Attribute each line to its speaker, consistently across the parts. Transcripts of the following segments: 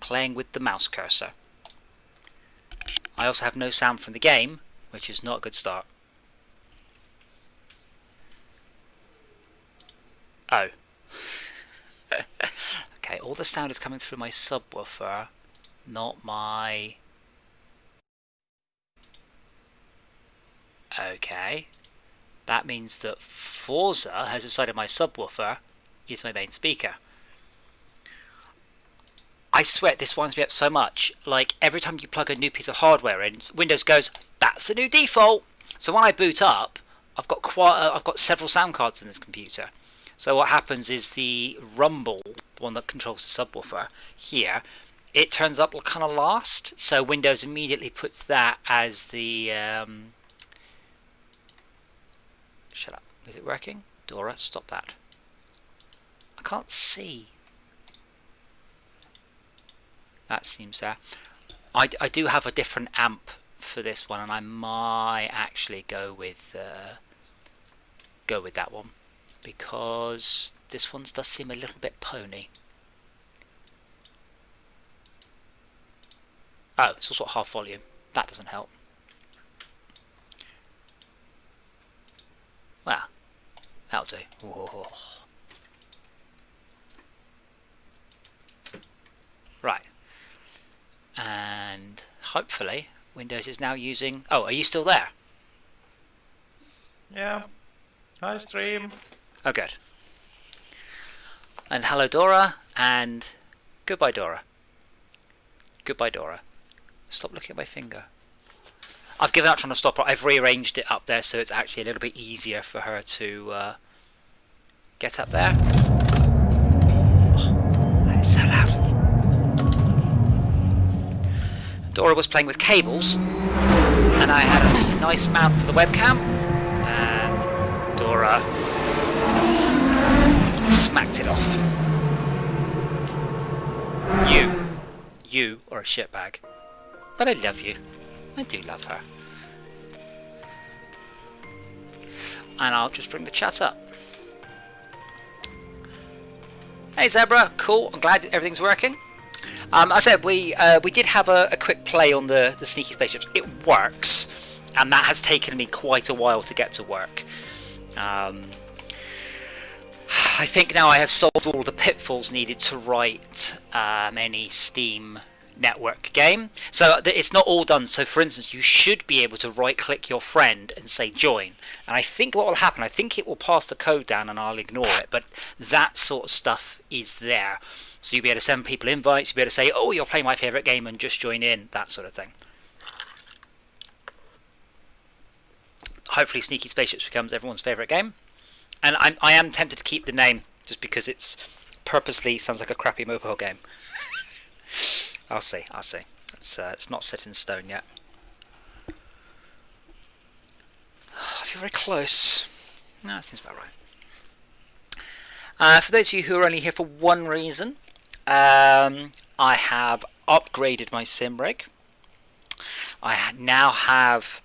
Speaker 1: playing with the mouse cursor. I also have no sound from the game, which is not a good start. Oh. Okay, all the sound is coming through my subwoofer, not my... Okay. That means that Forza has decided my subwoofer is my main speaker. I swear this winds me up so much. Like, every time you plug a new piece of hardware in, Windows goes, that's the new default. So when I boot up, I've got several sound cards in this computer. So what happens is the rumble, the one that controls the subwoofer here, it turns up kind of last. So Windows immediately puts that as the... Shut up. Is it working? Dora, stop that. I can't see. That seems there. I do have a different amp for this one, and I might actually go with that one, because this one does seem a little bit pony. Oh, it's also at half volume. That doesn't help. Well, that'll do. Whoa. Right. And hopefully Windows is now using... Oh, are you still there?
Speaker 2: Yeah. Hi, stream.
Speaker 1: Oh, good. And hello, Dora, and goodbye, Dora. Goodbye, Dora. Stop looking at my finger. I've given up trying to stop her. I've rearranged it up there so it's actually a little bit easier for her to get up there. Oh, that is so loud. Dora was playing with cables, and I had a nice mount for the webcam, and Dora smacked it off. You are a shitbag. But I love you. I do love her. And I'll just bring the chat up. Hey Zebra, cool. I'm glad everything's working. I said we did have a quick play on the sneaky spaceships. It works, and that has taken me quite a while to get to work. I think now I have solved all the pitfalls needed to write any Steam network game. So it's not all done. So for instance, you should be able to right click your friend and say join, and I think what will happen, I think it will pass the code down and I'll ignore it, but that sort of stuff is there. So you'll be able to send people invites, you'll be able to say, oh, you're playing my favourite game and just join in, that sort of thing. Hopefully Sneaky Spaceships becomes everyone's favourite game. And I am tempted to keep the name, just because it's purposely sounds like a crappy mobile game. I'll see. It's not set in stone yet. I feel very close. No, that seems about right. For those of you who are only here for one reason, I have upgraded my sim rig. I now have...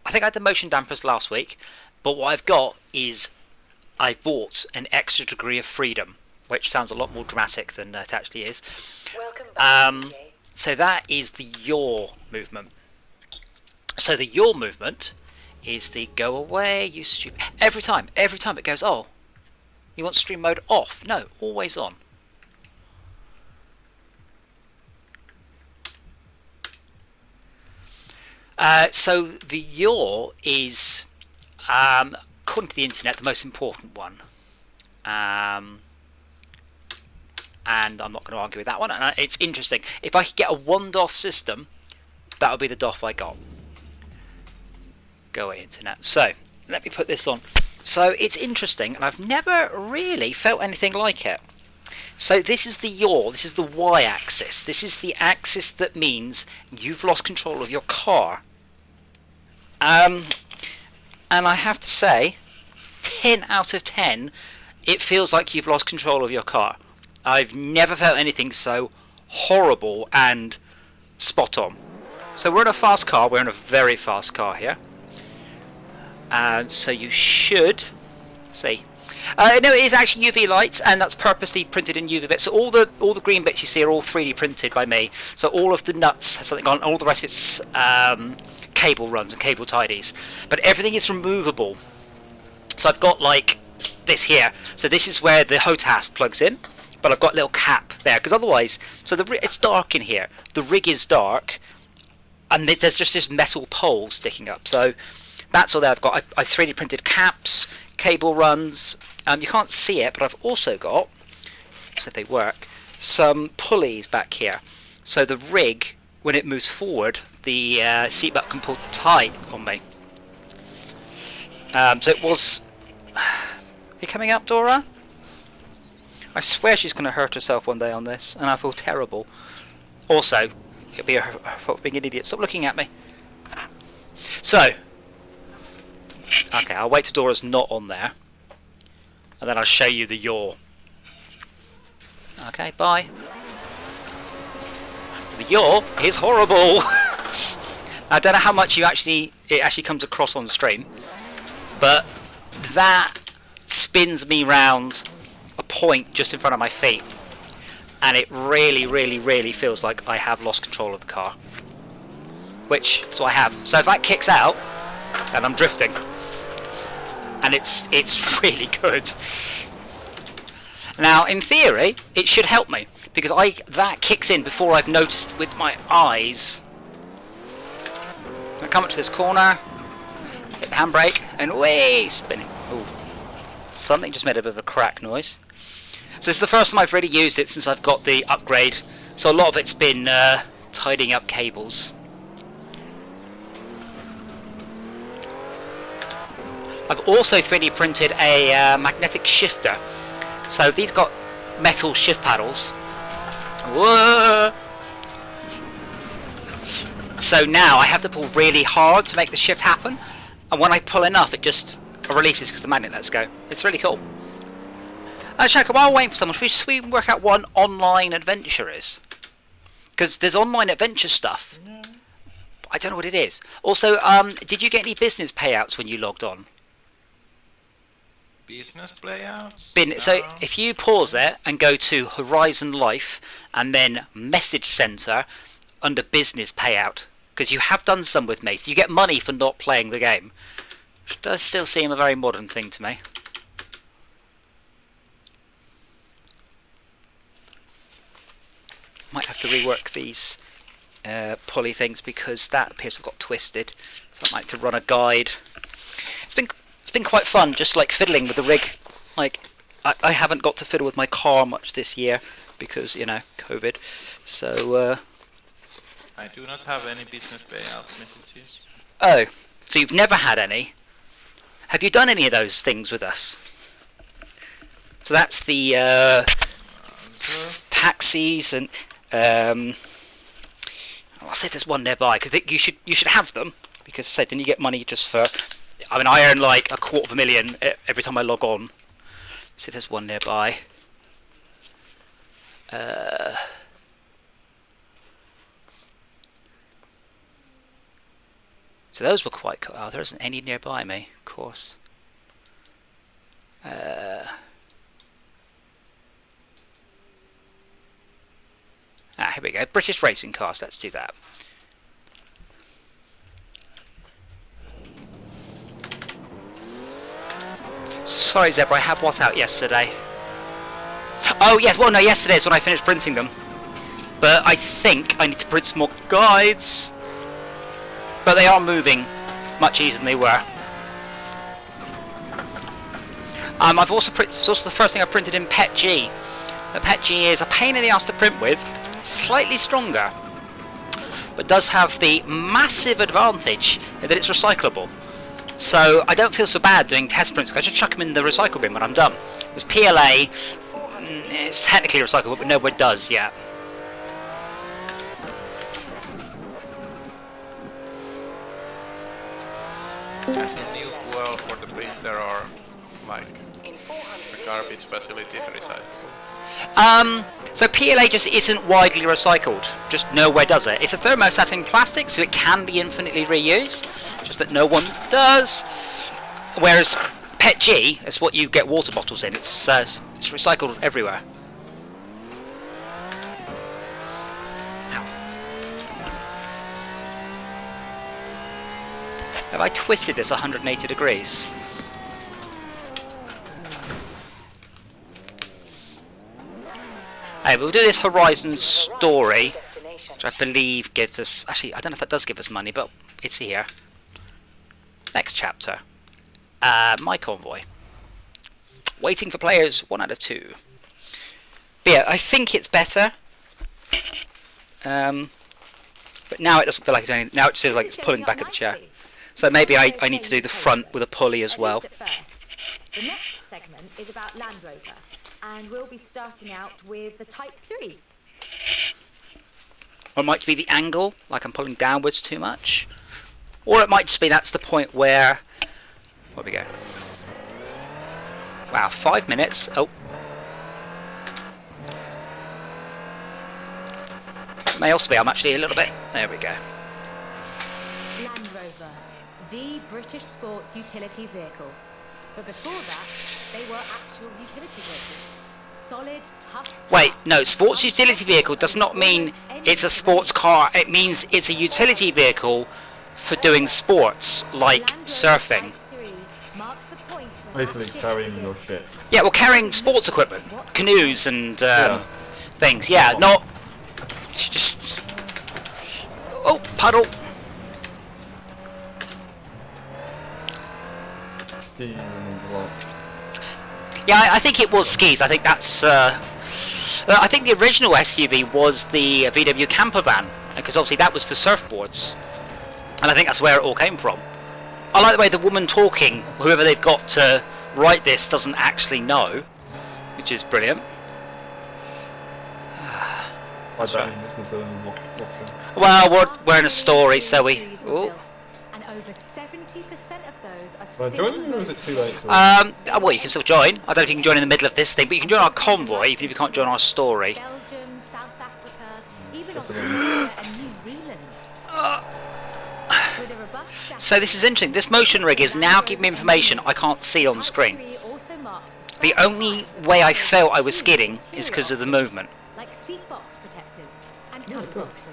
Speaker 1: I think I had the motion dampers last week, but what I've got is I bought an extra degree of freedom, which sounds a lot more dramatic than it actually is.
Speaker 3: Welcome back,
Speaker 1: so that is the yaw movement. So the yaw movement is the go away, you stupid... Every time it goes, oh, you want stream mode off? No, always on. So the yaw is, according to the internet, the most important one. And I'm not going to argue with that one. And it's interesting. If I could get a one DOF system, that would be the DOF I got. Go away, internet. So let me put this on. So it's interesting, and I've never really felt anything like it. So this is the yaw, this is the y-axis. This is the axis that means you've lost control of your car. And I have to say, 10 out of 10, it feels like you've lost control of your car. I've never felt anything so horrible and spot on. So we're in a fast car, we're in a very fast car here. So you should see. No, it is actually UV lights, and that's purposely printed in UV bits. So all the green bits you see are all 3D printed by me. So all of the nuts have something on, all the rest of it's cable runs and cable tidies. But everything is removable. So I've got like this here. So this is where the HOTAS plugs in, but I've got a little cap there because otherwise, so it's dark in here. The rig is dark, and there's just this metal pole sticking up. So that's all that I've got. I've 3D printed caps, cable runs. You can't see it, but I've also got, so they work, some pulleys back here. So the rig, when it moves forward, the seat belt can pull tight on me. So it was... You coming up, Dora? I swear she's going to hurt herself one day on this, and I feel terrible. Also, it'll be her fault being an idiot. Stop looking at me. So, okay, I'll wait till Dora's not on there, and then I'll show you the yaw. Okay, bye. The yaw is horrible. I don't know how much it actually comes across on stream, but that spins me round a point just in front of my feet, and it really feels like I have lost control of the car, which so I have. So if that kicks out, then I'm drifting, and it's really good. Now in theory it should help me because that kicks in before I've noticed with my eyes. I come up to this corner, hit the handbrake, and way spinning. Ooh. Something just made a bit of a crack noise. So this is the first time I've really used it since I've got the upgrade. So a lot of it's been tidying up cables. I've also 3D printed a magnetic shifter. So these got metal shift paddles. Whoa! So now I have to pull really hard to make the shift happen, and when I pull enough, it just releases because the magnet lets go. It's really cool. Shaka, while waiting for someone, should we work out what an online adventure is? Because there's online adventure stuff.
Speaker 2: Yeah.
Speaker 1: I don't know what it is. Also, did you get any business payouts when you logged on?
Speaker 2: Business playouts?
Speaker 1: So if you pause it and go to Horizon Life and then Message Center under Business Payout, because you have done some with me, so you get money for not playing the game. Which does still seem a very modern thing to me. Might have to rework these pulley things because that appears to have got twisted. So I might have to run a guide. It's been quite fun, just like fiddling with the rig. Like I haven't got to fiddle with my car much this year because COVID. So
Speaker 2: I do not have any business payout messages.
Speaker 1: Oh, so you've never had any? Have you done any of those things with us? So that's the taxis and I'll say there's one nearby because you should have them because say then you get money just for. I mean, I earn like $250,000 every time I log on. See, there's one nearby. So those were quite cool. Oh, there isn't any nearby me, of course. Here we go. British racing cars. Let's do that. Sorry, Zebra. I had what out yesterday? Oh, yes. Well, no, yesterday is when I finished printing them. But I think I need to print some more guides. But they are moving much easier than they were. I've also printed. It's also the first thing I printed in PETG. The PETG is a pain in the ass to print with, slightly stronger, but does have the massive advantage that it's recyclable. So I don't feel so bad doing test prints. I just chuck them in the recycle bin when I'm done. Because PLA, it's technically recyclable, but nobody does yet.
Speaker 2: As a new fuel for the printer or like the garbage facility recyclable?
Speaker 1: So PLA just isn't widely recycled. Just nowhere does it. It's a thermosetting plastic, so it can be infinitely reused. Just that no one does. Whereas PET G is what you get water bottles in. It's recycled everywhere. Ow. Have I twisted this 180 degrees? Hey, we'll do this Horizon story, which I believe gives us... Actually, I don't know if that does give us money, but it's here. Next chapter. My convoy. Waiting for players, 1 out of 2. But yeah, I think it's better. But now it doesn't feel like it's only... Now it feels like it's pulling back at the chair. So maybe I need to do the front with a pulley as well.
Speaker 3: The next segment is about Land Rover. And we'll be starting out with the Type 3.
Speaker 1: Or it might be the angle, like I'm pulling downwards too much. Or it might just be that's the point where... Where we go? Wow, 5 minutes. Oh. It may also be I'm actually a little bit... There we go.
Speaker 3: Land Rover, the British sports utility vehicle. But before that, they were actual utility vehicles. Solid, tough...
Speaker 1: Wait, no, sports utility vehicle does not mean it's a sports car. It means it's a utility vehicle for doing sports, like surfing.
Speaker 4: Basically carrying your shit.
Speaker 1: Yeah, well, carrying sports equipment. Canoes and things. Yeah, not... Just... Oh, puddle.
Speaker 4: Ski and what?
Speaker 1: Yeah, I think it was skis. I think that's... I think the original SUV was the VW camper van, because obviously that was for surfboards. And I think that's where it all came from. I like the way the woman talking, whoever they've got to write this, doesn't actually know, which is brilliant.
Speaker 4: I don't listen to them watching.
Speaker 1: Well, we're in a story, so we... Ooh.
Speaker 3: And over 70% of those are
Speaker 4: Well, join me, or is it too late?
Speaker 1: Well, you can still join. I don't know if you can join in the middle of this thing, but you can join our convoy, even if you can't join our story.
Speaker 3: Belgium, South Africa, even Australia and New Zealand. With a robust
Speaker 1: So this is interesting. This motion rig is now giving me information I can't see on the screen. The only way I felt I was skidding is because of the movement.
Speaker 3: Like seat box protectors and cover boxes.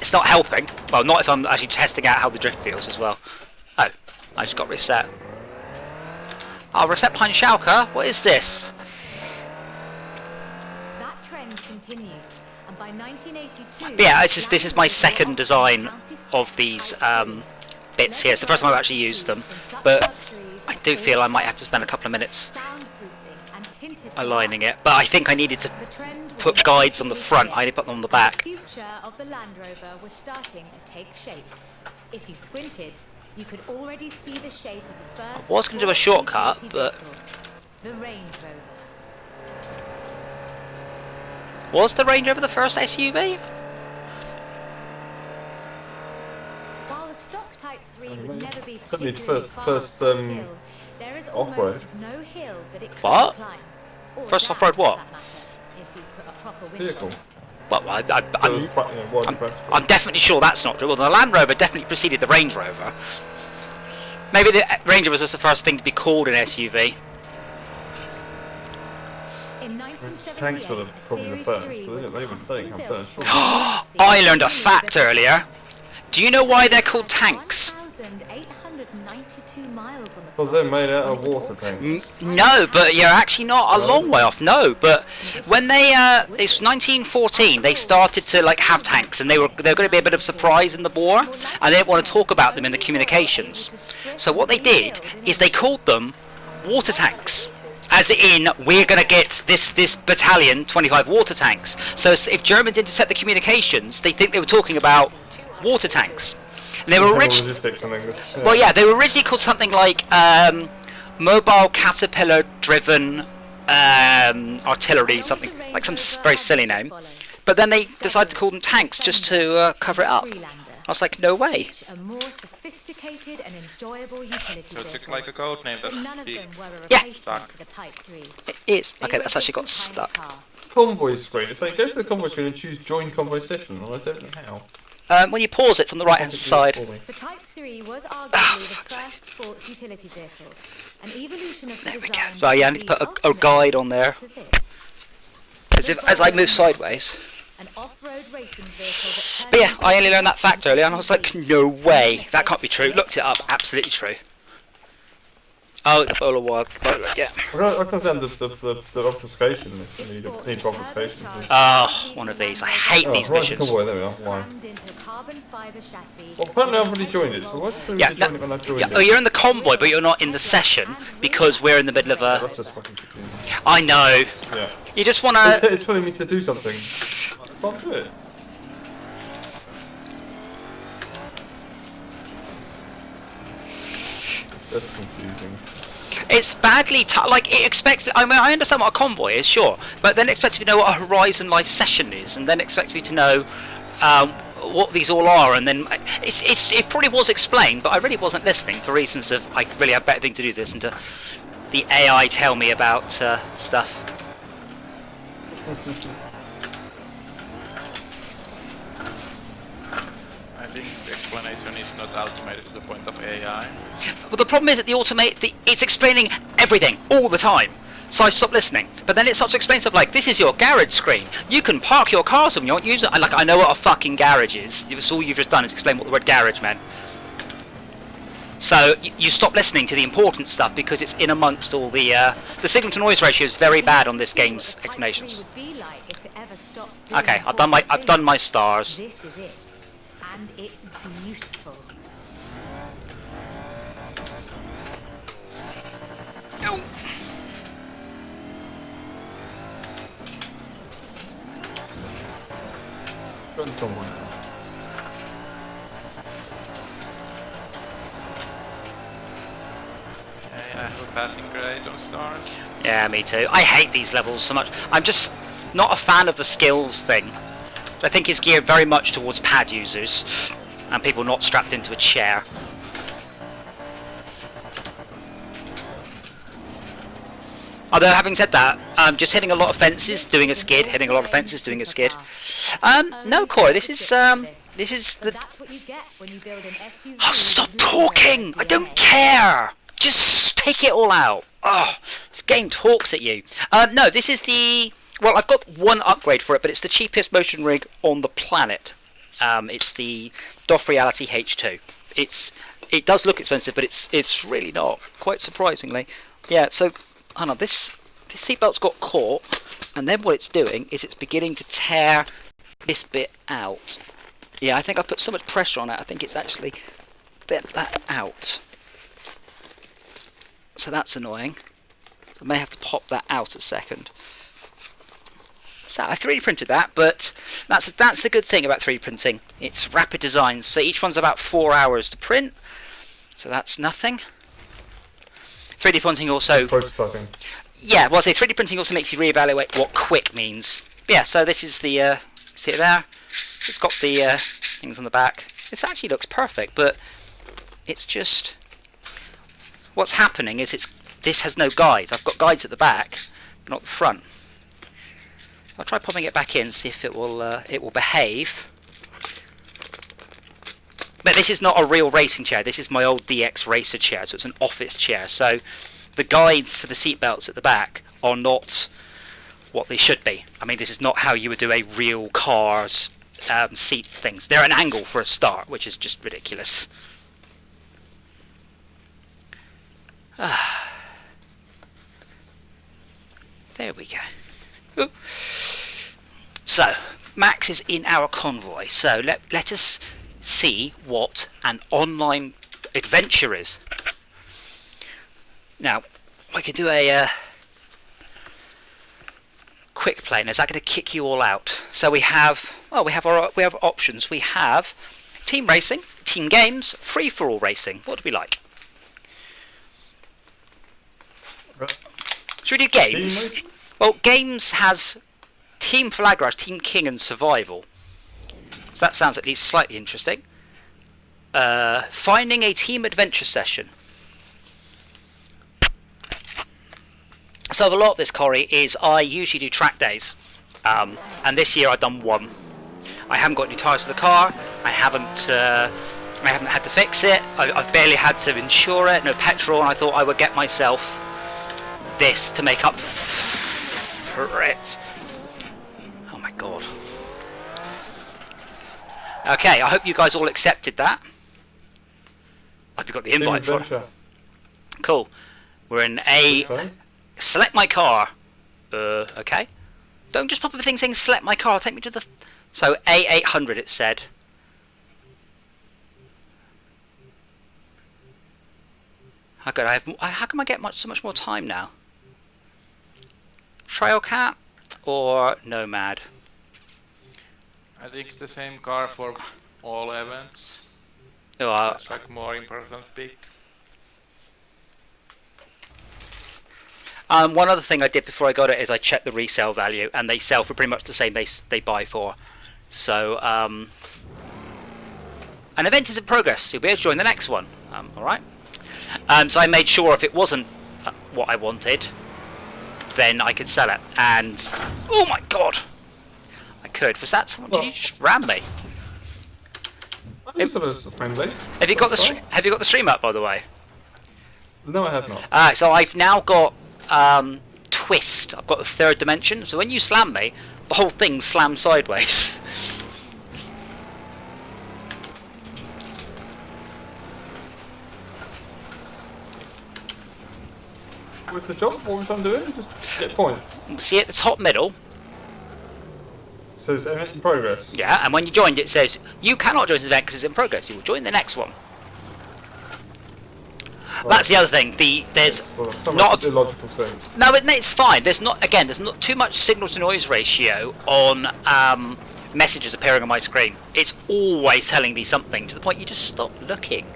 Speaker 1: It's not helping. Well, not if I'm actually testing out how the drift feels as well. Oh, I just got reset. Oh, reset Pine Schalke? What is this?
Speaker 3: That trend continued, and by 1982...
Speaker 1: But yeah, this is my second design of these bits here. It's the first time I've actually used them, but I do feel I might have to spend a couple of minutes aligning it. But I think I needed to put guides on the front. I need to put them on the back.
Speaker 3: The future of the Land Rover was starting to take shape. If you squinted, you could already see the shape of the first...
Speaker 1: I was going to do a shortcut, but...
Speaker 3: The Range Rover.
Speaker 1: Was the Range Rover the first SUV?
Speaker 3: While the stock Type 3 would never be
Speaker 4: Certainly
Speaker 3: particularly
Speaker 4: first
Speaker 3: fast uphill, there is almost
Speaker 4: off-road.
Speaker 3: no hill that it
Speaker 1: What?
Speaker 3: can't climb. Or
Speaker 1: First
Speaker 3: down,
Speaker 1: off-road what?
Speaker 3: for that matter, if you put a proper winch
Speaker 4: Vehicle.
Speaker 3: on it.
Speaker 1: Well, I'm definitely sure that's not true. Well, the Land Rover definitely preceded the Range Rover. Maybe the Range Rover was just the first thing to be called an SUV.
Speaker 3: In
Speaker 4: Tanks were
Speaker 3: 1978,
Speaker 4: probably the
Speaker 3: Series
Speaker 4: first.
Speaker 3: 3
Speaker 4: So
Speaker 3: was
Speaker 4: they would think, I'm
Speaker 3: custom
Speaker 4: fairly
Speaker 3: built.
Speaker 4: sure.
Speaker 1: I learned a fact earlier. Do you know why they're called tanks?
Speaker 3: 1,892 miles on the
Speaker 4: Because they're made out of water tanks.
Speaker 1: No, but you're actually not a long way off. No, but when they it's 1914, they started to like have tanks, and they were going to be a bit of a surprise in the war, and they didn't want to talk about them in the communications. So what they did is they called them water tanks. As in, we're going to get this battalion 25 water tanks. So if Germans intercept the communications, they think they were talking about water tanks. And they were originally... Well, yeah, they were originally called something like mobile caterpillar-driven artillery, something like some very silly name. But then they decided to call them tanks just to cover it up. I was like, no way.
Speaker 3: a more sophisticated and enjoyable utility
Speaker 2: So it's
Speaker 3: vehicle.
Speaker 2: like a code name
Speaker 3: But
Speaker 2: that's
Speaker 3: none of
Speaker 2: big.
Speaker 3: them were a
Speaker 1: Yeah.
Speaker 3: replacement for the Type 3.
Speaker 1: It is.
Speaker 3: They
Speaker 1: Okay,
Speaker 3: were
Speaker 1: that's
Speaker 3: a
Speaker 1: actually got
Speaker 3: different kind
Speaker 1: stuck.
Speaker 3: of car.
Speaker 4: Convoy screen. It's like go to the convoy screen and choose join convoy session. And I don't know how.
Speaker 1: When you pause, it's on the right-hand side.
Speaker 3: The Type 3 was arguably the first sports utility vehicle, an evolution of the
Speaker 1: There we go.
Speaker 3: design.
Speaker 1: So yeah, I need to put a guide on there. As I move sideways.
Speaker 3: An off-road racing vehicle that
Speaker 1: But yeah, I only learned that fact earlier, and I was like, no way, that can't be true. Looked it up, absolutely true. Oh, the bowl of wild, yeah.
Speaker 4: I can't stand the obfuscation. You need obfuscation.
Speaker 1: Oh, one of these. I hate these missions.
Speaker 4: Convoy, there we are. Why? Well, apparently I've already joined it, so why did you
Speaker 1: Yeah,
Speaker 4: join it when I joined
Speaker 1: yeah.
Speaker 4: it?
Speaker 1: Oh, you're in the convoy, but you're not in the session because we're in the middle of a.
Speaker 4: That's just fucking confusing.
Speaker 1: I know.
Speaker 4: Yeah.
Speaker 1: You just wanna.
Speaker 4: It's telling me to do something. I can't do it. That's confusing.
Speaker 1: It's badly like it expects. I mean, I understand what a convoy is, sure, but then expects me to know what a Horizon Life session is, and then expects me to know what these all are, and then it probably was explained, but I really wasn't listening for reasons of I really have better thing to do this and to the AI tell me about stuff.
Speaker 2: I think the explanation is not automated to the point of AI.
Speaker 1: Well, the problem is that it's explaining everything all the time. So I stopped listening. But then it starts to explain stuff like, this is your garage screen. You can park your cars when you want to use it. I know what a fucking garage is. It's all you've just done is explain what the word garage meant. So you stop listening to the important stuff because it's in amongst all the signal to noise ratio is very bad on this game's explanations. Okay, I've done my stars.
Speaker 3: This is it, and it's beautiful.
Speaker 1: No.
Speaker 4: Join the convoy.
Speaker 2: Okay, I have a passing grade on stars.
Speaker 1: Yeah, me too. I hate these levels so much. I'm just not a fan of the skills thing. I think it's geared very much towards pad users and people not strapped into a chair. Although, having said that, just hitting a lot of fences, doing a skid, hitting a lot of fences, doing a skid. No, Corey, this is the...
Speaker 3: That's what you get when you build an SUV.
Speaker 1: Oh, stop talking! I don't care! Just take it all out. Oh, this game talks at you. No, this is the... Well, I've got one upgrade for it, but it's the cheapest motion rig on the planet. It's the DOF Reality H2. It does look expensive, but it's really not, quite surprisingly. Yeah, so, hold on, this seatbelt's got caught, and then what it's doing is it's beginning to tear this bit out. Yeah, I think I put so much pressure on it, I think it's actually bent that out. So that's annoying. I may have to pop that out a second. So I 3D printed that, but that's the good thing about 3D printing. It's rapid design, so each one's about 4 hours to print. So that's nothing. 3D printing also...
Speaker 4: Prototyping.
Speaker 1: Yeah, well, I say 3D printing also makes you reevaluate what quick means. But yeah, so this is the... see it there? It's got the things on the back. This actually looks perfect, but it's just... What's happening is this has no guides. I've got guides at the back, but not the front. I'll try popping it back in, see if it will behave. But this is not a real racing chair. This is my old DX Racer chair, so it's an office chair. So the guides for the seat belts at the back are not what they should be. I mean, this is not how you would do a real car's seat things. They're an angle for a start, which is just ridiculous. There we go. Ooh. So, Max is in our convoy, so let us see what an online adventure is. Now, I could do a quick play. Now, is that going to kick you all out? So we have options. We have team racing, team games, free for all racing. What do we like? Should we do games? Well, games has Team Flagrage, Team King and Survival. So that sounds at least slightly interesting. Finding a team adventure session. So a lot of this, Corey, is I usually do track days. And this year I've done one. I haven't got new tyres for the car. I haven't had to fix it. I've barely had to insure it. No petrol, and I thought I would get myself this to make up for it. Oh my god. Okay, I hope you guys all accepted that. I hope you got the invite for it. Cool. We're in a... Select my car. Okay. Don't just pop up a thing saying select my car. Take me to the... So, A800 it said. How good how come I get so much more time now? Trail Cat or Nomad?
Speaker 2: I think it's the same car for all events.
Speaker 1: Oh,
Speaker 2: it's like more important pick.
Speaker 1: One other thing I did before I got it is I checked the resale value, and they sell for pretty much the same they buy for. So, an event is in progress. You'll be able to join the next one. Alright. So I made sure if it wasn't what I wanted, then I could sell it. And, oh my god! I could. Was that someone? Did you just ram me?
Speaker 4: It was friendly.
Speaker 1: Have you got the stream up, by the way?
Speaker 4: No, I have not.
Speaker 1: So I've now got twist. I've got the third dimension. So when you slam me, the whole thing slams sideways.
Speaker 4: What's the job? What was I doing? Just get points.
Speaker 1: See at the top middle.
Speaker 4: So it's in progress.
Speaker 1: Yeah, and when you joined, it says you cannot join this event because it's in progress. You will join the next one. Right. That's the other thing. There's not a
Speaker 4: illogical sense.
Speaker 1: No, it's fine. There's not too much signal to noise ratio on messages appearing on my screen. It's always telling me something to the point you just stop looking.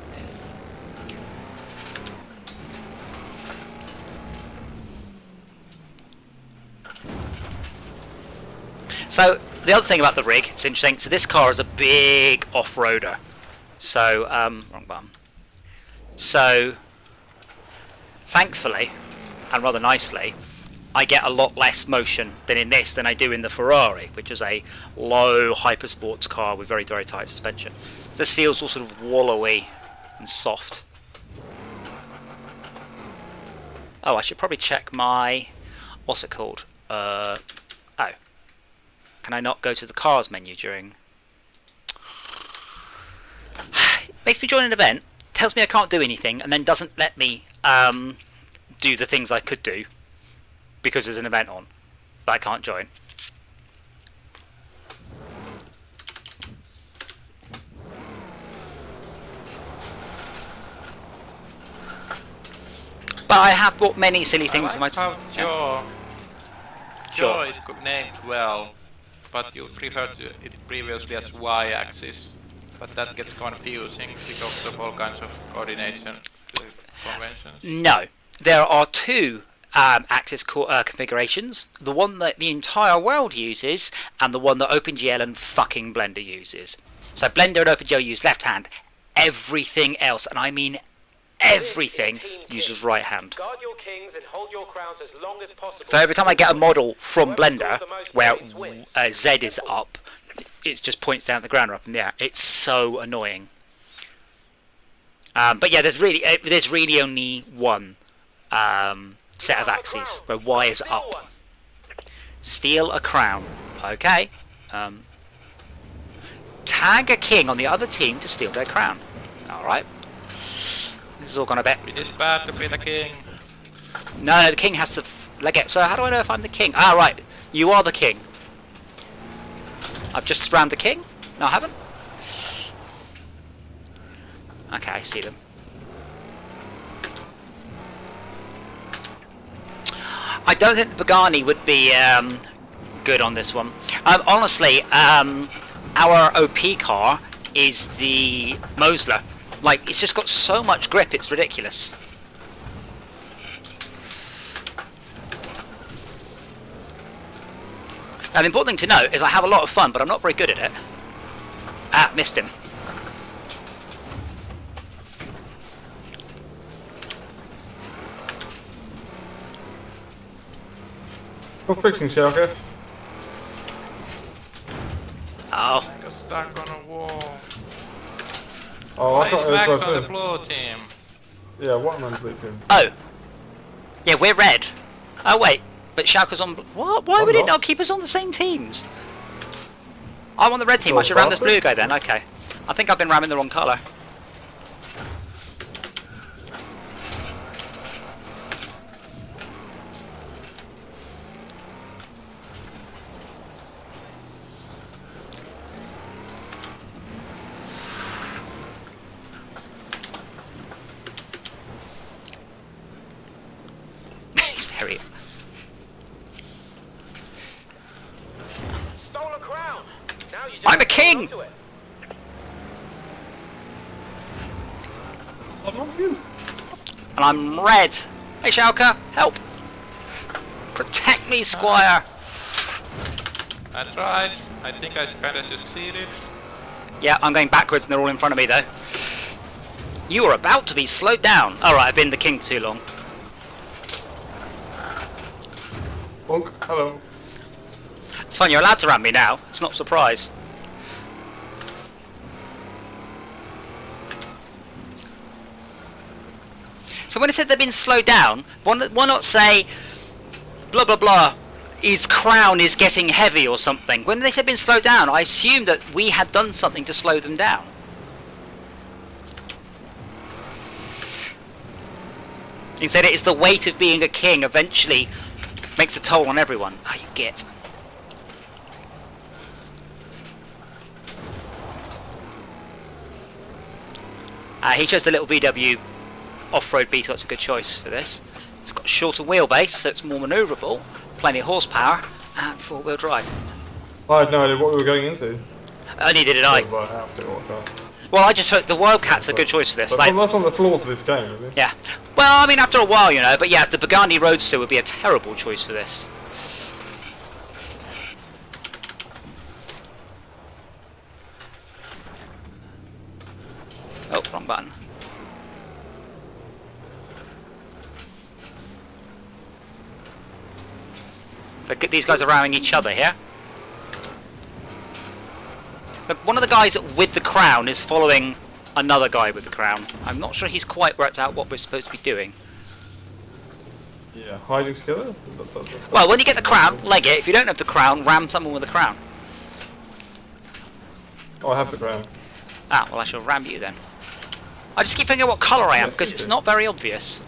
Speaker 1: So the other thing about the rig, it's interesting. So this car is a big off-roader. So wrong button. So thankfully, and rather nicely, I get a lot less motion than I do in the Ferrari, which is a low hypersports car with very, very tight suspension. So this feels all sort of wallowy and soft. Oh, I should probably check my... What's it called? Oh. Can I not go to the cars menu during... Makes me join an event, tells me I can't do anything, and then doesn't let me do the things I could do because there's an event on that I can't join. But I have bought many silly things in my time.
Speaker 2: Jaw is named well, but you referred to it previously as Y-axis, but that gets confusing because of all kinds of coordination conventions.
Speaker 1: No, there are two axis configurations, the one that the entire world uses and the one that OpenGL and fucking Blender uses. So Blender and OpenGL use left hand, everything else, and I mean everything, uses right hand. So every time I get a model from Blender where Z is up, it just points down at the ground or up in the air. It's so annoying. But yeah, there's really only one set of axes where Y is up. Steal a crown. Okay. Tag a king on the other team to steal their crown. Alright. This is all gone a bit.
Speaker 2: It is bad to be the king.
Speaker 1: No, the king has to leg it. So how do I know if I'm the king? Ah, right. You are the king. I've just rammed the king? No, I haven't. Okay, I see them. I don't think the Pagani would be good on this one. Honestly, our OP car is the Mosler. Like, it's just got so much grip, it's ridiculous. And the important thing to note is I have a lot of fun, but I'm not very good at it. Ah, missed him.
Speaker 4: Well, fixing Sharka.
Speaker 1: Oh.
Speaker 2: stuck on a wall.
Speaker 4: Oh,
Speaker 2: Why
Speaker 4: I
Speaker 2: is
Speaker 4: thought it
Speaker 2: Max
Speaker 4: was
Speaker 2: on the
Speaker 4: blue.
Speaker 2: blue team?
Speaker 4: Yeah, what man blue team?
Speaker 1: Oh. Yeah, we're red. Oh wait, but Schalke's on. What? Why
Speaker 4: I'm
Speaker 1: would it
Speaker 4: not.
Speaker 1: not keep us on the same teams? I'm on the red team. I
Speaker 4: Well,
Speaker 1: should ram this
Speaker 4: bastard.
Speaker 1: blue guy then. Okay. I think I've been ramming the wrong colour. There he is.
Speaker 5: Stole a crown. Now you just
Speaker 1: I'm a
Speaker 5: have to hold
Speaker 1: king!
Speaker 5: on to it.
Speaker 4: I'm not you.
Speaker 1: And I'm red. Hey Schalke, help! Protect me, Squire!
Speaker 2: I tried. I think I kinda succeeded.
Speaker 1: Yeah, I'm going backwards and they're all in front of me though. You are about to be slowed down. Alright, I've been the king too long.
Speaker 4: Bonk, hello.
Speaker 1: It's fine, you're allowed to ram me now. It's not a surprise. So when it said they've been slowed down, why not say blah blah blah, his crown is getting heavy or something? When they said been slowed down, I assumed that we had done something to slow them down. Instead it is the weight of being a king eventually makes a toll on everyone. Ah, you get. He chose the little VW off-road Beetle. It's a good choice for this. It's got a shorter wheelbase, so it's more manoeuvrable, plenty of horsepower, and four-wheel drive.
Speaker 4: I had no idea what we were going into.
Speaker 1: Neither did I.
Speaker 4: I was like, have to walk off.
Speaker 1: Well, I just thought the Wildcat's a good choice for this.
Speaker 4: But
Speaker 1: Like,
Speaker 4: that's one of the flaws of this game, really.
Speaker 1: yeah. Well, I mean, after a while, you know. But yeah, the Burgundy Roadster would be a terrible choice for this. Oh, wrong button. Look, these guys are rowing each other here. Look, one of the guys with the crown is following another guy with the crown. I'm not sure he's quite worked out what we're supposed to be doing.
Speaker 4: Yeah, hiding together?
Speaker 1: Well, when you get the crown, leg it. If you don't have the crown, ram someone with the crown.
Speaker 4: Oh, I have the ground.
Speaker 1: Ah, well, I shall ram you then. I just keep thinking what colour I am,
Speaker 4: Yeah,
Speaker 1: because
Speaker 4: you
Speaker 1: it's
Speaker 4: do.
Speaker 1: not very obvious.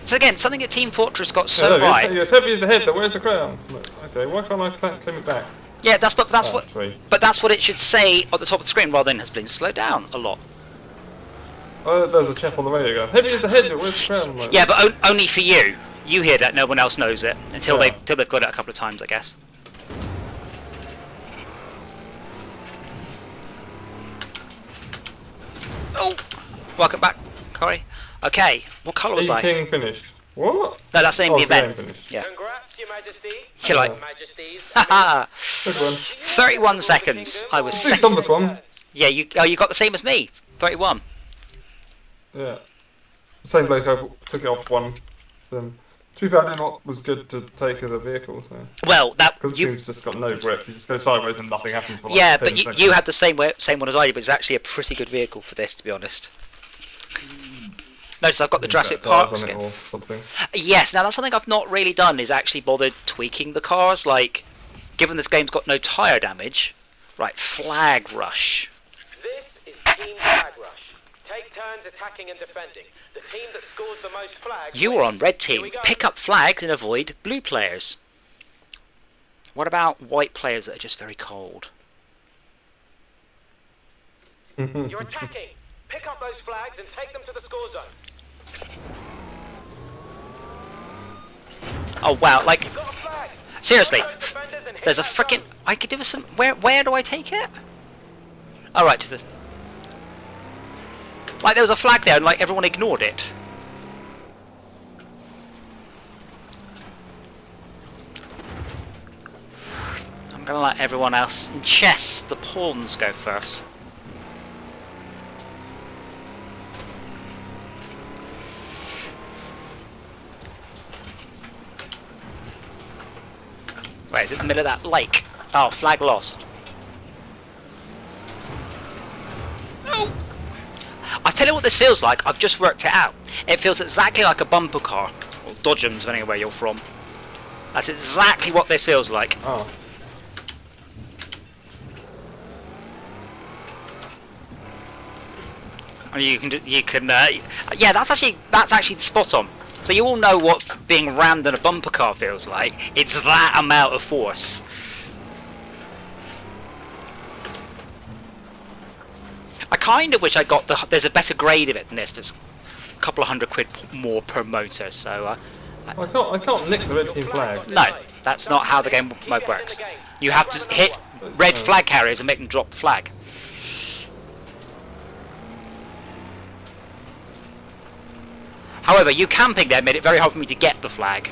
Speaker 1: So again, something that Team Fortress got so right.
Speaker 4: It's heavy as the head, though. Where's the crown? Okay, why can't I claim it back?
Speaker 1: Yeah, that's
Speaker 4: Oh,
Speaker 1: what.
Speaker 4: tree.
Speaker 1: But that's what it should say at the top of the screen, rather than has been slowed down a lot.
Speaker 4: Oh, there's a chap on the radio going, heavy as the head, but where's the crown? Like,
Speaker 1: Yeah, but only for you. You hear that, no one else knows it until
Speaker 4: Yeah.
Speaker 1: they've got it a couple of times, I guess. Oh, welcome back, Corey. Okay, what colour was I?
Speaker 4: King finished. What?
Speaker 1: No, that's the name
Speaker 4: Oh,
Speaker 1: of the
Speaker 4: it's the
Speaker 1: event.
Speaker 4: game finished.
Speaker 1: Yeah.
Speaker 5: Congrats, Your Majesty.
Speaker 1: You're like,
Speaker 5: Majesties.
Speaker 1: haha.
Speaker 4: Good one.
Speaker 1: 31 seconds. I was
Speaker 4: Six
Speaker 1: second.
Speaker 4: on this one.
Speaker 1: Yeah, you got the same as me. 31.
Speaker 4: Yeah. Same bloke I took it off one. To be fair, I know what was good to take as a vehicle, so.
Speaker 1: Well,
Speaker 4: Because the
Speaker 1: you.
Speaker 4: team's just got no grip, you just go sideways and nothing happens for like
Speaker 1: Yeah,
Speaker 4: 10
Speaker 1: but
Speaker 4: seconds.
Speaker 1: you had the same one as I did, but it's actually a pretty good vehicle for this, to be honest. Notice I've got the Jurassic
Speaker 4: Tires
Speaker 1: Park
Speaker 4: on it
Speaker 1: skin.
Speaker 4: or something.
Speaker 1: Yes, now that's something I've not really done, is actually bothered tweaking the cars. Like, given this game's got no tyre damage, right, flag rush.
Speaker 5: This is Team Flag Rush. Take turns attacking and defending. The team that scores the most flags.
Speaker 1: You are on
Speaker 5: wins.
Speaker 1: red
Speaker 5: Here
Speaker 1: team.
Speaker 5: we go.
Speaker 1: Pick up flags and avoid blue players. What about white players that are just very cold?
Speaker 5: You're attacking. Pick up those flags and take them to the score zone.
Speaker 1: Oh wow, like,
Speaker 5: You've got a flag.
Speaker 1: seriously,
Speaker 5: Take those defenders and hit
Speaker 1: there's a
Speaker 5: that
Speaker 1: frickin'...
Speaker 5: zone.
Speaker 1: I could do with some... Where do I take it? Oh right, to this... Like, there was a flag there and, like, everyone ignored it. I'm gonna let everyone else... In chess, the pawns go first. Wait, is it in the middle of that lake? Oh, flag lost. I'll tell you what this feels like. I've just worked it out. It feels exactly like a bumper car, or Dodgems, depending on where you're from. That's exactly what this feels like.
Speaker 4: Oh.
Speaker 1: And you can yeah, that's actually spot on. So you all know what being rammed in a bumper car feels like. It's that amount of force. I kind of wish I got there's a better grade of it than this, but it's a couple of £100 more per motor. So
Speaker 4: I can't nick the red team flag.
Speaker 1: no, that's not how the game mode works. You have to hit red flag carriers and make them drop the flag. However, you camping there made it very hard for me to get the flag.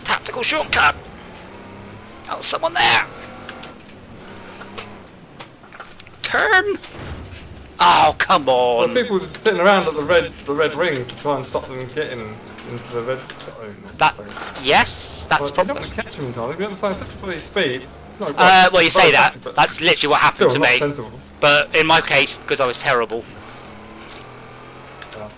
Speaker 1: Tactical shortcut! Oh, someone there! Turn! Oh, come on!
Speaker 4: Well, people just sitting around at the red rings to try and stop them getting into the red zone.
Speaker 1: Yes, that's
Speaker 4: but you
Speaker 1: probably.
Speaker 4: don't want to catch them in time. If you're flying such a bloody speed, it's not
Speaker 1: Well, you say that. That's literally what happened to me.
Speaker 4: Sensible.
Speaker 1: But in my case, because I was terrible.
Speaker 4: Yeah.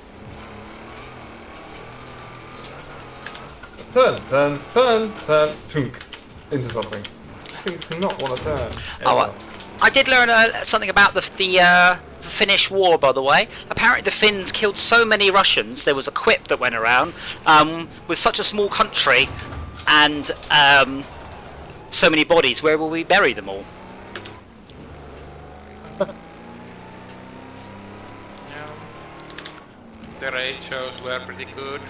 Speaker 4: Turn, tunk, into something. Things do not want to turn.
Speaker 1: Oh, I did learn something about the Finnish war, by the way. Apparently the Finns killed so many Russians, there was a quip that went around, with such a small country and so many bodies, where will we bury them all?
Speaker 2: The raid shows were pretty good.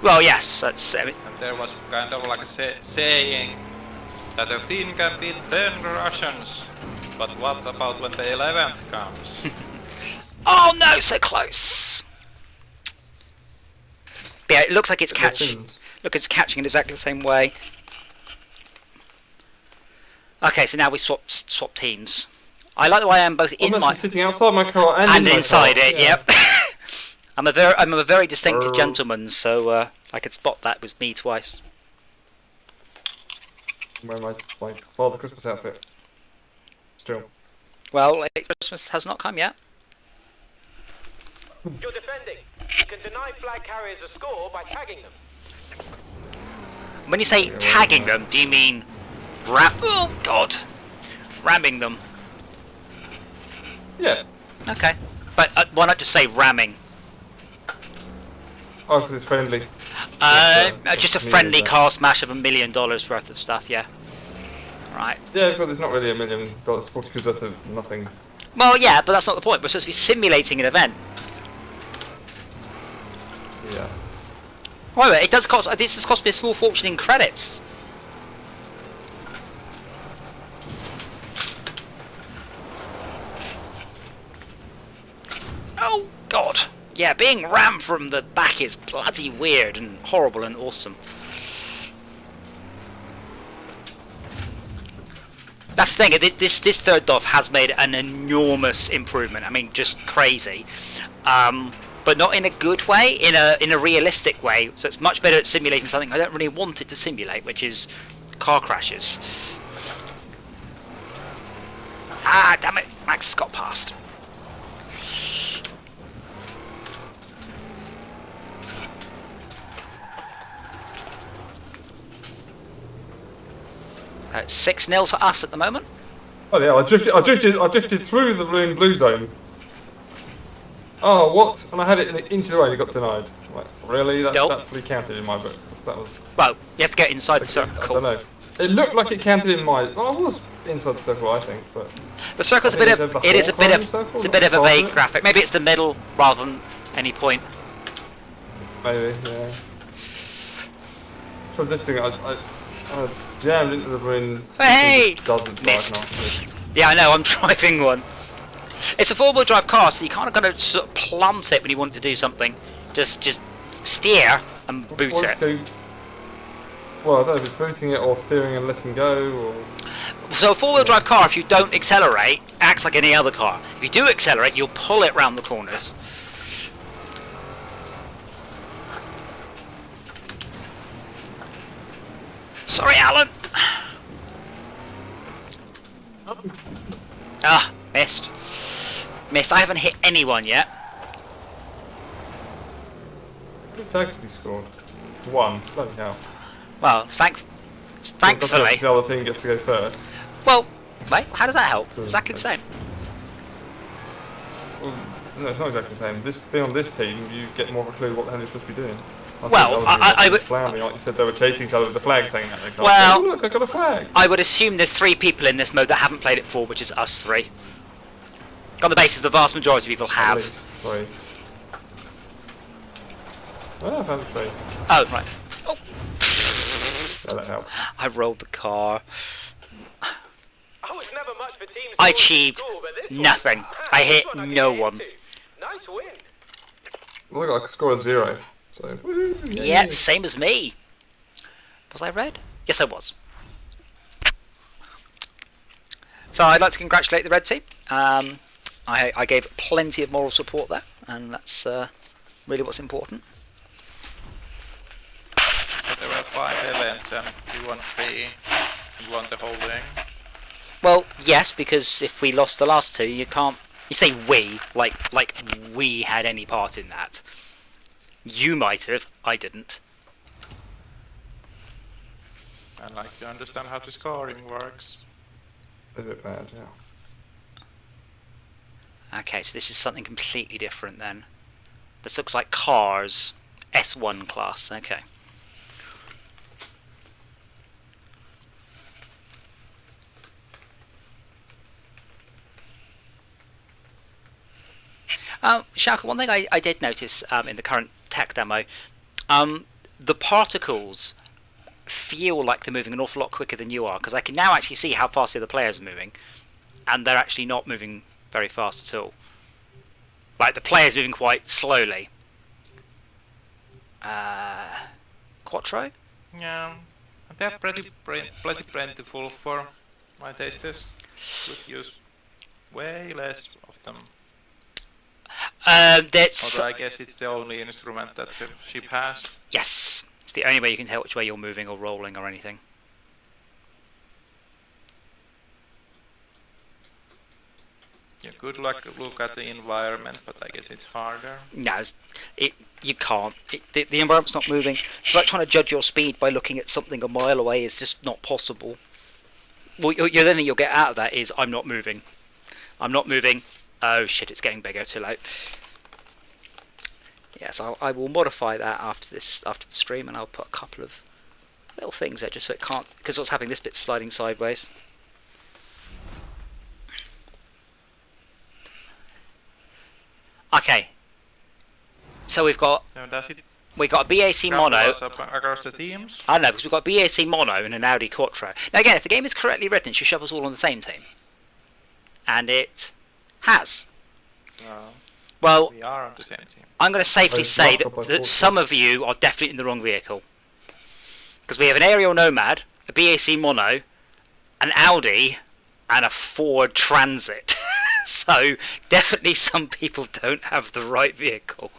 Speaker 1: Well, yes, that's...
Speaker 2: And there was kind of like a saying that a Finn can beat 10 Russians, but what about when the 11th comes?
Speaker 1: Oh no, so close! But yeah, it looks like it's catching. Look, it's catching in exactly the same way. Okay, so now we swap teams. I like the way I am both in my
Speaker 4: sitting outside my car and
Speaker 1: inside
Speaker 4: car.
Speaker 1: it.
Speaker 4: Yeah.
Speaker 1: Yep. I'm a very distinctive gentleman, so I could spot that was me twice.
Speaker 4: I'm wearing my Father Christmas outfit. Still.
Speaker 1: Well, Christmas has not come yet.
Speaker 5: You're defending. You can deny flag carriers a score by tagging them.
Speaker 1: When you say tagging them, do you mean oh God, ramming them?
Speaker 4: Yeah.
Speaker 1: Okay, but why not just say ramming?
Speaker 4: Oh, because it's friendly.
Speaker 1: Just a friendly car smash of $1 million worth of stuff, yeah. Right.
Speaker 4: Yeah, because it's not really $1 million. 40 quid worth of nothing.
Speaker 1: Well, yeah, but that's not the point. We're supposed to be simulating an event.
Speaker 4: Yeah.
Speaker 1: However, it does cost. This has cost me a small fortune in credits. Oh God. Yeah, being rammed from the back is bloody weird and horrible and awesome. That's the thing. This third DOF has made an enormous improvement. I mean, just crazy, but not in a good way. In a realistic way. So it's much better at simulating something I don't really want it to simulate, which is car crashes. Ah, damn it! Max got past. It's 6-0 to us at the moment.
Speaker 4: Oh yeah, I drifted through the blue zone. Oh, what? And I had it into the way and it got denied. Like, really? That fully counted in my book. That was.
Speaker 1: Well, you have to get inside the circle.
Speaker 4: I don't know. It looked like it counted in my. Well, I was inside the circle, I think, but.
Speaker 1: The circle's a bit of. It's a bit of a vague graphic. Maybe it's the middle rather than any point.
Speaker 4: Maybe, yeah. So this thing, I jammed into the green.
Speaker 1: Hey!
Speaker 4: Doesn't
Speaker 1: missed. Yeah, I know. I'm driving one. It's a 4-wheel drive car, so you kind of got to sort of plant it when you want to do something. Just steer and boot it.
Speaker 4: Well, I don't know if it's booting it or steering and letting go, or...
Speaker 1: So a four-wheel drive car, if you don't accelerate, acts like any other car. If you do accelerate, you'll pull it round the corners. Sorry, Alan. Ah, missed. Missed. I haven't hit anyone yet.
Speaker 4: How many flags have you scored? 1. Bloody hell.
Speaker 1: Well, thankfully.
Speaker 4: The other team gets to go first.
Speaker 1: Well, wait, how does that help? It's exactly the same.
Speaker 4: Well, no, it's not exactly the same. Being on this team, you get more of a clue what the hell you're supposed to be doing.
Speaker 1: Well, I would.
Speaker 4: Floundering, like you said, they were chasing each other with the flag hanging out.
Speaker 1: Well,
Speaker 4: oh, look, I got a flag.
Speaker 1: I would assume there's 3 people in this mode that haven't played it before, which is us 3. On the basis the vast majority of people
Speaker 4: At
Speaker 1: have.
Speaker 4: least 3. Oh, I found 3.
Speaker 1: Oh, right. Oh.
Speaker 4: Yeah, that helps.
Speaker 1: I rolled the car.
Speaker 5: I was never much for teams
Speaker 1: I
Speaker 5: scoring
Speaker 1: achieved
Speaker 5: score, but this
Speaker 1: nothing.
Speaker 5: one,
Speaker 1: I hit
Speaker 5: this one can
Speaker 1: no
Speaker 5: get
Speaker 1: one.
Speaker 5: into. Nice win.
Speaker 4: Well, I could score a 0. So, woo,
Speaker 1: Yeah, same as me. Was I red? Yes, I was. So I'd like to congratulate the red team. I gave plenty of moral support there, and that's really what's important.
Speaker 2: So there were 5 events and you won 3 and won the whole thing.
Speaker 1: Well, yes, because if we lost the last 2, you can't. You say we, like we had any part in that. You might have, I didn't.
Speaker 2: I like to understand how the scoring works.
Speaker 4: A bit bad, yeah.
Speaker 1: Okay, so this is something completely different then. This looks like cars, S1 class, okay. Shaka, one thing I did notice in the current tech demo, the particles feel like they're moving an awful lot quicker than you are, because I can now actually see how fast the other players are moving, and they're actually not moving very fast at all. Like, the player's moving quite slowly. Quattro?
Speaker 2: Yeah, they're pretty plentiful for my tastes. Could use way less of them.
Speaker 1: That's...
Speaker 2: Although I guess it's the only instrument that the ship has.
Speaker 1: Yes! It's the only way you can tell which way you're moving or rolling or anything.
Speaker 2: You could look at the environment, but I guess it's harder.
Speaker 1: No, you can't. The environment's not moving. It's like trying to judge your speed by looking at something a mile away is just not possible. Well, the only you'll get out of that is, I'm not moving. I'm not moving. Oh shit, it's getting bigger, too late. Yes, I will modify that after the stream, and I'll put a couple of little things there just so it can't, because what's happening, this bit's sliding sideways. Okay, so we've got
Speaker 2: Now does it
Speaker 1: a BAC mono.
Speaker 2: us up across the teams?
Speaker 1: I don't know, because we've got BAC mono and an Audi Quattro. Now again, if the game is correctly written, it should shove us all on the same team, and it has.
Speaker 2: No,
Speaker 1: Well,
Speaker 2: we are on the same team.
Speaker 1: I'm going to safely
Speaker 4: It's
Speaker 1: say
Speaker 4: locked up by
Speaker 1: that
Speaker 4: 40.
Speaker 1: some of you are definitely in the wrong vehicle. Because we have an aerial Nomad, a BAC Mono, an Audi, and a Ford Transit. So, definitely some people don't have the right vehicle.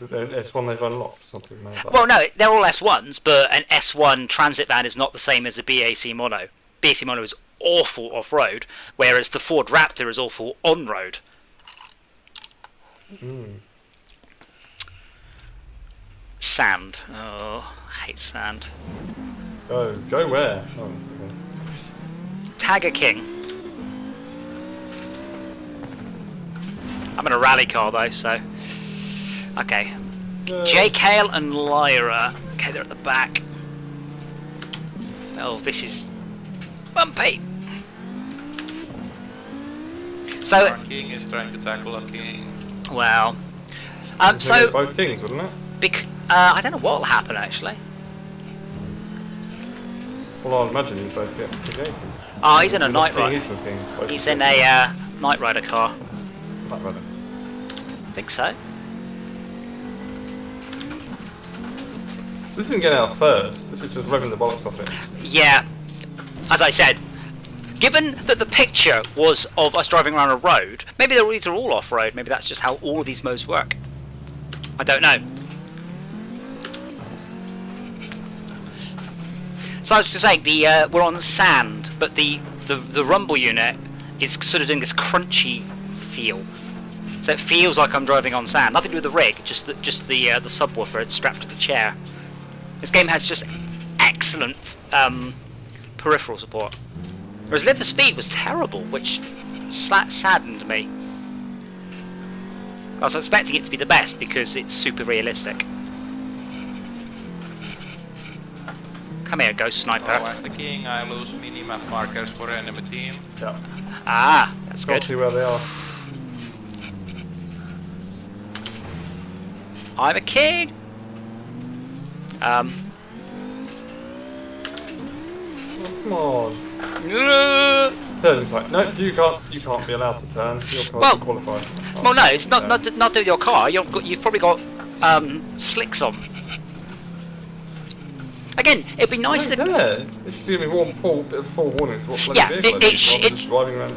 Speaker 4: S1 they've unlocked, something like that.
Speaker 1: Well, no, they're all S1s, but an S1 Transit van is not the same as a BAC Mono. BAC Mono is awful off-road, whereas the Ford Raptor is awful on-road. Sand. Oh, I hate sand.
Speaker 4: Go where? Oh, okay.
Speaker 1: Tagger King. I'm in a rally car though, so... Okay. J. Kale and Lyra. Okay, they're at the back. Oh, this is... bumpy! So...
Speaker 2: Our king is trying to tackle a king.
Speaker 1: Well...
Speaker 4: So both kings, wouldn't it?
Speaker 1: I don't know what'll happen actually.
Speaker 4: Well, I'd imagine you both get negated.
Speaker 1: Oh, he's in a Night
Speaker 4: King
Speaker 1: Rider.
Speaker 4: is with kings, both
Speaker 1: He's
Speaker 4: kings.
Speaker 1: in a Night Rider car.
Speaker 4: Night Rider.
Speaker 1: I think so.
Speaker 4: This isn't getting out first. This is just revving the bollocks off it.
Speaker 1: Yeah, as I said, given that the picture was of us driving around a road, maybe these are all off-road. Maybe that's just how all of these modes work. I don't know. So I was just saying, we're on sand, but the rumble unit is sort of doing this crunchy feel. So it feels like I'm driving on sand. Nothing to do with the rig, just the subwoofer strapped to the chair. This game has just excellent peripheral support. Whereas Live for Speed was terrible, which saddened me. I was expecting it to be the best because it's super realistic. Come here, Ghost Sniper.
Speaker 2: Oh, as the king, I lose minimap markers for enemy team.
Speaker 4: Yeah.
Speaker 1: Ah, that's
Speaker 4: Got
Speaker 1: good.
Speaker 4: to see where they are.
Speaker 1: I'm a king.
Speaker 4: Oh, come on. Turn's like, no, you can't be allowed to turn. You're
Speaker 1: Well-
Speaker 4: qualified.
Speaker 1: Well, no, it's not do your car. You've probably got slicks on. Again, it'd be nice that.
Speaker 4: Yeah, it should give me full warnings to what bloody
Speaker 1: Yeah,
Speaker 4: vehicle
Speaker 1: it
Speaker 4: it is,
Speaker 1: sh-
Speaker 4: rather than just driving around.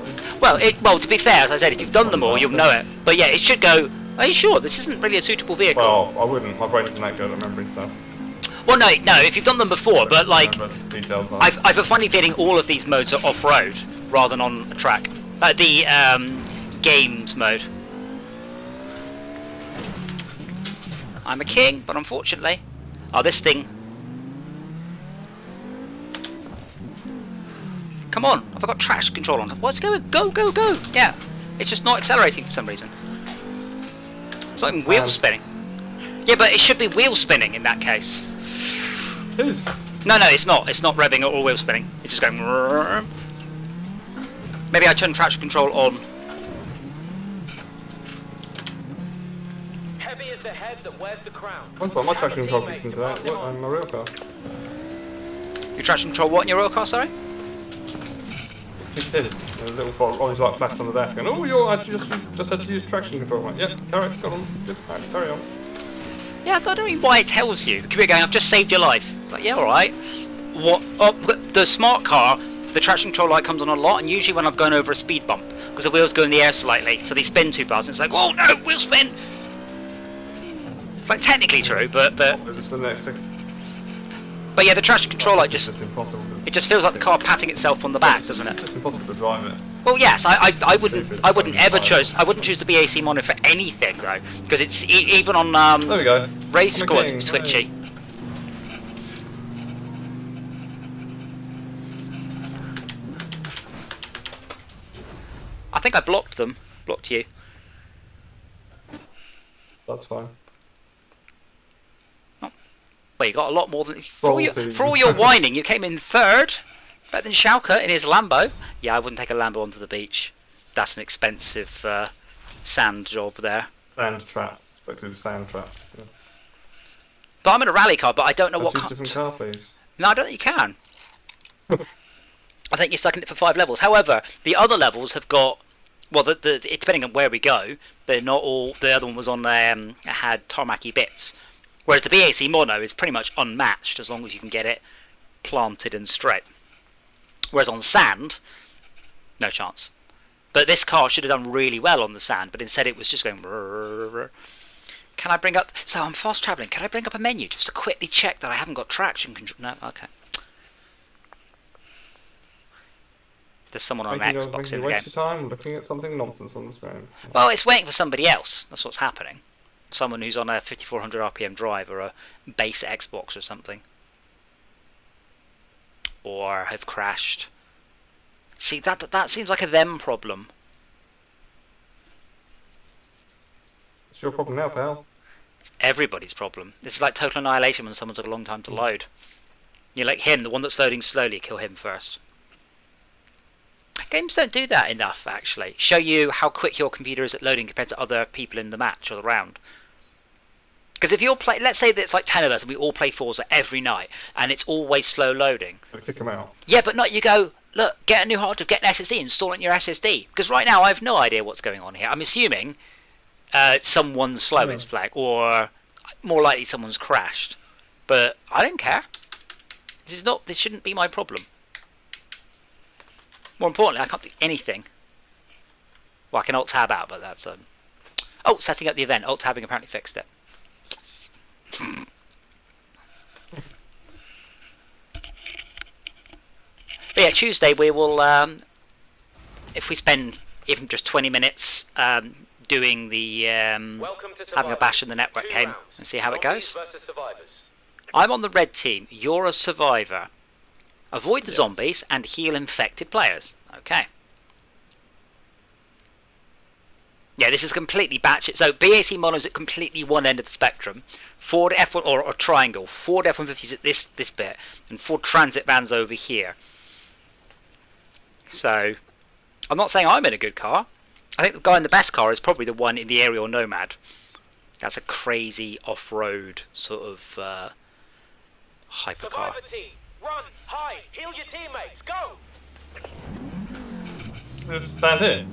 Speaker 1: Well, to be fair, as I said, if you've done them all, you'll know it. But yeah, it should go. Are you sure this isn't really a suitable vehicle?
Speaker 4: Well, I wouldn't. My brain isn't that good at remembering stuff.
Speaker 1: Well, no, if you've done them before, but like,
Speaker 4: Remember details like
Speaker 1: I've a funny feeling all of these modes are off-road rather than on a track. The games mode. I'm a king, but unfortunately, this thing. Come on, I've got traction control on. What's going? Go! Yeah, it's just not accelerating for some reason. It's not even wheel spinning. Yeah, but it should be wheel spinning in that case.
Speaker 4: It is.
Speaker 1: No, it's not. It's not revving or wheel spinning. It's just going. Maybe I turn traction control on.
Speaker 5: Heavy is the head that wears the crown.
Speaker 4: I've got my
Speaker 5: Have a
Speaker 4: traction control
Speaker 5: teammate
Speaker 4: kicks into
Speaker 5: to
Speaker 4: that.
Speaker 5: pass him
Speaker 4: Look,
Speaker 5: on.
Speaker 4: I'm a real car.
Speaker 1: Your traction control what in your real car? Sorry.
Speaker 4: Kicked in. A little orange light flashed on the dash going, oh, I just had to use traction control. I'm like, yeah, carry on. Good. Right, carry on.
Speaker 1: Yeah, I don't know why it tells you. The computer going, I've just saved your life. It's like, yeah, alright. What? Oh, the smart car, the traction control light comes on a lot, and usually when I've gone over a speed bump, because the wheels go in the air slightly, so they spin too fast, and it's like, whoa, no, wheel spin! It's like technically true, but
Speaker 4: It's the next thing.
Speaker 1: yeah, the traction control light
Speaker 4: It's
Speaker 1: just,
Speaker 4: impossible.
Speaker 1: it just feels like the car patting itself on the back, doesn't it?
Speaker 4: It's impossible to drive it.
Speaker 1: Well, yes, I wouldn't ever choose the BAC monitor for anything though, because it's even on
Speaker 4: There we go.
Speaker 1: race
Speaker 4: I'm a
Speaker 1: squads
Speaker 4: king,
Speaker 1: it's twitchy. I think I blocked them. Blocked you.
Speaker 4: That's fine.
Speaker 1: Well, you got a lot more than
Speaker 4: Roll
Speaker 1: for all your whining. You came in third, better than Schalke in his Lambo. Yeah, I wouldn't take a Lambo onto the beach. That's an expensive sand job there.
Speaker 4: Sand trap. Expected sand trap. Yeah.
Speaker 1: But I'm in a rally car, but I don't know what.
Speaker 4: Choose different car, please.
Speaker 1: No, I don't think you can. I think you're stuck in it for 5 levels. However, the other levels have got. Well, depending on where we go, they're not all. The other one was on had tarmacy bits, whereas the BAC mono is pretty much unmatched as long as you can get it planted and straight. Whereas on sand, no chance. But this car should have done really well on the sand, but instead it was just going. Can I bring up? So I'm fast travelling. Can I bring up a menu just to quickly check that I haven't got traction control? No, okay. There's someone on an Xbox in the game.
Speaker 4: Waste your time looking at something nonsense on the screen.
Speaker 1: Well, it's waiting for somebody else. That's what's happening. Someone who's on a 5400 RPM drive or a base Xbox or something. Or have crashed. See, that seems like a them problem.
Speaker 4: It's your problem now, pal.
Speaker 1: Everybody's problem. This is like Total Annihilation when someone took a long time to load. You're like him, the one that's loading slowly, kill him first. Games don't do that enough, actually. Show you how quick your computer is at loading compared to other people in the match or the round. Because if you're let's say that it's like 10 of us and we all play Forza every night, and it's always slow loading.
Speaker 4: Gotta kick him out.
Speaker 1: Yeah, but not you go, look, get a new hard drive, get an SSD, install it in your SSD. Because right now I have no idea what's going on here. I'm assuming someone's slow is playing, or more likely someone's crashed. But I don't care. This shouldn't be my problem. More importantly, I can't do anything. Well, I can alt-tab out, but that's... Oh, setting up the event. Alt-tabbing apparently fixed it. But yeah, Tuesday we will... if we spend even just 20 minutes doing the... having a bash in the network game and see how it goes. I'm on the red team. You're a survivor. Avoid the zombies and heal infected players. Okay. Yeah, this is completely batshit. So BAC mono's at completely one end of the spectrum. Ford F1 or triangle. Ford F-150s at this bit, and Ford Transit vans over here. So, I'm not saying I'm in a good car. I think the guy in the best car is probably the one in the Aerial Nomad. That's a crazy off-road sort of hypercar.
Speaker 5: Survivor team, run, hide, heal your teammates, go!
Speaker 4: Just stand here.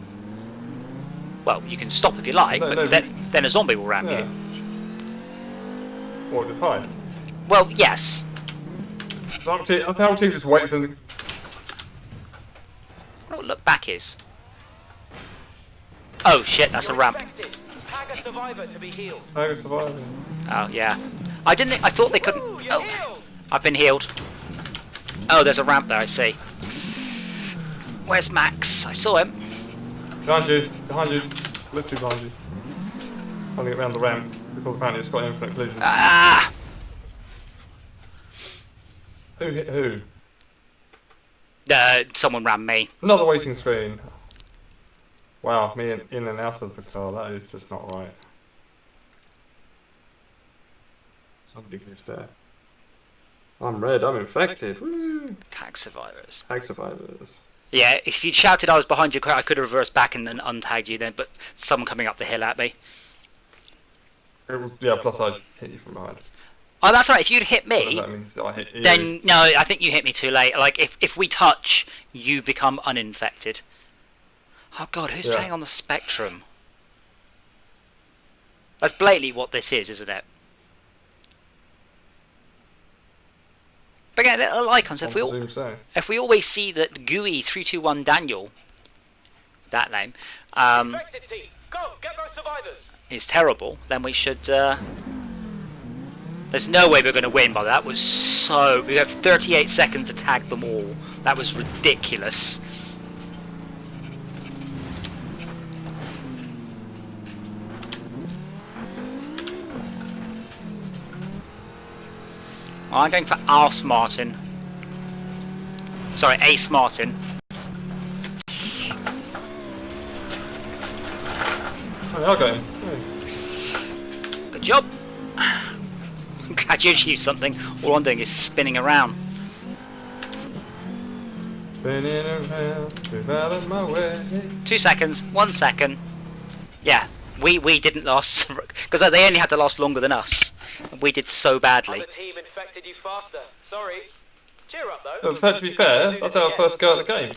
Speaker 1: Well, you can stop if you like, but then a zombie will ram you.
Speaker 4: Or just hide.
Speaker 1: Well, yes.
Speaker 4: The whole team just wait for the...
Speaker 1: What look back is? Oh shit, that's a ramp.
Speaker 5: Infected. Tag a survivor to be healed.
Speaker 4: I'm surviving.
Speaker 1: Oh yeah. I thought they couldn't.
Speaker 5: Ooh, you're
Speaker 1: Oh,
Speaker 5: healed.
Speaker 1: I've been healed. Oh, there's a ramp there. I see. Where's Max? I saw him.
Speaker 4: Behind you. Literally behind you. Trying to get around the ramp because apparently it's got infinite collision.
Speaker 1: Ah!
Speaker 4: Who hit who?
Speaker 1: Someone rammed me.
Speaker 4: Another waiting screen. Wow, me in and out of the car. That is just not right. Somebody goes there. I'm red. I'm infected. Woo!
Speaker 1: Tag survivors.
Speaker 4: Tag survivors.
Speaker 1: Yeah, if you'd shouted I was behind you, I could have reversed back and then untagged you then, but someone coming up the hill at me.
Speaker 4: Yeah, plus I hit you from behind.
Speaker 1: Oh, that's right. If you'd hit me,
Speaker 4: That means I hit you.
Speaker 1: then no, I think you hit me too late. Like if we touch, you become uninfected. Oh god, who's playing on the Spectrum? That's blatantly what this is, isn't it? But again, little icons. If we always see that GUI 321 Daniel, that name,
Speaker 5: Infected team, go, get those survivors.
Speaker 1: is terrible, then we should. There's no way we're going to win, but that was so... We have 38 seconds to tag them all. That was ridiculous. I'm going for Arse Martin. Sorry, Ace Martin.
Speaker 4: Oh, okay.
Speaker 1: Good job. I'm glad you achieved something. All I'm doing is spinning around.
Speaker 4: Spinning around, move out of my way.
Speaker 1: 2 seconds, 1 second. Yeah, we didn't last because they only had to last longer than us. We did so badly.
Speaker 5: Other team infected you faster. Sorry. Cheer up though.
Speaker 4: But to be fair, that's our first go at the game.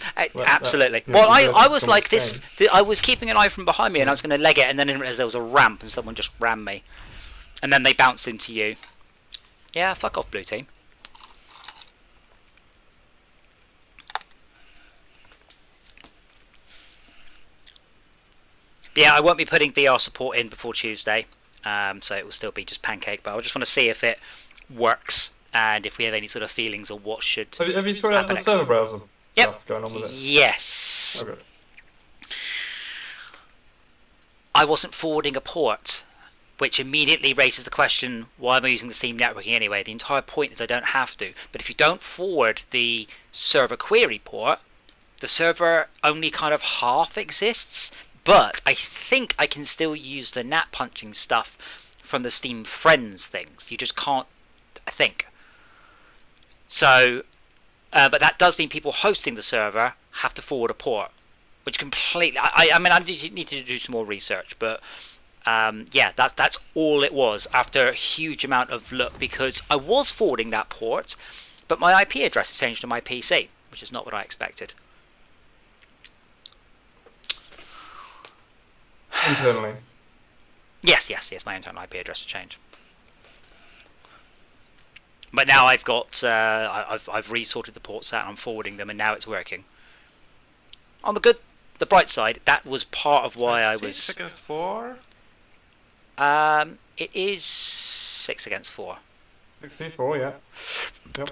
Speaker 1: Absolutely. Well, I was like this. I was keeping an eye from behind me, and I was going to leg it, and then I didn't realize there was a ramp, and someone just rammed me, and then they bounced into you. Yeah, fuck off, blue team. Yeah, I won't be putting VR support in before Tuesday, so it will still be just Pancake. But I just want to see if it works and if we have any sort of feelings or what should.
Speaker 4: Have you sorted out the server browser stuff going on with it?
Speaker 1: Yes.
Speaker 4: Okay.
Speaker 1: I wasn't forwarding a port, which immediately raises the question: why am I using the Steam networking anyway? The entire point is I don't have to. But if you don't forward the server query port, the server only kind of half exists. But I think I can still use the NAT punching stuff from the Steam Friends things. You just can't, I think. So, but that does mean people hosting the server have to forward a port, which completely. I mean, I need to do some more research, but yeah, that's all it was after a huge amount of look, because I was forwarding that port, but my IP address has changed to my PC, which is not what I expected.
Speaker 4: Internally.
Speaker 1: Yes, my internal IP address has changed. But now I've got I've resorted the ports out and I'm forwarding them, and now it's working. On the bright side, that was part of why I was.
Speaker 2: 6 against 4.
Speaker 1: It is 6 against 4.
Speaker 4: 64, yeah. Yep.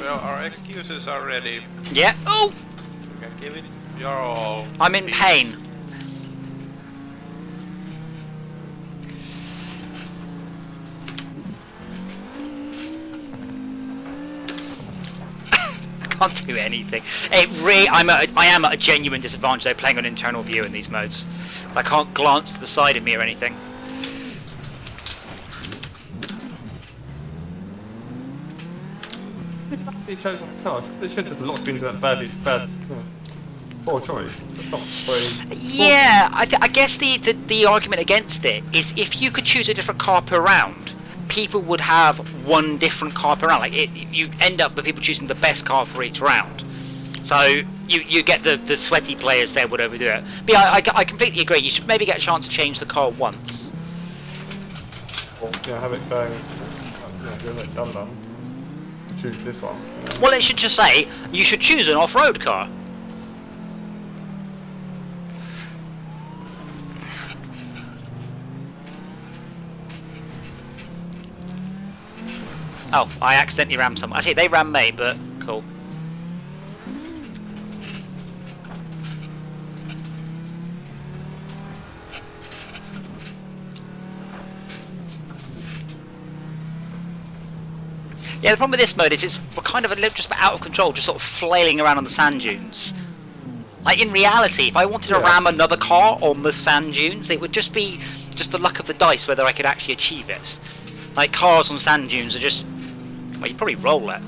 Speaker 2: Well, our excuses are ready.
Speaker 1: Yeah. Oh,
Speaker 2: You can give it your all.
Speaker 1: I'm in pain. I can't do anything. I am at a genuine disadvantage though, playing on internal view in these modes. I can't glance to the side of me or anything.
Speaker 4: He chose my car. They should just lock you into that bad, poor choice. Just not very.
Speaker 1: Yeah, I guess the argument against it is if you could choose a different car per round, people would have one different car per round. Like you end up with people choosing the best car for each round. So you get the sweaty players there would overdo it. But yeah, I completely agree. You should maybe get a chance to change the car once.
Speaker 4: Or, have it going. Do it done. Choose this one.
Speaker 1: Well, it should just say you should choose an off-road car. Oh, I accidentally rammed someone. Actually, they rammed me, but cool. Yeah, the problem with this mode is we're kind of a little just out of control, just sort of flailing around on the sand dunes. Like in reality, if I wanted to ram another car on the sand dunes, it would just be just the luck of the dice whether I could actually achieve it. Like cars on sand dunes are just, well, you'd probably roll it.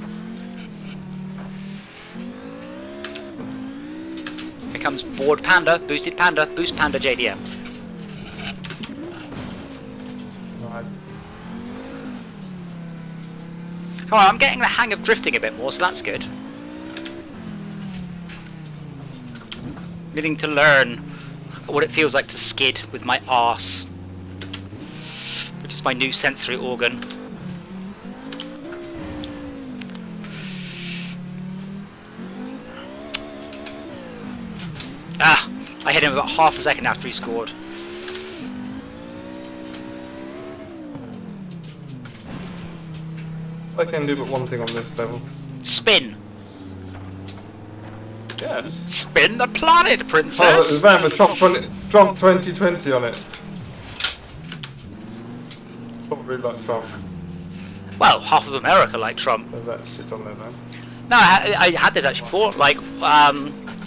Speaker 1: Here comes Board Panda, Boosted Panda, Boost Panda JDM.
Speaker 4: Right.
Speaker 1: Alright, I'm getting the hang of drifting a bit more, so that's good. Beginning to learn what it feels like to skid with my arse, which is my new sensory organ. Ah! I hit him about half a second after he scored.
Speaker 4: I can do but one thing on this level.
Speaker 1: Spin!
Speaker 4: Yes.
Speaker 1: Spin the planet,
Speaker 4: Oh, the
Speaker 1: princess!
Speaker 4: van with Trump 2020 on it. It's not really like Trump.
Speaker 1: Well, half of America like Trump.
Speaker 4: There's that shit on there, man.
Speaker 1: No, I had this actually before. Like,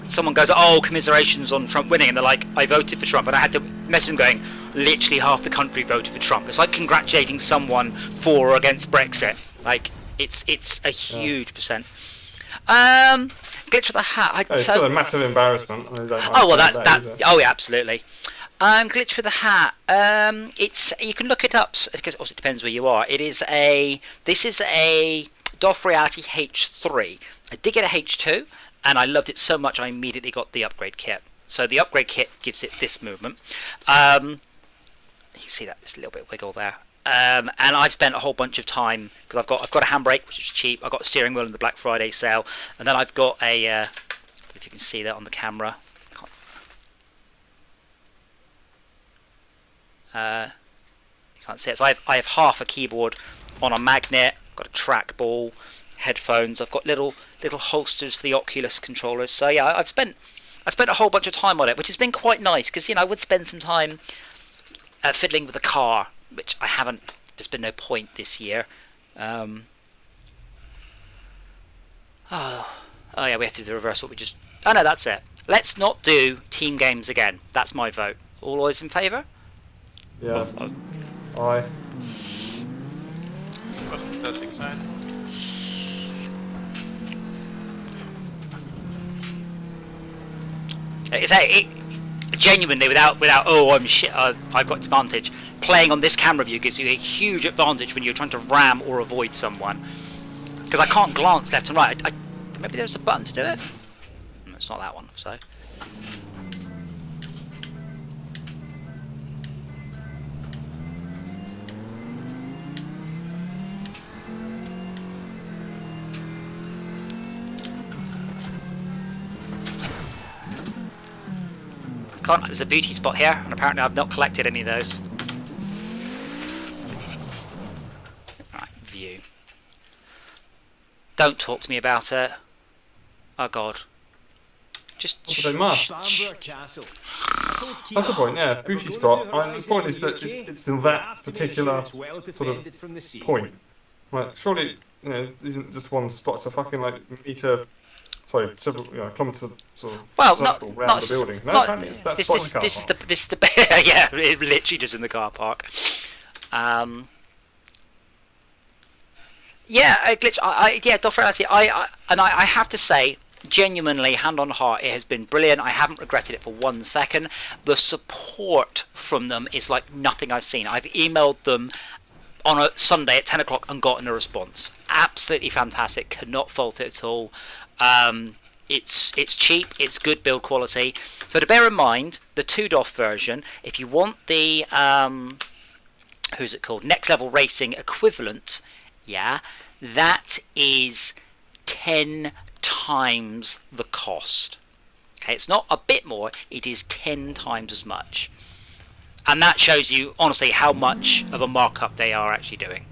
Speaker 1: someone goes, "Oh, commiserations on Trump winning," and they're like, "I voted for Trump," and I had to message them going, "Literally half the country voted for Trump." It's like congratulating someone for or against Brexit. Like, it's a huge percent. Glitch with the hat.
Speaker 4: It's still a massive embarrassment. I don't
Speaker 1: Oh well,
Speaker 4: understand
Speaker 1: that
Speaker 4: either.
Speaker 1: oh yeah, absolutely. Glitch with the hat. It's, you can look it up because obviously it depends where you are. This is a DOF Reality H3. I did get a H2, and I loved it so much I immediately got the upgrade kit. So the upgrade kit gives it this movement. You can see that there's a little bit of wiggle there. And I've spent a whole bunch of time because I've got a handbrake which is cheap. I've got a steering wheel in the Black Friday sale, and then I've got a. If you can see that on the camera. You can't see it. So I have half a keyboard on a magnet. Got a trackball, headphones. I've got little holsters for the Oculus controllers. So yeah, I spent a whole bunch of time on it, which has been quite nice because I would spend some time fiddling with the car, which I haven't. There's been no point this year. Oh yeah, we have to do the reverse. What we just. Oh no, that's it. Let's not do team games again. That's my vote. All those in favour?
Speaker 4: Yeah. Aye.
Speaker 2: Wasn't that exciting?
Speaker 1: Genuinely, without oh I'm shit, I've got advantage. Playing on this camera view gives you a huge advantage when you're trying to ram or avoid someone. Because I can't glance left and right. Maybe there's a button to do it. No, it's not that one. So There's a beauty spot here, and apparently I've not collected any of those. Right, view. Don't talk to me about it. Oh God. Just.
Speaker 4: They must. That's the point, yeah. Beauty spot. The point is that it's in that particular sort of point. Like, surely, isn't just one spot. It's a fucking meter. Sorry, several kilometres sort of circle around the building. No, apparently that's spot in the car park.
Speaker 1: This is the yeah, it literally just in the car park. Yeah, glitch. Doff Reality. I have to say, genuinely, hand on heart, it has been brilliant. I haven't regretted it for 1 second. The support from them is like nothing I've seen. I've emailed them on a Sunday at 10 o'clock and gotten a response. Absolutely fantastic. Could not fault it at all. It's cheap. It's good build quality. So to bear in mind, the 2DOF version, if you want the who's it called? Next Level Racing equivalent, yeah, that is 10 times the cost. Okay, it's not a bit more, it is 10 times as much. And that shows you, honestly, how much of a markup they are actually doing.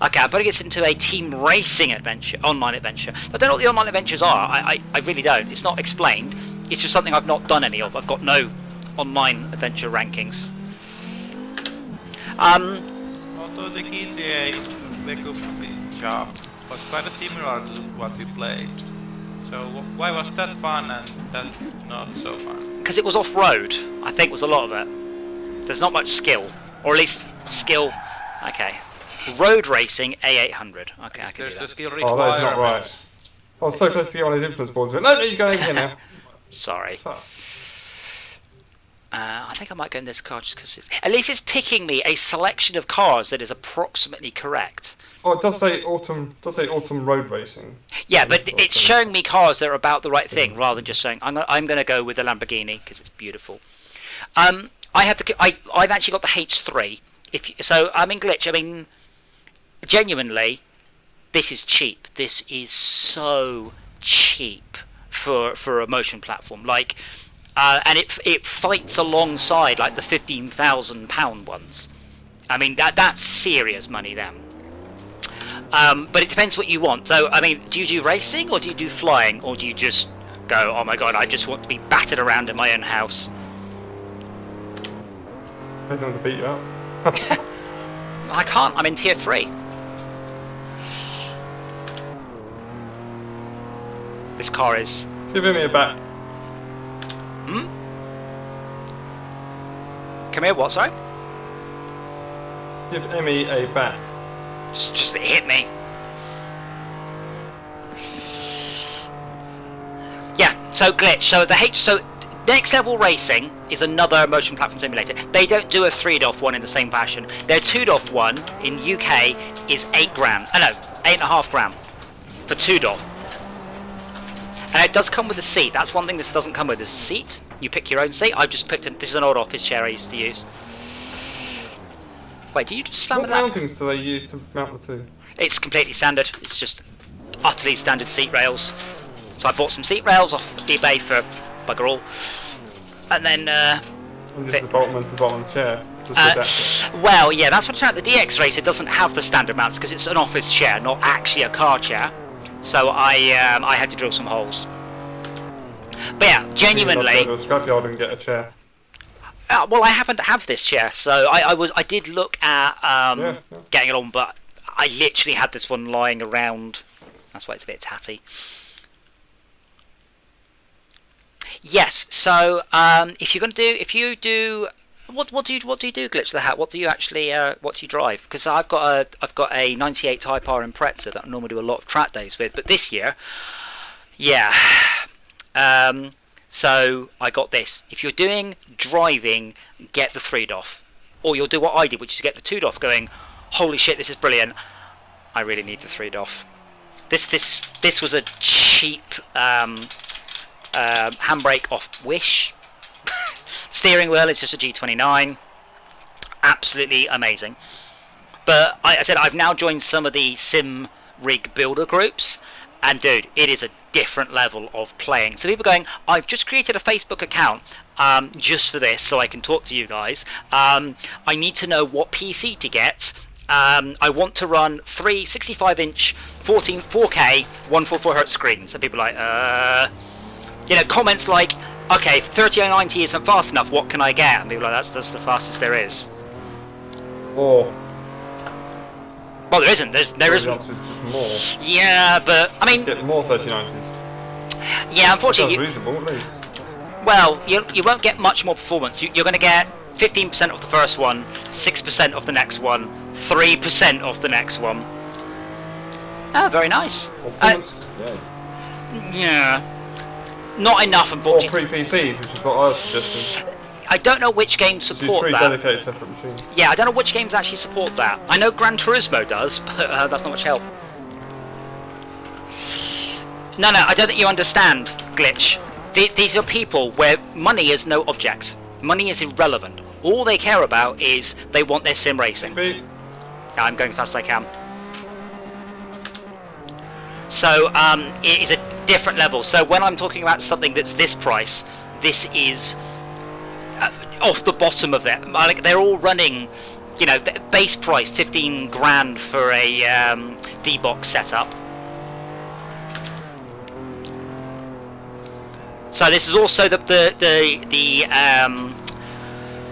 Speaker 1: Okay, I'm putting it into a team racing adventure, online adventure. I don't know what the online adventures are. I really don't. It's not explained. It's just something I've not done any of. I've got no online adventure rankings.
Speaker 2: Although the GTA Wake Up job was quite similar to what we played. So why was that fun and that not so fun?
Speaker 1: Because it was off-road, I think was a lot of it. There's not much skill. Or at least skill... Okay. Road racing A800. Okay, I can
Speaker 2: There's
Speaker 1: do
Speaker 2: the
Speaker 1: that.
Speaker 2: skill
Speaker 4: Oh, that is not
Speaker 2: requirement.
Speaker 4: right. I was so close to get on his influence boards, but no, you're going in here now.
Speaker 1: Sorry. I think I might go in this car just because at least it's picking me a selection of cars that is approximately correct.
Speaker 4: Oh, it does say autumn road racing.
Speaker 1: Yeah, but it's showing me cars that are about the right thing rather than just saying I'm going to go with the Lamborghini because it's beautiful. I've actually got the H3. So I'm in glitch. I mean, genuinely, this is cheap. This is so cheap for a motion platform. Like. And it fights alongside like the £15,000 ones. I mean that's serious money then. But it depends what you want. So I mean, do you do racing or do you do flying or do you just go, oh my god, I just want to be battered around in my own house?
Speaker 4: I don't want to beat you up.
Speaker 1: I can't. I'm in tier 3. This car is.
Speaker 4: Give me a bat.
Speaker 1: Hmm? Come here, what, sorry?
Speaker 4: Give Emmy a bat.
Speaker 1: Just hit me. Yeah, so glitch. So Next Level Racing is another motion platform simulator. They don't do a 3DOF one in the same fashion. Their 2DOF one in UK is £8.5 for 2DOF. And it does come with a seat. That's one thing this doesn't come with. There's a seat. You pick your own seat. I've just picked this is an old office chair I used to use. Wait, do you just slam
Speaker 4: What
Speaker 1: with that?
Speaker 4: mountings do they use to mount the two?
Speaker 1: It's completely standard. It's just utterly standard seat rails. So I bought some seat rails off eBay for bugger all. And then...
Speaker 4: And just the bolt to the bottom of the chair. Just
Speaker 1: well, yeah, that's what the DX Racer doesn't have the standard mounts because it's an office chair, not actually a car chair. So I had to drill some holes. But yeah, genuinely.
Speaker 4: Go to a scrapyard and get a chair.
Speaker 1: Well, I happen to have this chair, so I did look at getting it on, but I literally had this one lying around. That's why it's a bit tatty. Yes. So if you do. What do you do, Glitch the Hat? What do you actually what do you drive? Because I've got a 98 Type R Impreza that I normally do a lot of track days with, but this year, yeah. So I got this. If you're doing driving, get the 3DOF, or you'll do what I did, which is get the 2DOF. Going, holy shit, this is brilliant. I really need the 3DOF. This was a cheap handbrake off Wish. Steering wheel is just a G29. Absolutely amazing. But I said I've now joined some of the sim rig builder groups, and dude, it is a different level of playing. So people are going, I've just created a Facebook account just for this so I can talk to you guys. I need to know what PC to get. I want to run 3 65-inch 4K 144Hz screens. And people are like, you know, comments like, okay, 3090 isn't fast enough, what can I get? And people are like, that's the fastest there is.
Speaker 4: Or
Speaker 1: well, there isn't. There isn't.
Speaker 4: The answer is just more.
Speaker 1: Yeah, but I mean,
Speaker 4: Just get more 3090s.
Speaker 1: yeah, unfortunately,
Speaker 4: Sounds reasonable, at least.
Speaker 1: well, you won't get much more performance. You're going to get 15% of the first one, 6% of the next one, 3% of the next one. Oh, very nice.
Speaker 4: Performance?
Speaker 1: Yeah. Not enough,
Speaker 4: Or
Speaker 1: unfortunately.
Speaker 4: 3 PCs, which is what I was suggesting.
Speaker 1: I don't know which games
Speaker 4: Do
Speaker 1: support
Speaker 4: 3
Speaker 1: that.
Speaker 4: dedicated separate machines.
Speaker 1: Yeah, I don't know which games actually support that. I know Gran Turismo does, but that's not much help. No, I don't think you understand, Glitch. These are people where money is no object. Money is irrelevant. All they care about is they want their sim racing.
Speaker 4: Beep.
Speaker 1: I'm going fast as I can. So it is a different level. So when I'm talking about something that's this price, this is off the bottom of it. Like, they're all running, you know, the base price 15 grand for a D-box setup. So this is also the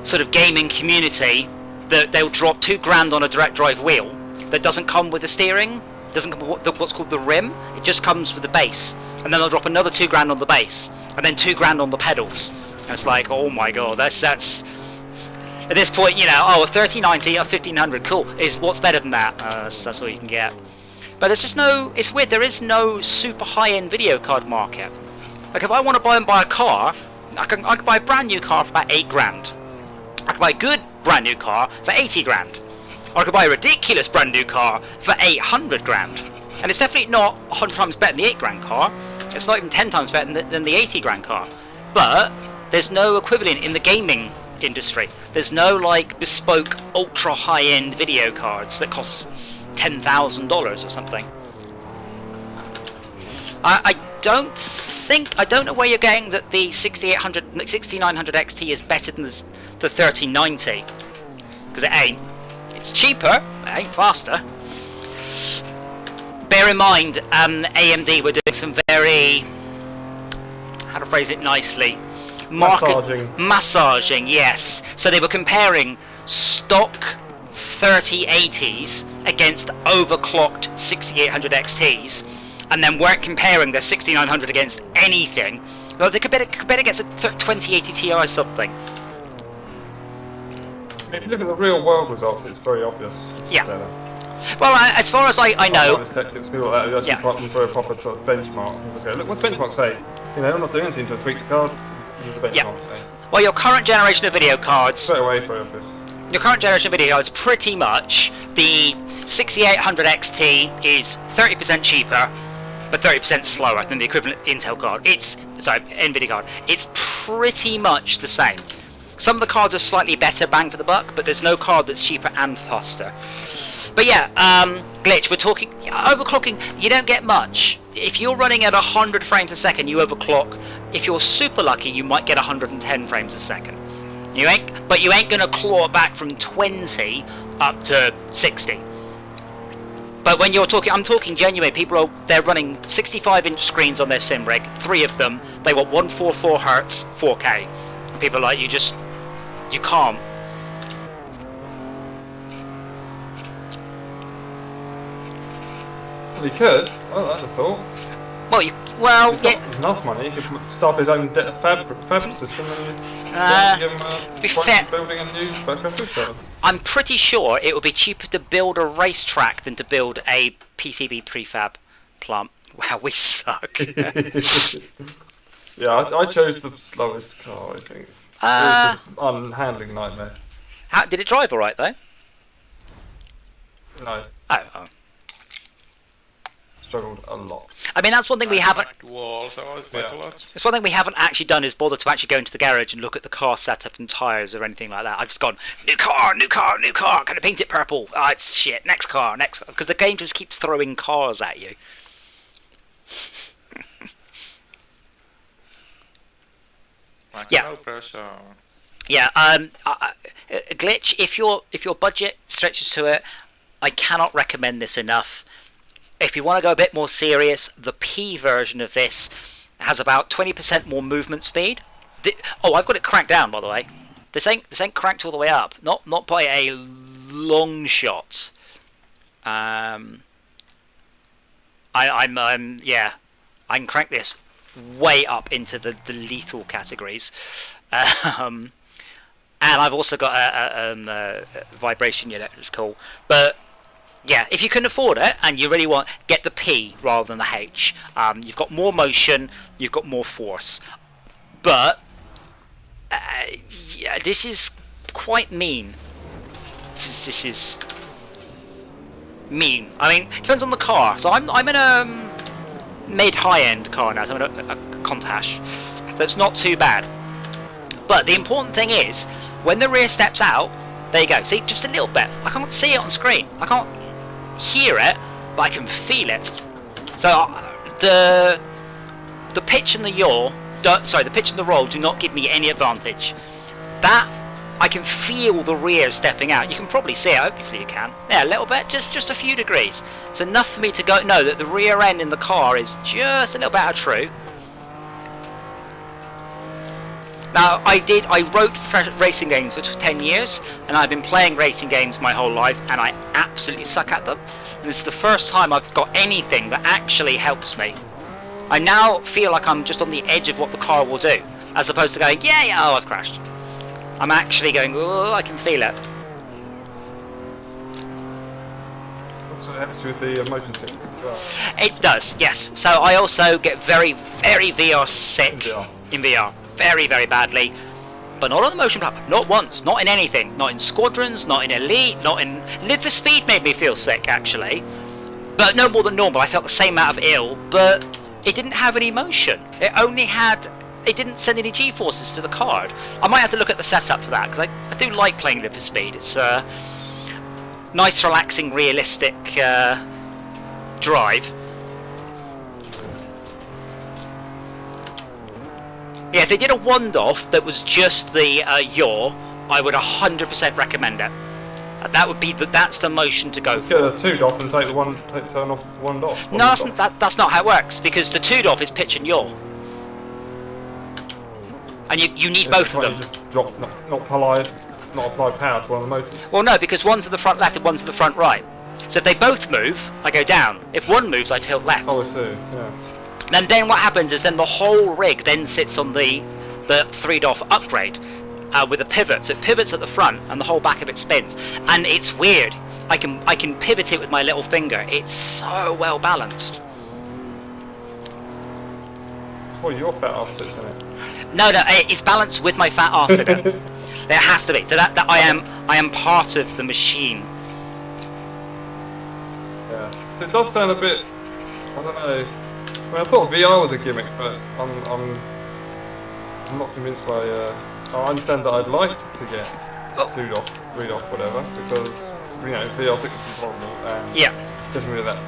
Speaker 1: sort of gaming community that they'll drop 2 grand on a direct drive wheel that doesn't come with the steering, doesn't come with what's called the rim. It just comes with the base, and then they'll drop another 2 grand on the base, and then 2 grand on the pedals. And it's like, oh my god, that's at this point, you know, oh, a 3090 or 1500, cool, is what's better than that? That's all you can get. But there's just no, it's weird, there is no super high-end video card market. Like, if I want to buy a car, I can buy a brand new car for about 8 grand. I can buy a good brand new car for 80 grand. Or I could buy a ridiculous brand new car for 800 grand. And it's definitely not 100 times better than the 8 grand car. It's not even 10 times better than the 80 grand car. But there's no equivalent in the gaming industry. There's no, like, bespoke ultra high-end video cards that cost $10,000 or something. I don't know where you're getting that the 6900 XT is better than the 3090, because it ain't. It's cheaper, it ain't faster. Bear in mind, AMD were doing some very, how to phrase it nicely, massaging, yes. So they were comparing stock 3080s against overclocked 6800 XTs, and then weren't comparing their 6900 against anything. Well, they could better get a 2080 Ti something.
Speaker 4: If you look at the real world results, it's very obvious.
Speaker 1: Yeah. Well, as far as I know,
Speaker 4: detectives, people like that, who actually put them through a proper sort of benchmark. And just go, look, what's the benchmark say? You know, I'm not doing anything to tweak the card. What does the benchmark say?
Speaker 1: Well, your current generation of video cards,
Speaker 4: Straight away, very obvious.
Speaker 1: your current generation of video cards, pretty much the 6800 XT is 30% cheaper, but 30% slower than the equivalent Intel card. NVIDIA card. It's pretty much the same. Some of the cards are slightly better bang for the buck, but there's no card that's cheaper and faster. But yeah, Glitch, we're talking overclocking. You don't get much. If you're running at 100 frames a second, you overclock. If you're super lucky, you might get 110 frames a second. But you ain't gonna claw it back from 20 up to 60. But when you're talking, I'm talking genuine. They're running 65-inch screens on their sim rig. 3 of them. They want 144 Hz 4K. And people are like, you can't.
Speaker 4: Well, you could. Well, that's a thought.
Speaker 1: Well,
Speaker 4: He's
Speaker 1: yeah.
Speaker 4: got enough money. He could start his own fab system and give him
Speaker 1: be fair,
Speaker 4: building a new graphics card.
Speaker 1: I'm pretty sure it would be cheaper to build a racetrack than to build a PCB prefab plant. Wow, we suck.
Speaker 4: Yeah, I chose the slowest car, I think. It was an unhandling nightmare.
Speaker 1: How did it drive all right though?
Speaker 4: No,
Speaker 1: Oh.
Speaker 4: struggled a lot.
Speaker 1: I mean, that's one thing we haven't.
Speaker 2: Walls, so it's quite a lot.
Speaker 1: It's one thing we haven't actually done is bother to actually go into the garage and look at the car setup and tyres or anything like that. I've just gone, new car, can I paint it purple? Oh, it's shit, next car, because the game just keeps throwing cars at you.
Speaker 2: Like
Speaker 1: Yeah.
Speaker 2: no pressure.
Speaker 1: Yeah, glitch. If your budget stretches to it, I cannot recommend this enough. If you want to go a bit more serious, the P version of this has about 20% more movement speed. I've got it cranked down, by the way. This ain't cranked all the way up. Not by a long shot. I'm yeah. I can crank this way up into the lethal categories. And I've also got a vibration unit, which is cool. But yeah, if you can afford it and you really want, get the P rather than the H. You've got more motion, you've got more force. But yeah, this is quite mean. This is mean. I mean, it depends on the car. So I'm in a mid-high end car now. So I'm in a Countach, so it's not too bad. But the important thing is, when the rear steps out, there you go. See, just a little bit. I can't see it on screen. I can't hear it, but I can feel it. So the pitch and the yaw, the pitch and the roll do not give me any advantage. That I can feel the rear stepping out. You can probably see it. Hopefully you can. Yeah, a little bit, just a few degrees. It's enough for me to know that the rear end in the car is just a little bit out of true. Now, I wrote racing games for 10 years, and I've been playing racing games my whole life, and I absolutely suck at them. And this is the first time I've got anything that actually helps me. I now feel like I'm just on the edge of what the car will do, as opposed to going, yeah, oh, I've crashed. I'm actually going, oh, I can feel it.
Speaker 4: So it helps with the motion sickness as well.
Speaker 1: It does, yes. So I also get very, very VR sick in VR. Very, very badly, but not on the motion platform. Not once, not in anything. Not in Squadrons, not in Elite, not in... Live for Speed made me feel sick, actually. But no more than normal. I felt the same amount of ill, but it didn't have any motion. It didn't send any G-forces to the card. I might have to look at the setup for that, because I do like playing Live for Speed. It's a nice, relaxing, realistic drive. Yeah, if they did a one-off that was just the yaw, I would 100% recommend it. That's the motion to go for.
Speaker 4: Get a two-doff and turn off one doff.
Speaker 1: No, that's not how it works, because the two-doff is pitch and yaw. And you need both of them.
Speaker 4: Just drop, not apply power to one of the motors.
Speaker 1: Well, no, because one's at the front left and one's at the front right. So if they both move, I go down. If one moves, I tilt left.
Speaker 4: Oh, I see, yeah.
Speaker 1: And then what happens is then the whole rig then sits on the 3-DOF upgrade with a pivot. So it pivots at the front and the whole back of it spins. And it's weird. I can pivot it with my little finger. It's so well balanced.
Speaker 4: Well, your fat ass sits in it.
Speaker 1: No, it's balanced with my fat arse in it. There has to be. So that I am part of the machine.
Speaker 4: Yeah. So it does sound a bit, I don't know. I mean, I thought VR was a gimmick, but I'm not convinced by. I understand that I'd like to get 2-DOF, 3-DOF, whatever, because VR sickness is horrible, and definitely that is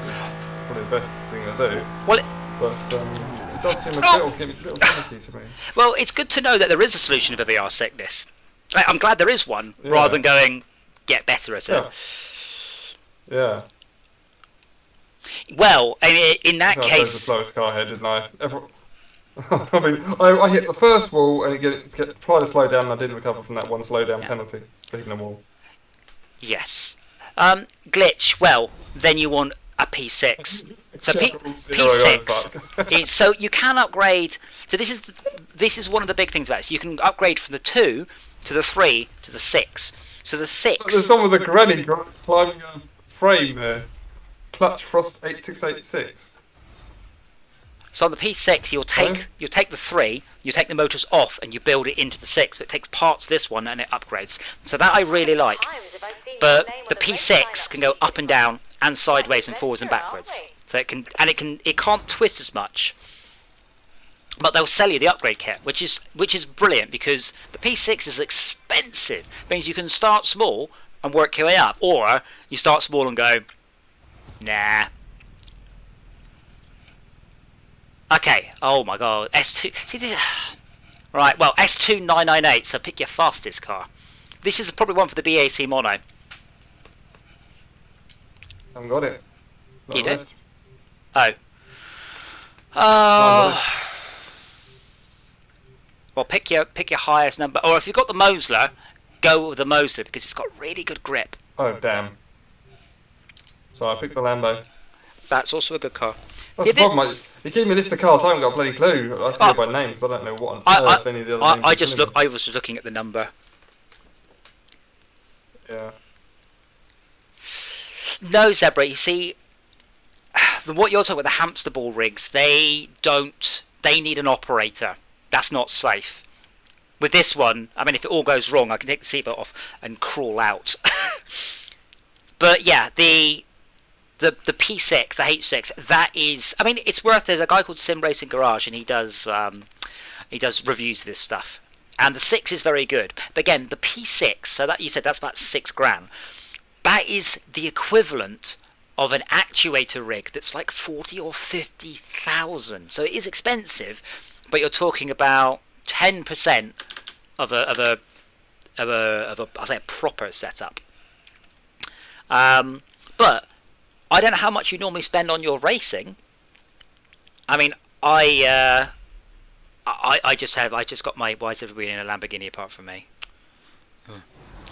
Speaker 4: probably the best thing to do.
Speaker 1: Well,
Speaker 4: but it does seem a little gimmicky to me.
Speaker 1: Well, it's good to know that there is a solution for VR sickness. I'm glad there is one, rather than going get better at it.
Speaker 4: Yeah.
Speaker 1: Well, in that case... I
Speaker 4: was the slowest car here, didn't I? I mean, I hit the first wall and it tried to slow down and I didn't recover from that one slowdown penalty for hitting the wall.
Speaker 1: Yes. Glitch, well, then you want a P6. So P6, so you can upgrade... So this is one of the big things about this. You can upgrade from the 2 to the 3 to the 6. So the 6...
Speaker 4: There's some of the granny climbing a frame there. Clutch Frost 8686.
Speaker 1: So on the P6, you'll take the 3, you take the motors off, and you build it into the 6. So it takes parts of this one and it upgrades. So that I really like. But the P6 can go up and down, and sideways and forwards and backwards. So it can't twist as much. But they'll sell you the upgrade kit, which is brilliant, because the P6 is expensive. It means you can start small and work your way up, or you start small and go, nah. Okay. Oh my god. S2. See this. Right, well, S2998, so pick your fastest car. This is probably one for the BAC mono.
Speaker 4: I haven't got it. Not
Speaker 1: You
Speaker 4: on the
Speaker 1: do?
Speaker 4: list.
Speaker 1: Oh.
Speaker 4: Not on the list.
Speaker 1: Well, pick your highest number. Or if you've got the Mosler, go with the Mosler because it's got really good grip.
Speaker 4: Oh, damn. So I picked the Lambo.
Speaker 1: That's also a good car.
Speaker 4: That's the problem, mate. You gave me a list of cars, I haven't got a bloody clue. I have to go by name because I don't know what on earth any of the other names are killing me.
Speaker 1: I was just looking at the number.
Speaker 4: Yeah.
Speaker 1: No, Zebra, you see, what you're talking about, the hamster ball rigs, they need an operator. That's not safe. With this one, I mean, if it all goes wrong, I can take the seatbelt off and crawl out. But yeah, the P6, the H6, that is, I mean, it's worth. There's a guy called Sim Racing Garage, and he does reviews of this stuff. And the 6 is very good. But again, the P6, so that you said that's about £6,000. That is the equivalent of an actuator rig that's like 40 or 50,000. So it is expensive, but you're talking about 10% of a I'll say a proper setup. But I don't know how much you normally spend on your racing. I mean, I just got my. Why is everybody in a Lamborghini apart from me?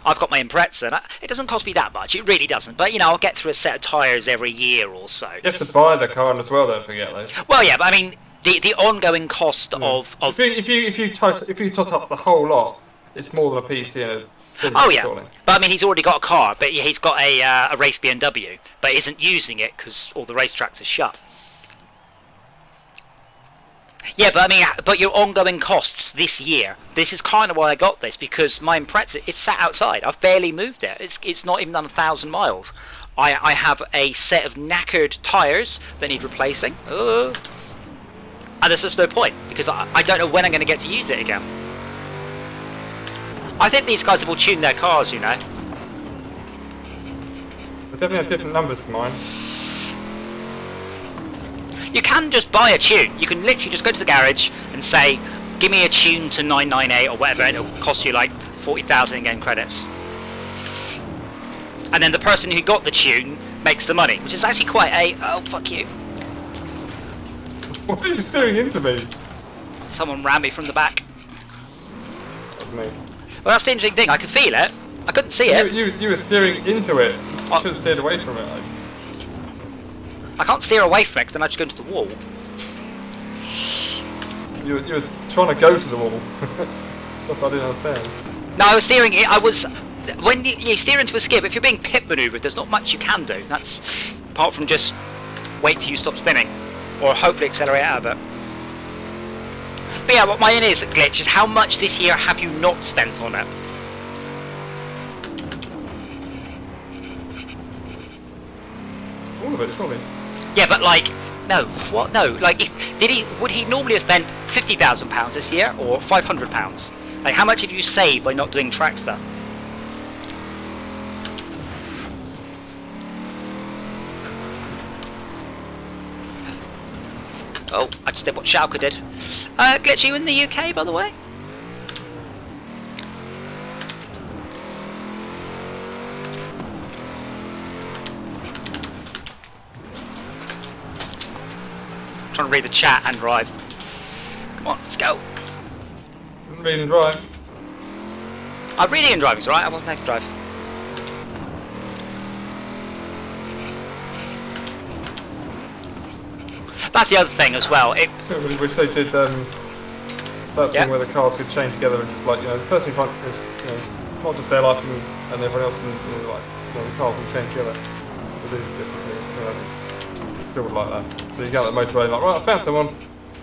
Speaker 1: I've got my Impreza, and it doesn't cost me that much. It really doesn't. But you know, I'll get through a set of tyres every year or so.
Speaker 4: You have to buy the car as well. Don't forget though.
Speaker 1: Well, yeah, but I mean, the ongoing cost of
Speaker 4: if you tot up the whole lot, it's more than a PC and a.
Speaker 1: Oh yeah, but I mean, he's already got a car, but he's got a race BMW, but isn't using it because all the racetracks are shut. Yeah, but I mean, but your ongoing costs this year. This is kind of why I got this, because my Impreza, it's sat outside. I've barely moved it. It's not even done 1,000 miles. I have a set of knackered tyres that need replacing. And there's just no point, because I don't know when I'm going to get to use it again. I think these guys have all tuned their cars, you know.
Speaker 4: They definitely have different numbers to mine.
Speaker 1: You can just buy a tune. You can literally just go to the garage and say, give me a tune to 998 or whatever, and it'll cost you like 40,000 in game credits. And then the person who got the tune makes the money, which is actually quite a, oh fuck you.
Speaker 4: What are you steering into me?
Speaker 1: Someone ran me from the back.
Speaker 4: That's me.
Speaker 1: Well, that's the interesting thing. I could feel it. I couldn't see it.
Speaker 4: You were steering into it. You should have steered away from it. Like.
Speaker 1: I can't steer away from it because then I just go into the wall.
Speaker 4: You were trying to go to the wall. That's what I didn't understand.
Speaker 1: No, I was steering it. I was. When you steer into a skip, if you're being pit manoeuvred, there's not much you can do. That's apart from just wait till you stop spinning, or hopefully accelerate out of it. But yeah, what my in is glitch is how much this year have you not spent on it?
Speaker 4: All of it, surely.
Speaker 1: Yeah, but like, no, what? No, like, would he normally have spent £50,000 this year or £500? Like, how much have you saved by not doing track stuff? Oh, I just did what Schalke did. Glitch, you in the UK, by the way? Trying to read the chat and drive. Come on, let's go.
Speaker 4: Read and drive.
Speaker 1: Reading and driving's alright, I wasn't able to drive. That's the other thing as well.
Speaker 4: So I wish they did that thing where the cars could chain together and just like, you know, the person in front is, you know, not just their life and everyone else, and you know, like, you know, the cars will chain together. They do different things. Still would like that. So you go on the motorway and like, right, I found someone,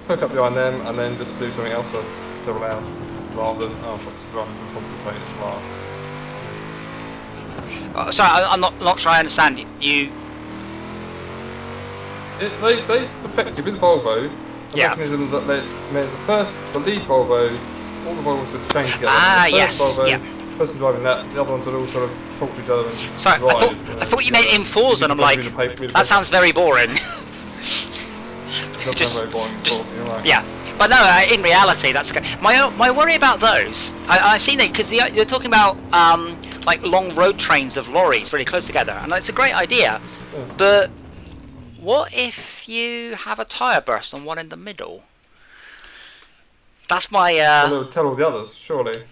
Speaker 4: hook up behind them, and then just do something else for several hours, rather than concentrate.
Speaker 1: Sorry, I'm not sure I understand you.
Speaker 4: They effectively, with Volvo, the mechanism that they made the lead Volvo, all the Volvos would chain together.
Speaker 1: Yes,
Speaker 4: Volvo,
Speaker 1: yeah.
Speaker 4: The person driving that, the other ones would all sort of talk to each other and
Speaker 1: Sorry,
Speaker 4: drive.
Speaker 1: I thought you meant in Forza, and I'm like, that sounds very boring.
Speaker 4: Just, very boring,
Speaker 1: just
Speaker 4: you're right.
Speaker 1: yeah. But no, in reality, that's okay. My worry about those, I've seen it because they're talking about like long road trains of lorries really close together, and it's a great idea.
Speaker 4: Yeah.
Speaker 1: But what if you have a tyre burst on one in the middle? That's my.
Speaker 4: Well, it'll tell all the others, surely.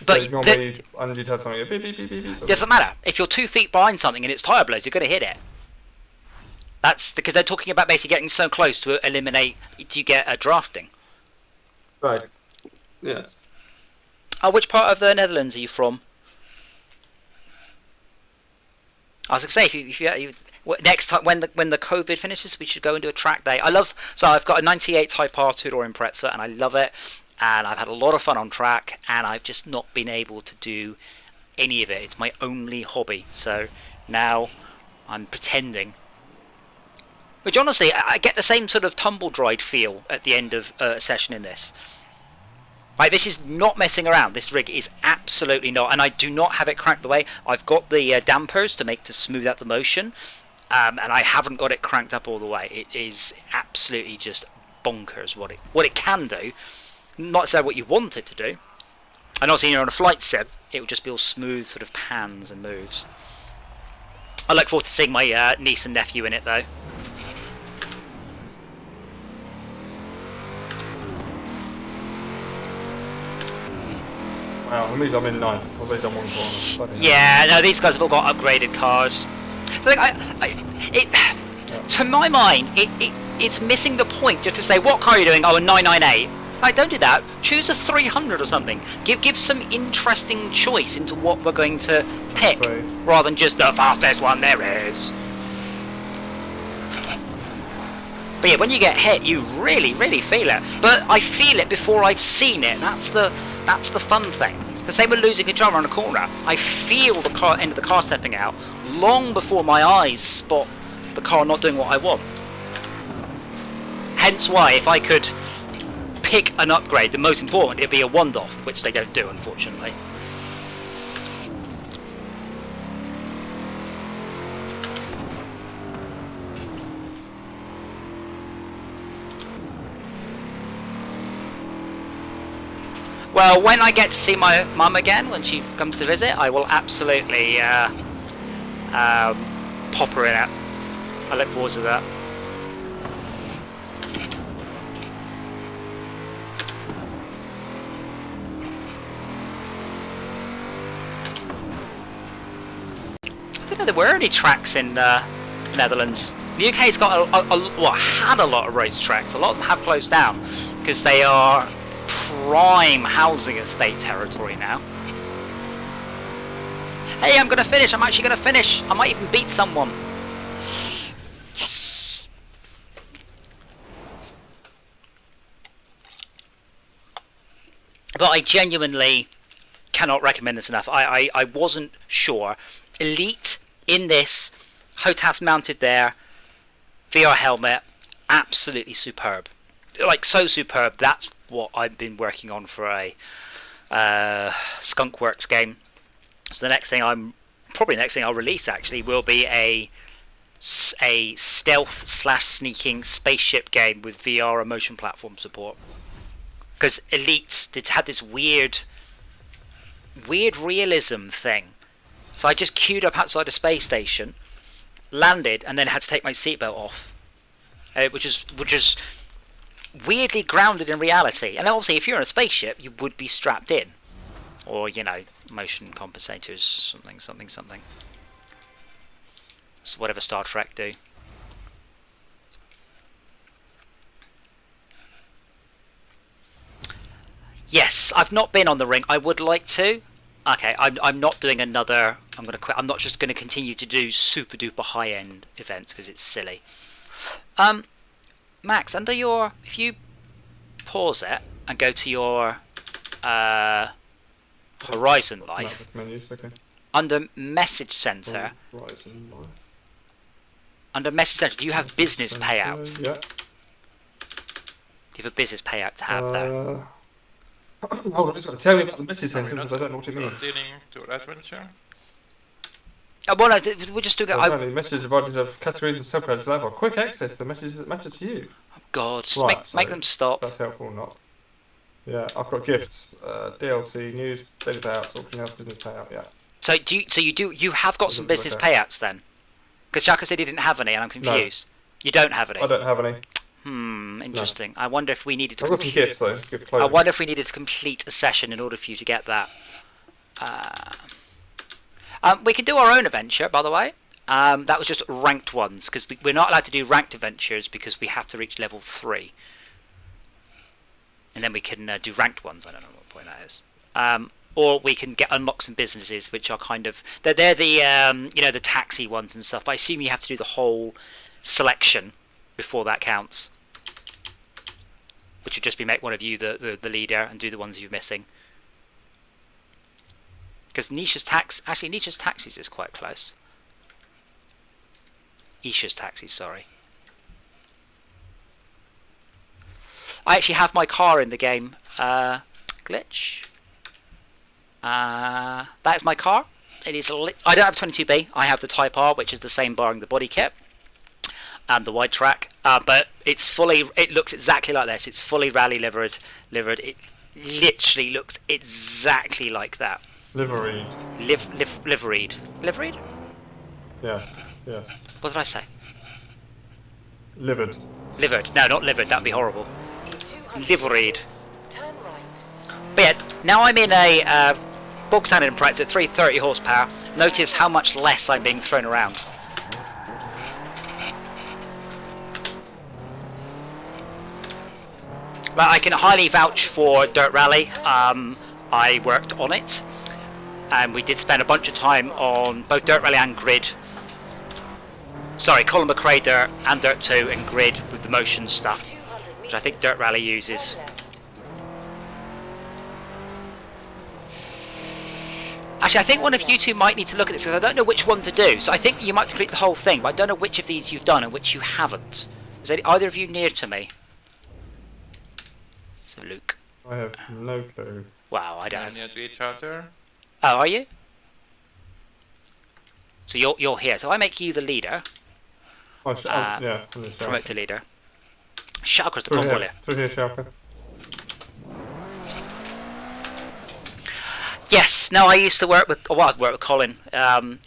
Speaker 1: But
Speaker 4: normally, and you'd have something. Beep, beep, beep, beep, beep.
Speaker 1: doesn't matter. If you're 2 feet behind something and it's tyre blows, you're going to hit it. That's because they're talking about basically getting so close to eliminate. You get a drafting.
Speaker 4: Right. Yes.
Speaker 1: Which part of the Netherlands are you from? I was going to say, if you next time when the COVID finishes, we should go and do a track day. So I've got a '98 Type R 2-door Impreza, and I love it. And I've had a lot of fun on track, and I've just not been able to do any of it. It's my only hobby. So now I'm pretending. Which honestly, I get the same sort of tumble dried feel at the end of a session in this. Like, this is not messing around. This rig is absolutely not, and I do not have it cranked the way. I've got the dampers to smooth out the motion, and I haven't got it cranked up all the way. It is absolutely just bonkers what it can do. Not necessarily what you want it to do. And obviously, you're on a flight sim, it would just be all smooth sort of pans and moves. I look forward to seeing my niece and nephew in it, though.
Speaker 4: Wow, that means I'm in 9th. I've only done one corner.
Speaker 1: Yeah, no, these guys have all got upgraded cars. So, like, to my mind, it's missing the point just to say, what car are you doing? Oh, a 998. Like, don't do that. Choose a 300 or something. Give some interesting choice into what we're going to pick, rather than just the fastest one there is. But yeah, when you get hit, you really, really feel it. But I feel it before I've seen it. That's the fun thing. The same with losing control around a corner. I feel the end of the car stepping out long before my eyes spot the car not doing what I want. Hence why, if I could pick an upgrade, the most important, it'd be a one-off, which they don't do, unfortunately. Well, when I get to see my mum again, when she comes to visit, I will absolutely pop her in it. I look forward to that. I don't know there were any tracks in Netherlands. The UK's got had a lot of racetracks. A lot of them have closed down because they are prime housing estate territory now. Hey, I'm gonna finish. I'm actually gonna finish. I might even beat someone. Yes. But I genuinely cannot recommend this enough. I wasn't sure. Elite in this, HOTAS mounted there, VR helmet, absolutely superb. Like, so superb. That's what I've been working on for a Skunkworks game. So the next thing I'll release actually will be a stealth / sneaking spaceship game with VR and motion platform support. Because Elite had this weird realism thing. So I just queued up outside a space station, landed, and then had to take my seatbelt off, which is weirdly grounded in reality. And obviously, if you're in a spaceship, you would be strapped in, or motion compensators, something. So whatever Star Trek do. Yes, I've not been on the ring. I would like to. Okay, I'm not doing another. I'm gonna quit. I'm not just gonna continue to do super duper high end events because it's silly. Max, if you pause it and go to your Horizon Life,
Speaker 4: menus, okay.
Speaker 1: under Message Center.
Speaker 4: Horizon Life.
Speaker 1: Under Message Center, do you have business payout?
Speaker 4: Yeah.
Speaker 1: Do you have a business payout tab there?
Speaker 4: Hold on, it's got to tell me about the message center because I don't know what it means.
Speaker 2: Continuing to adventure.
Speaker 1: Well, we're just doing it.
Speaker 4: Message divided into categories and subcategories level. Quick access to messages that matter to you.
Speaker 1: God, just
Speaker 4: Right,
Speaker 1: make
Speaker 4: so
Speaker 1: them stop.
Speaker 4: That's helpful or not. Yeah, I've got gifts, DLC, news, daily payouts, auction house, business payout, yeah.
Speaker 1: So you have got some business payouts then? Because Shaka said he didn't have any, and I'm confused. No. You don't have any?
Speaker 4: I don't have any.
Speaker 1: Interesting. No. I wonder if we needed to...
Speaker 4: I've got some gifts though, gift
Speaker 1: I wonder if we needed to complete a session in order for you to get that. We can do our own adventure, by the way. That was just ranked ones, because we're not allowed to do ranked adventures because we have to reach level 3. And then we can do ranked ones. I don't know what point that is. Or we can unlock some businesses, which are kind of... They're the, the taxi ones and stuff. But I assume you have to do the whole selection before that counts. Which would just be make one of you the leader and do the ones you're missing. Because Nisha's Taxis is quite close. Isha's Taxis, sorry. I actually have my car in the game. Glitch. That is my car. It is. I don't have 22B. I have the Type R, which is the same barring the body kit and the wide track. But it's fully. It looks exactly like this. It's fully rally livered. It literally looks exactly like that.
Speaker 4: Liveried.
Speaker 1: Liveried. Liveried?
Speaker 4: Yes. Yes.
Speaker 1: What did I say?
Speaker 4: Livered.
Speaker 1: Livered. No, not livered. That'd be horrible. Liveried. But yeah, now I'm in a bog standard Impreza at 330 horsepower. Notice how much less I'm being thrown around. But I can highly vouch for Dirt Rally. I worked on it, and we did spend a bunch of time on both Dirt Rally and Grid. Sorry, Colin McRae Dirt and Dirt 2 and Grid with the motion stuff, which I think Dirt Rally uses. Actually, I think one of you two might need to look at this, because I don't know which one to do. So I think you might complete the whole thing, but I don't know which of these you've done and which you haven't. Is either of you near to me? So Luke.
Speaker 4: I have no clue.
Speaker 1: Wow, I don't
Speaker 2: Near to each other.
Speaker 1: Oh, are you? So you're here. So I make you the leader.
Speaker 4: Yeah,
Speaker 1: promote to leader. Schalke's the convoy.
Speaker 4: Through here, Schalke.
Speaker 1: Yes. No, I used to work with. Well, I've worked with Colin.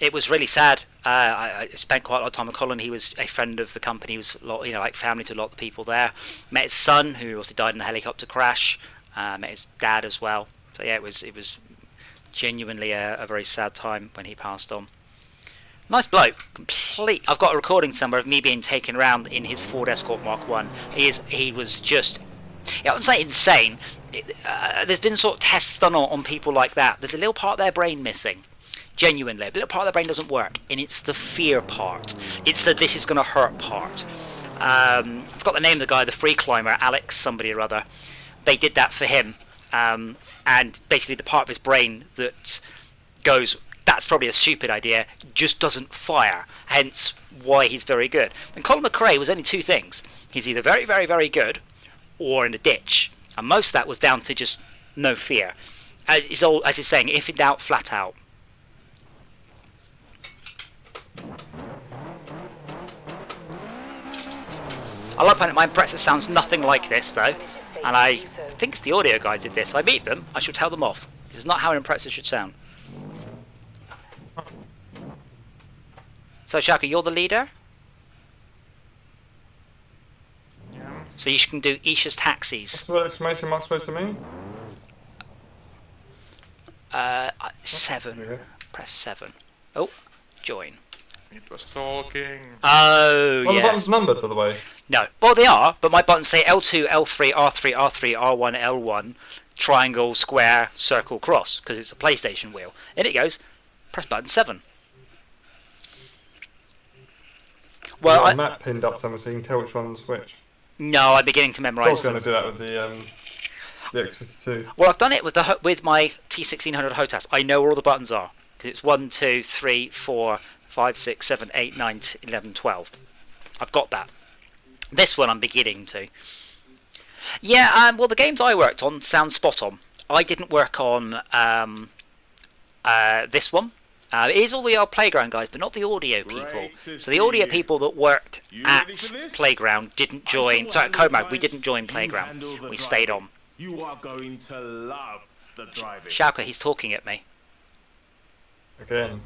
Speaker 1: It was really sad. I spent quite a lot of time with Colin. He was a friend of the company. He was a lot, like family to a lot of the people there. Met his son, who also died in the helicopter crash. Met his dad as well. So yeah, it was genuinely a very sad time when he passed on. Nice bloke. I've got a recording somewhere of me being taken around in his Ford Escort Mark 1. He was just... Yeah, I'm saying insane. There's been sort of tests done on people like that. There's a little part of their brain missing. Genuinely. A little part of their brain doesn't work. And it's the fear part. It's the this is going to hurt part. I've got the name of the guy, the free climber, Alex somebody or other. They did that for him. And basically the part of his brain that goes... That's probably a stupid idea, just doesn't fire, hence why he's very good. And Colin McRae was only two things. He's either very, very, very good, or in a ditch. And most of that was down to just no fear. As he's saying, if in doubt, flat out. I like when my Impreza sounds nothing like this, though. And I think it's the audio guys did this. I meet them, I should tell them off. This is not how an Impreza should sound. So Shaka, you're the leader?
Speaker 2: Yeah.
Speaker 1: So you can do Isha's Taxis.
Speaker 4: What's the exclamation mark supposed to mean?
Speaker 1: 7.
Speaker 4: Okay.
Speaker 1: Press 7. Oh, join.
Speaker 2: It was talking.
Speaker 1: Oh,
Speaker 4: Well, the
Speaker 1: yes.
Speaker 4: buttons numbered, by the way.
Speaker 1: No. Well, they are, but my buttons say L2, L3, R3, R3, R1, L1, triangle, square, circle, cross, because it's a PlayStation wheel. In it goes, press button 7. Well,
Speaker 4: I've got a map pinned up somewhere so you can tell which one's which.
Speaker 1: No, I'm beginning to
Speaker 4: I
Speaker 1: memorise
Speaker 4: was
Speaker 1: them.
Speaker 4: going to do that with the X52.
Speaker 1: Well, I've done it with my T1600 HOTAS. I know where all the buttons are. Because it's 1, 2, 3, 4, 5, 6, 7, 8, 9, 11, 12. I've got that. This one I'm beginning to. Yeah, well, the games I worked on sound spot on. I didn't work on this one. It is all the old Playground guys, but not the audio people. So the audio people that worked at Playground didn't join. Sorry, at Comad, we didn't join Playground. We stayed on.
Speaker 6: You are going to love the driving.
Speaker 1: Shauka, he's talking at me.
Speaker 4: Again.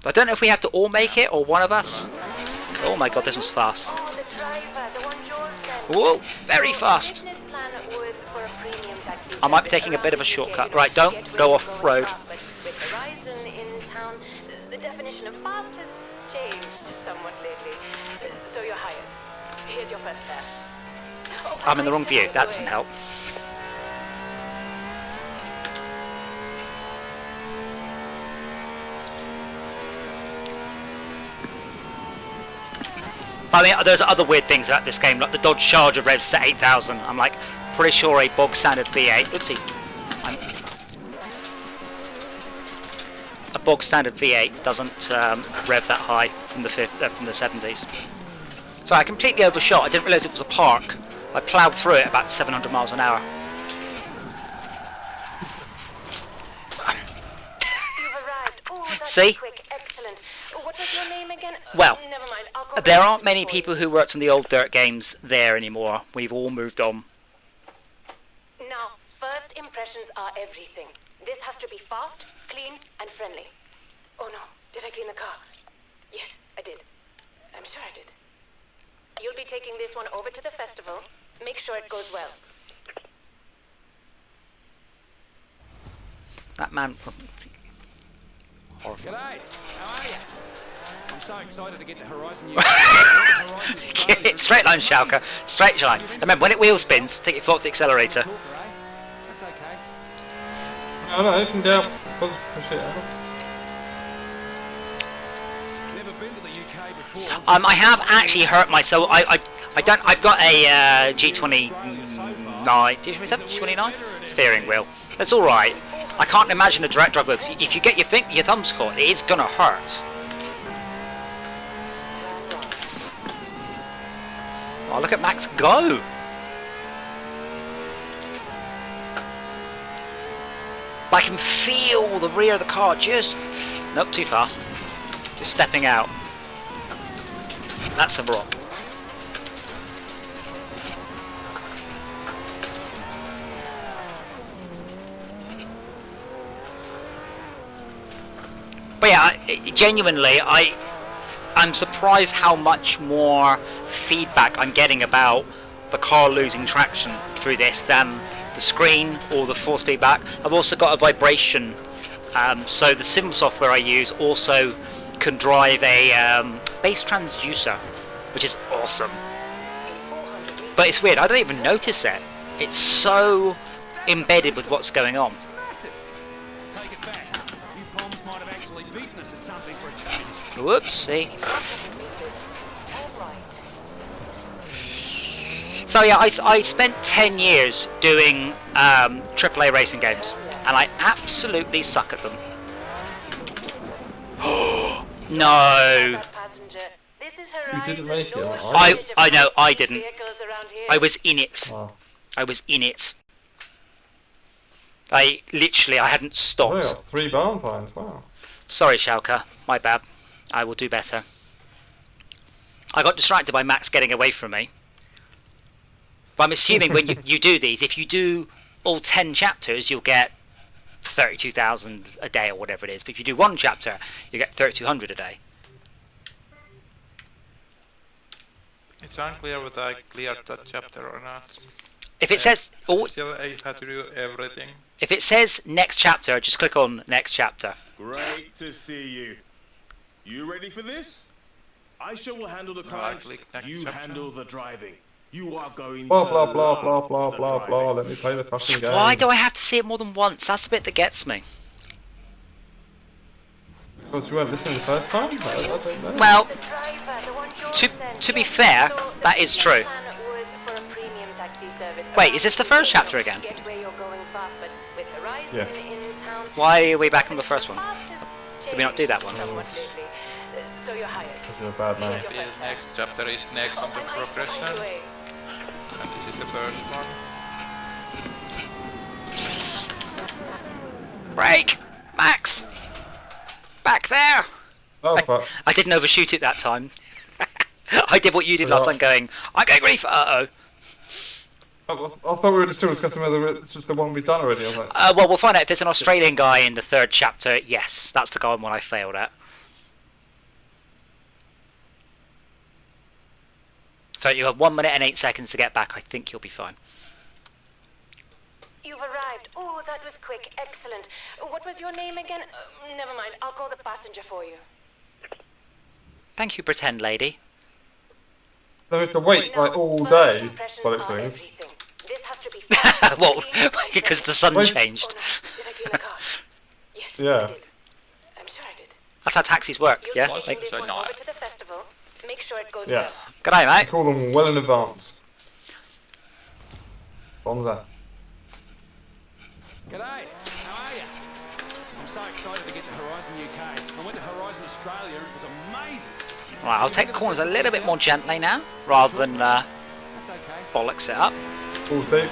Speaker 1: I don't know if we have to all make it or one of us. Oh my god, this was fast.
Speaker 3: Oh, the driver, the one George sent.
Speaker 1: Whoa, very fast.
Speaker 3: Business plan was for a premium taxi
Speaker 1: I might be
Speaker 3: service
Speaker 1: taking a bit of a
Speaker 3: around the
Speaker 1: shortcut.
Speaker 3: UK.
Speaker 1: Right, don't
Speaker 3: Get
Speaker 1: go
Speaker 3: where
Speaker 1: off
Speaker 3: you're going
Speaker 1: road.
Speaker 3: fast, but with Horizon in town, the definition of fast has changed somewhat lately. So you're hired. Here's your first fare. Oh,
Speaker 1: I'm in the
Speaker 3: I
Speaker 1: wrong view.
Speaker 3: should
Speaker 1: That
Speaker 3: go
Speaker 1: doesn't
Speaker 3: away.
Speaker 1: help. I mean, there's other weird things about this game, like the Dodge Charger revs to 8,000. I'm like, pretty sure a bog standard V8. Oopsie. A bog standard V8 doesn't rev that high from the 70s. So I completely overshot. I didn't realise it was a park. I ploughed through it about 700 miles an hour.
Speaker 3: You've arrived. Oh, that's
Speaker 1: See?
Speaker 3: quick. Excellent. What was your name again?
Speaker 1: Well,
Speaker 3: Never mind. I'll call
Speaker 1: there
Speaker 3: back
Speaker 1: aren't
Speaker 3: to
Speaker 1: many
Speaker 3: you for
Speaker 1: people
Speaker 3: you.
Speaker 1: who worked on the old Dirt games there anymore. We've all moved on.
Speaker 3: Now, first impressions are everything. This has to be fast, clean, and friendly. Oh no, did I clean the car? Yes, I did. I'm sure I did. You'll be taking this one over to the festival. Make sure it goes well.
Speaker 1: That man... Horrible.
Speaker 7: G'day, how are you? I'm so excited to get to Horizon.
Speaker 1: Straight line, Schalke. Straight line. Remember, when it wheel spins, take your foot off the accelerator.
Speaker 7: That's okay.
Speaker 4: No, you can go. Push it out.
Speaker 7: Never been to the UK before.
Speaker 1: I have actually hurt myself. I don't. I've got a G29, G27, G29 steering wheel. That's all right. I can't imagine a direct drive works. If you get your thumbs caught, it is gonna hurt. Oh, look at Max go! I can feel the rear of the car just... Nope, too fast. Just stepping out. That's a rock. But yeah, genuinely, I'm surprised how much more feedback I'm getting about the car losing traction through this than the screen or the force feedback. I've also got a vibration, so the sim software I use also can drive a bass transducer, which is awesome. But it's weird, I don't even notice it. It's so embedded with what's going on.
Speaker 7: Massive. Take it back. You Poms might have actually beaten us at something for a change.
Speaker 1: Whoopsie.
Speaker 3: Turn right.
Speaker 1: So yeah, I spent 10 years doing AAA racing games, and I absolutely suck at them. No.
Speaker 3: Passenger. This is
Speaker 4: You didn't make it,
Speaker 3: no
Speaker 4: right?
Speaker 3: shortage of
Speaker 1: I know, I didn't.
Speaker 3: vehicles around here.
Speaker 1: I was in it.
Speaker 4: Wow.
Speaker 1: I was in it. I hadn't
Speaker 4: Oh,
Speaker 1: stopped.
Speaker 4: yeah, 3 barn finds. Wow.
Speaker 1: Sorry, Schalke. My bad. I will do better. I got distracted by Max getting away from me. But I'm assuming when you do these, if you do all 10 chapters, you'll get 32,000 a day or whatever it is. But if you do one chapter, you get 3,200 a day.
Speaker 2: It's unclear whether I cleared that chapter or not.
Speaker 1: If it says
Speaker 2: Still, I had to do everything.
Speaker 1: if it says next chapter, just click on next chapter.
Speaker 6: Great to see you. You ready for this? Aisha will handle the clients.
Speaker 2: click next
Speaker 6: You
Speaker 2: chapter.
Speaker 6: handle the driving. You are going
Speaker 4: Blah
Speaker 6: to
Speaker 4: blah blah
Speaker 6: love
Speaker 4: blah blah
Speaker 6: the
Speaker 4: blah
Speaker 6: driving.
Speaker 4: blah. Let me play the fucking game.
Speaker 1: Why do I have to see it more than once? That's the bit that gets me.
Speaker 4: Because you weren't listening the first time? I don't know.
Speaker 1: Well,
Speaker 3: The driver, the one George
Speaker 1: to
Speaker 3: sent.
Speaker 1: be fair,
Speaker 3: So the
Speaker 1: that is true.
Speaker 3: plan was for a premium taxi service
Speaker 1: Wait,
Speaker 3: around
Speaker 1: is this the
Speaker 3: the
Speaker 1: first
Speaker 3: UK.
Speaker 1: chapter again?
Speaker 3: Get where you're going fast, but with Horizon
Speaker 4: Yes.
Speaker 3: in town,
Speaker 1: Why are we back on the first one?
Speaker 3: fast has
Speaker 1: Did we not do that one?
Speaker 3: changed somewhat lately. So you're hired.
Speaker 4: Because you're a bad man.
Speaker 2: The next chapter is next on the
Speaker 3: I'm Aisha, by
Speaker 2: progression,
Speaker 3: the way.
Speaker 2: and this is the first one.
Speaker 1: Break! Max! Back there!
Speaker 4: Oh fuck.
Speaker 1: I didn't overshoot it that time. I did what you did last time going, I'm going reef! Uh-oh.
Speaker 4: I thought we were just still discussing whether it's just the one we've done already. I was like,
Speaker 1: Well, we'll find out if there's an Australian guy in the 3rd chapter. Yes, that's the one I failed at. So you have 1 minute and 8 seconds to get back. I think you'll be fine.
Speaker 3: You've arrived. Oh, that was quick. Excellent. What was your name again? Never mind. I'll call the passenger for you.
Speaker 1: Thank you, pretend lady.
Speaker 4: they have to wait like all
Speaker 3: First
Speaker 4: day
Speaker 3: impressions
Speaker 4: by it
Speaker 3: are
Speaker 4: seems.
Speaker 3: everything. This has to be fast,
Speaker 1: Well,
Speaker 3: clean,
Speaker 1: because the
Speaker 3: friendly.
Speaker 1: sun changed.
Speaker 3: Oh, no. Did I clean the car? Yes,
Speaker 4: Yeah.
Speaker 3: I did. I'm sure I did.
Speaker 1: That's how taxis work,
Speaker 3: You'll
Speaker 1: yeah?
Speaker 3: be taking
Speaker 1: Like,
Speaker 3: this
Speaker 2: so
Speaker 3: one
Speaker 2: nice.
Speaker 3: over to the festival. Make sure it goes
Speaker 4: Yeah.
Speaker 3: well.
Speaker 1: good day,
Speaker 4: I
Speaker 1: mate.
Speaker 4: call them well in advance. Bonza.
Speaker 7: G'day, how are you? I'm so excited to get to Horizon UK. I went to Horizon Australia and it was amazing.
Speaker 1: Right, I'll take corners a little bit more gently now, rather than
Speaker 7: That's okay.
Speaker 1: bollocks it up.
Speaker 4: Balls deep.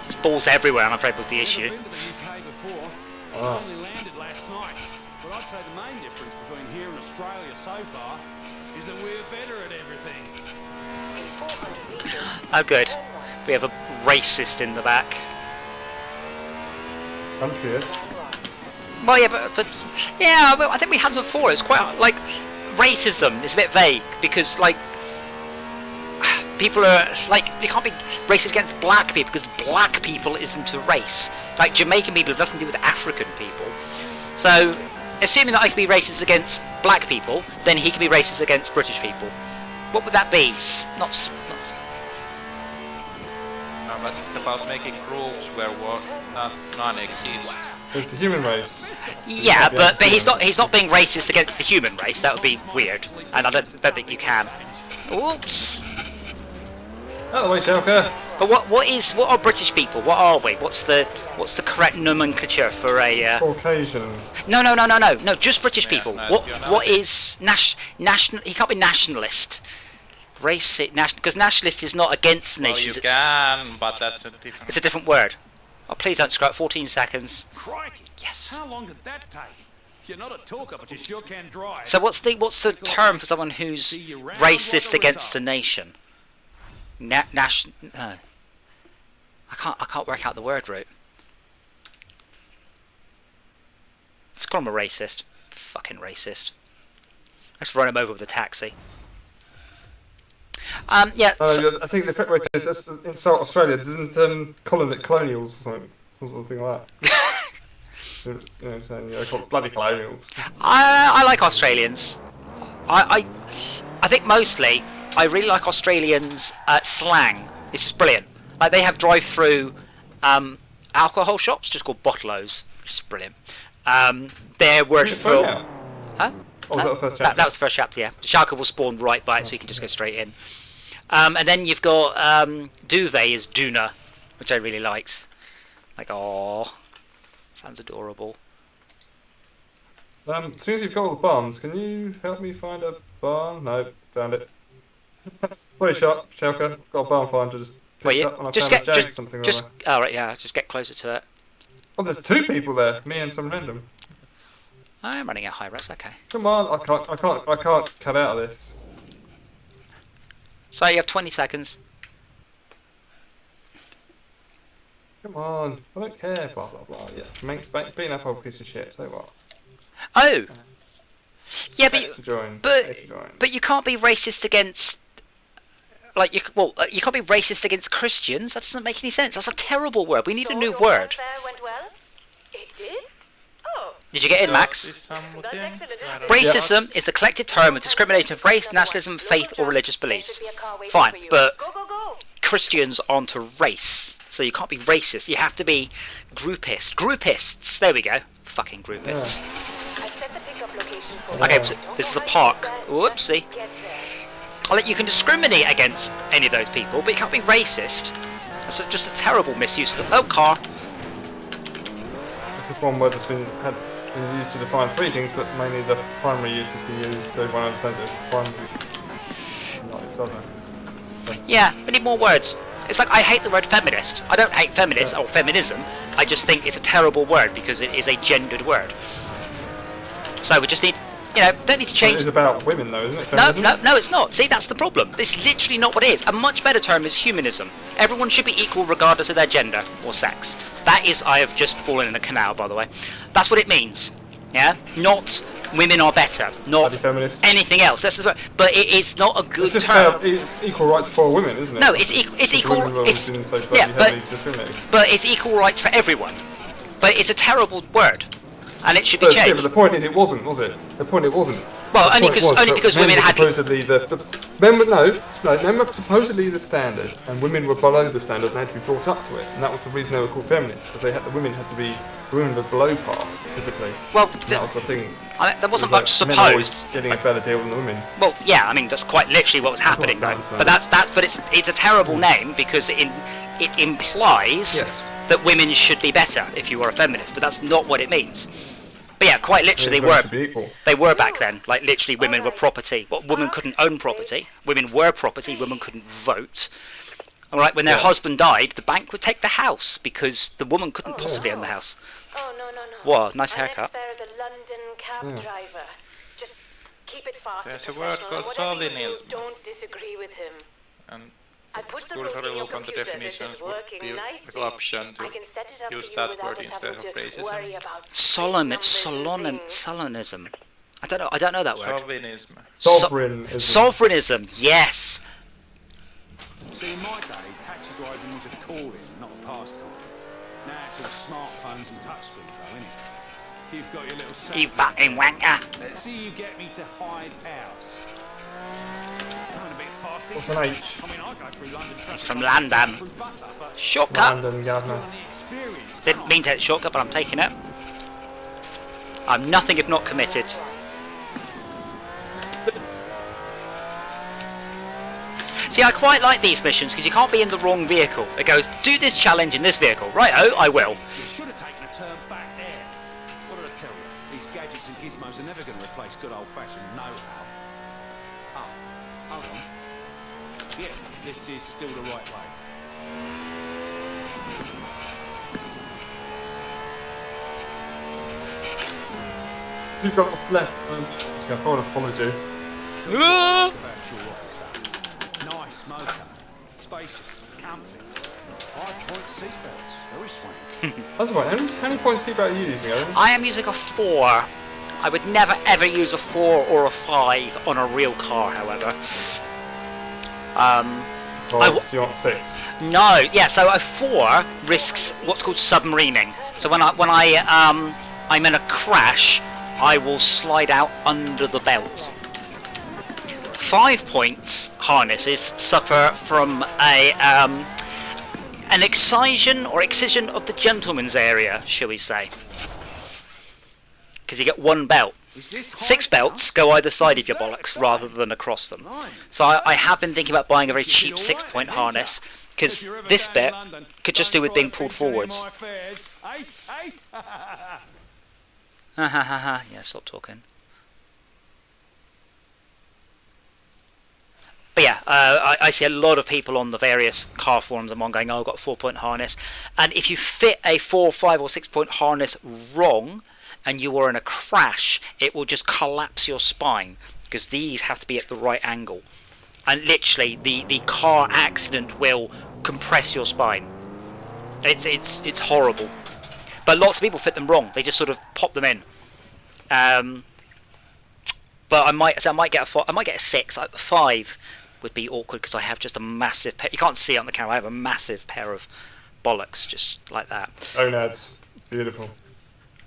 Speaker 1: There's balls everywhere, I'm afraid, was the
Speaker 7: Never
Speaker 1: issue.
Speaker 7: been to the UK before.
Speaker 4: Ah.
Speaker 7: I only landed last night. But I'd say the main difference between here and Australia so far is that we're better at everything.
Speaker 3: In 400 meters.
Speaker 1: Oh, good. We have a racist in the back.
Speaker 4: Country is.
Speaker 1: Well, yeah, but yeah, I think we had before. It's quite like racism is a bit vague because like people are like you can't be racist against black people because black people isn't a race. Like Jamaican people have nothing to do with African people. So, assuming that I can be racist against black people, then he can be racist against British people. What would that be? Not
Speaker 2: No, but it's about making groups where none exist.
Speaker 4: It's the human race.
Speaker 1: yeah, but he's not being racist against the human race. That would be weird, and I don't think you can. Oops.
Speaker 4: Out of the way, Shelker.
Speaker 1: But what are British people? What are we? What's the correct nomenclature for a?
Speaker 4: Caucasian.
Speaker 1: No. Just British people.
Speaker 2: no,
Speaker 1: What
Speaker 2: you're not.
Speaker 1: what is national? He can't be nationalist. Racist, because nationalist is not against
Speaker 2: Well,
Speaker 1: nations.
Speaker 2: you can, but that's a different.
Speaker 1: It's a different word. Oh, please don't screw up. 14 seconds.
Speaker 7: Crikey.
Speaker 1: Yes.
Speaker 7: How long did that take? You're not a talker, but you sure can drive.
Speaker 1: So what's the term for someone who's racist against a nation? No. I can't work out the word route. Let's call him a racist. Fucking racist. Let's run him over with a taxi. Yeah. So,
Speaker 4: I think the correct way to say is in South Australia, doesn't colonials or something like that. You know, saying, yeah, call it bloody colonials.
Speaker 1: I like Australians. I think mostly I really like Australians' slang. This is brilliant. Like they have drive-through alcohol shops, just called bottle-os, which is brilliant. Their word for huh?
Speaker 4: Oh, was that the first chapter?
Speaker 1: That was the first chapter. Yeah, Sharka will spawn right by it, so you can just go straight in. And then you've got duvet is Duna, which I really liked. Like, oh, sounds adorable.
Speaker 4: As soon as you've got all the barns, can you help me find a barn? No, found it. Sorry, Shelker. Got a barn finder.
Speaker 1: Wait, just get
Speaker 4: something.
Speaker 1: just. Oh right, yeah. Just get closer to it.
Speaker 4: Oh, there's two people there. Me and some random.
Speaker 1: I'm running at high res. Okay.
Speaker 4: Come on, I can't cut out of this.
Speaker 1: So you have 20 seconds.
Speaker 4: Come on, I don't care. Blah blah blah. Yeah, being up a piece of shit. So what?
Speaker 1: Oh. Yeah,
Speaker 4: X to join.
Speaker 1: but
Speaker 4: A to join.
Speaker 1: but you can't be racist against. Like you can't be racist against Christians. That doesn't make any sense. That's a terrible word. We need a new
Speaker 3: your
Speaker 1: word.
Speaker 3: affair went well? It did? Oh,
Speaker 1: Did you get in, Max?
Speaker 3: that's excellent.
Speaker 1: Racism is the collective term of discrimination of race, nationalism, faith, or religious beliefs. Fine, but
Speaker 3: Go.
Speaker 1: Christians aren't a race, so you can't be racist. You have to be groupist. Groupists. There we go. Fucking groupists.
Speaker 3: I've set the pickup location for
Speaker 1: Okay,
Speaker 3: you.
Speaker 1: so
Speaker 3: Don't
Speaker 1: this is
Speaker 3: go
Speaker 1: a
Speaker 3: much
Speaker 1: park.
Speaker 3: further.
Speaker 1: Whoopsie.
Speaker 3: Get there.
Speaker 1: You can discriminate against any of those people, but you can't be racist. That's just a terrible misuse of the car.
Speaker 4: This is one word that's been used to define three things, but mainly the primary use has been used so everyone understands it as primary, not its other.
Speaker 1: Yeah, we need more words. It's like I hate the word feminist. I don't hate feminist or feminism. I just think it's a terrible word because it is a gendered word. So we just need, don't need to
Speaker 4: It
Speaker 1: change.
Speaker 4: is about women, though, isn't it?
Speaker 1: No,
Speaker 4: Feminism?
Speaker 1: no, it's not. See, that's the problem. It's literally not what it is. A much better term is humanism. Everyone should be equal regardless of their gender or sex. That is, I have just fallen in a canal, by the way. That's what it means. Yeah? Not women are better. Not
Speaker 4: Anti-feminist.
Speaker 1: anything else. But it's not a good
Speaker 4: It's just
Speaker 1: term.
Speaker 4: it's equal rights for women, isn't it?
Speaker 1: No, it's equal.
Speaker 4: Women were
Speaker 1: It's,
Speaker 4: been so
Speaker 1: yeah,
Speaker 4: heavily discriminated.
Speaker 1: but it's equal rights for everyone. But it's a terrible word, and it should be
Speaker 4: But, yeah,
Speaker 1: changed.
Speaker 4: but the point is, it wasn't, was it? The point it wasn't.
Speaker 1: Well,
Speaker 4: The
Speaker 1: only
Speaker 4: point
Speaker 1: because-
Speaker 4: was
Speaker 1: only
Speaker 4: that
Speaker 1: because
Speaker 4: men
Speaker 1: women
Speaker 4: were
Speaker 1: had to-
Speaker 4: supposedly men were supposedly the standard, and women were below the standard and had to be brought up to it, and that was the reason they were called feminists, because the women were below par typically.
Speaker 1: Well,
Speaker 4: And that was the thing.
Speaker 1: there wasn't
Speaker 4: It was
Speaker 1: much
Speaker 4: like men always
Speaker 1: supposed.
Speaker 4: getting a better deal than the women.
Speaker 1: Well, yeah, I mean that's quite literally what was happening, though.
Speaker 4: Well,
Speaker 1: But it's a terrible name because it implies
Speaker 4: Yes.
Speaker 1: that women should be better if you are a feminist, but that's not what it means. But yeah, quite literally
Speaker 4: Women should be equal.
Speaker 1: they were back then. Like literally, women were property. Well, women couldn't own property. Women were property. Women couldn't vote. All right, when their
Speaker 4: Yeah.
Speaker 1: husband died, the bank would take the house because the woman couldn't possibly own the house.
Speaker 3: Oh, no.
Speaker 1: Wow, nice
Speaker 3: Our
Speaker 1: haircut.
Speaker 3: next there is a London cab driver. Just keep it fast and
Speaker 2: There's a word
Speaker 3: professional, and
Speaker 2: called
Speaker 3: whatever you do,
Speaker 2: chauvinism.
Speaker 3: don't disagree with him.
Speaker 2: And
Speaker 3: I put the
Speaker 2: schools
Speaker 3: route
Speaker 2: are
Speaker 3: in your
Speaker 2: look on the
Speaker 3: computer. This
Speaker 2: definitions
Speaker 3: is
Speaker 2: would
Speaker 3: working
Speaker 2: be
Speaker 3: nicely.
Speaker 2: the option to
Speaker 3: I can set it up
Speaker 2: use
Speaker 3: for you
Speaker 2: that
Speaker 3: without
Speaker 2: word
Speaker 3: us
Speaker 2: instead
Speaker 3: having
Speaker 2: of
Speaker 3: to
Speaker 2: racism.
Speaker 3: worry about
Speaker 1: Solonism. I don't know that word.
Speaker 2: Chauvinism.
Speaker 4: Sovereignism.
Speaker 1: Yes.
Speaker 7: See, in my day, taxi driving was a calling, not a pastime. Now it's all smartphones and touchscreens, though, isn't it? You've got your little sat
Speaker 1: You
Speaker 7: nav.
Speaker 1: fucking wanker.
Speaker 7: Let's see you get me to Hyde House. Going a bit fast.
Speaker 4: What's an H?
Speaker 7: I mean, I go through London.
Speaker 1: It's from London.
Speaker 7: Through butter, but
Speaker 1: Shortcut.
Speaker 4: London governor.
Speaker 7: on the experience.
Speaker 1: Didn't mean to hit the shortcut, but I'm taking it. I'm nothing if not committed. See, I quite like these missions because you can't be in the wrong vehicle. It goes, do this challenge in this vehicle. Right-o, I will.
Speaker 7: You should have taken a turn back there. What did I tell you? These gadgets and gizmos are never going to replace good old-fashioned know-how. Oh, hold on. Yeah, this is still the right way.
Speaker 4: You've got off left. I would have followed you.
Speaker 7: So what I like about your office, though? Nice motor, spacious, comfy, 5-point seatbelts, very swanky.
Speaker 4: That's right. How many points seatbelt are you using, Owen?
Speaker 1: I am using a 4. I would never ever use a 4 or a 5 on a real car, however.
Speaker 4: You're on 6.
Speaker 1: No, yeah, so a 4 risks what's called submarining. So when I'm in a crash, I will slide out under the belt. 5 points harnesses suffer from an excision of the gentleman's area, shall we say? Because you get 1 belt. 6 belts go either side of your bollocks rather than across them. So I have been thinking about buying a very cheap 6-point harness because this bit could just do with being pulled forwards. Ha ha ha ha. Yeah, stop talking. But yeah, I see a lot of people on the various car forums and one going, oh, I've got a 4-point harness. And if you fit a 4, 5 or 6-point harness wrong and you are in a crash, it will just collapse your spine because these have to be at the right angle. And literally, the car accident will compress your spine. It's horrible. But lots of people fit them wrong. They just sort of pop them in. But I might get a 6. 5 would be awkward because I have just a massive pair. You can't see it on the camera. I have a massive pair of bollocks just like that.
Speaker 4: Onads. Beautiful.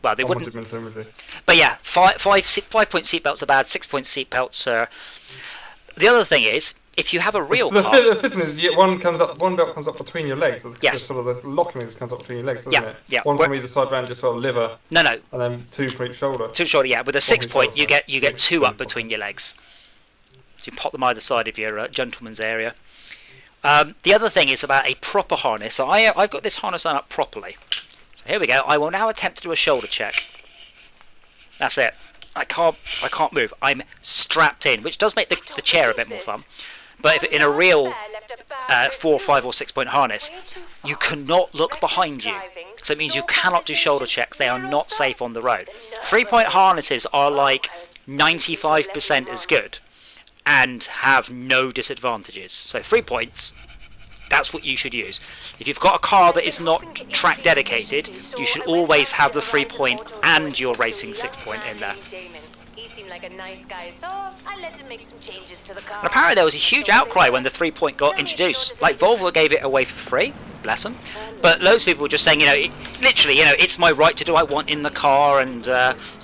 Speaker 1: Well, they wouldn't.
Speaker 4: Mentality.
Speaker 1: But yeah, 5-point seatbelts are bad. 6-point seatbelts are. The other thing is, if you have a real
Speaker 4: So
Speaker 1: car.
Speaker 4: the fifth one is one belt comes up between your legs. That's
Speaker 1: Yes.
Speaker 4: sort of the locking mechanism comes up between your legs, doesn't
Speaker 1: Yeah,
Speaker 4: it?
Speaker 1: yeah.
Speaker 4: One from either side round, just sort of liver,
Speaker 1: No,
Speaker 4: and then 2 for each shoulder.
Speaker 1: 2 shoulder. Yeah, with a
Speaker 4: One
Speaker 1: 6-point,
Speaker 4: each shoulder,
Speaker 1: you get 2
Speaker 4: two
Speaker 1: up between your legs. So you pop them either side of your gentleman's area. The other thing is about a proper harness. So I've got this harness on up properly. So here we go. I will now attempt to do a shoulder check. That's it. I can't move. I'm strapped in, which does make the chair a bit more fun. But if in a real 4, 5 or 6 point harness, you cannot look behind you. So it means you cannot do shoulder checks. They are not safe on the road. 3 point harnesses are like 95% as good and have no disadvantages. So 3 points, that's what you should use. If you've got a car that is not track dedicated, you should always have the 3 point and your racing 6 point in there.
Speaker 3: He seemed like a nice guy, so I let him make some changes to the car.
Speaker 1: And apparently there was a huge outcry when the 3 point got introduced. Like Volvo gave it away for free, bless them. But loads of people were just saying, literally, it's my right to do what I want in the car, and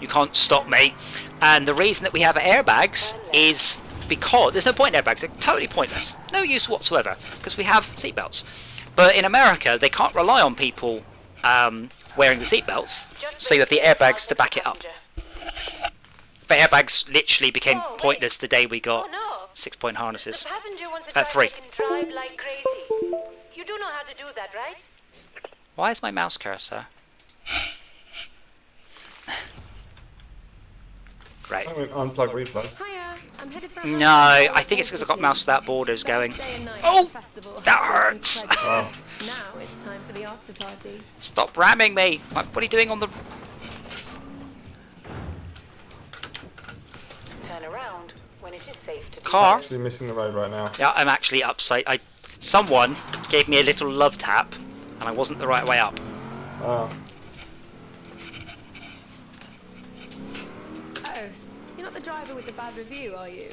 Speaker 1: you can't stop me. And the reason that we have airbags is because there's no point in airbags. They're totally pointless, no use whatsoever, because we have seatbelts. But in America, they can't rely on people wearing the seatbelts, so you have the airbags to back it up. But airbags literally became pointless the day we got 6 point harnesses.
Speaker 3: The passenger wants a
Speaker 1: At
Speaker 3: driver
Speaker 1: 3.
Speaker 3: that can drive like crazy. You do know how to do that, right?
Speaker 1: Why is my mouse cursor? Great.
Speaker 4: I mean, unplug replay.
Speaker 8: Hiya, I'm headed for a
Speaker 1: No, I think it's because I've got mouse without borders going. Oh, that hurts.
Speaker 4: Oh.
Speaker 8: Now it's time for the after party.
Speaker 1: Stop ramming me. What are you doing on the...
Speaker 3: Turn around when it is safe to do
Speaker 1: car?
Speaker 4: Actually missing the road right now.
Speaker 1: Yeah, I'm actually upside. Someone gave me a little love tap, and I wasn't the right way up.
Speaker 4: Oh.
Speaker 8: Oh, you're not the driver with the bad review, are you?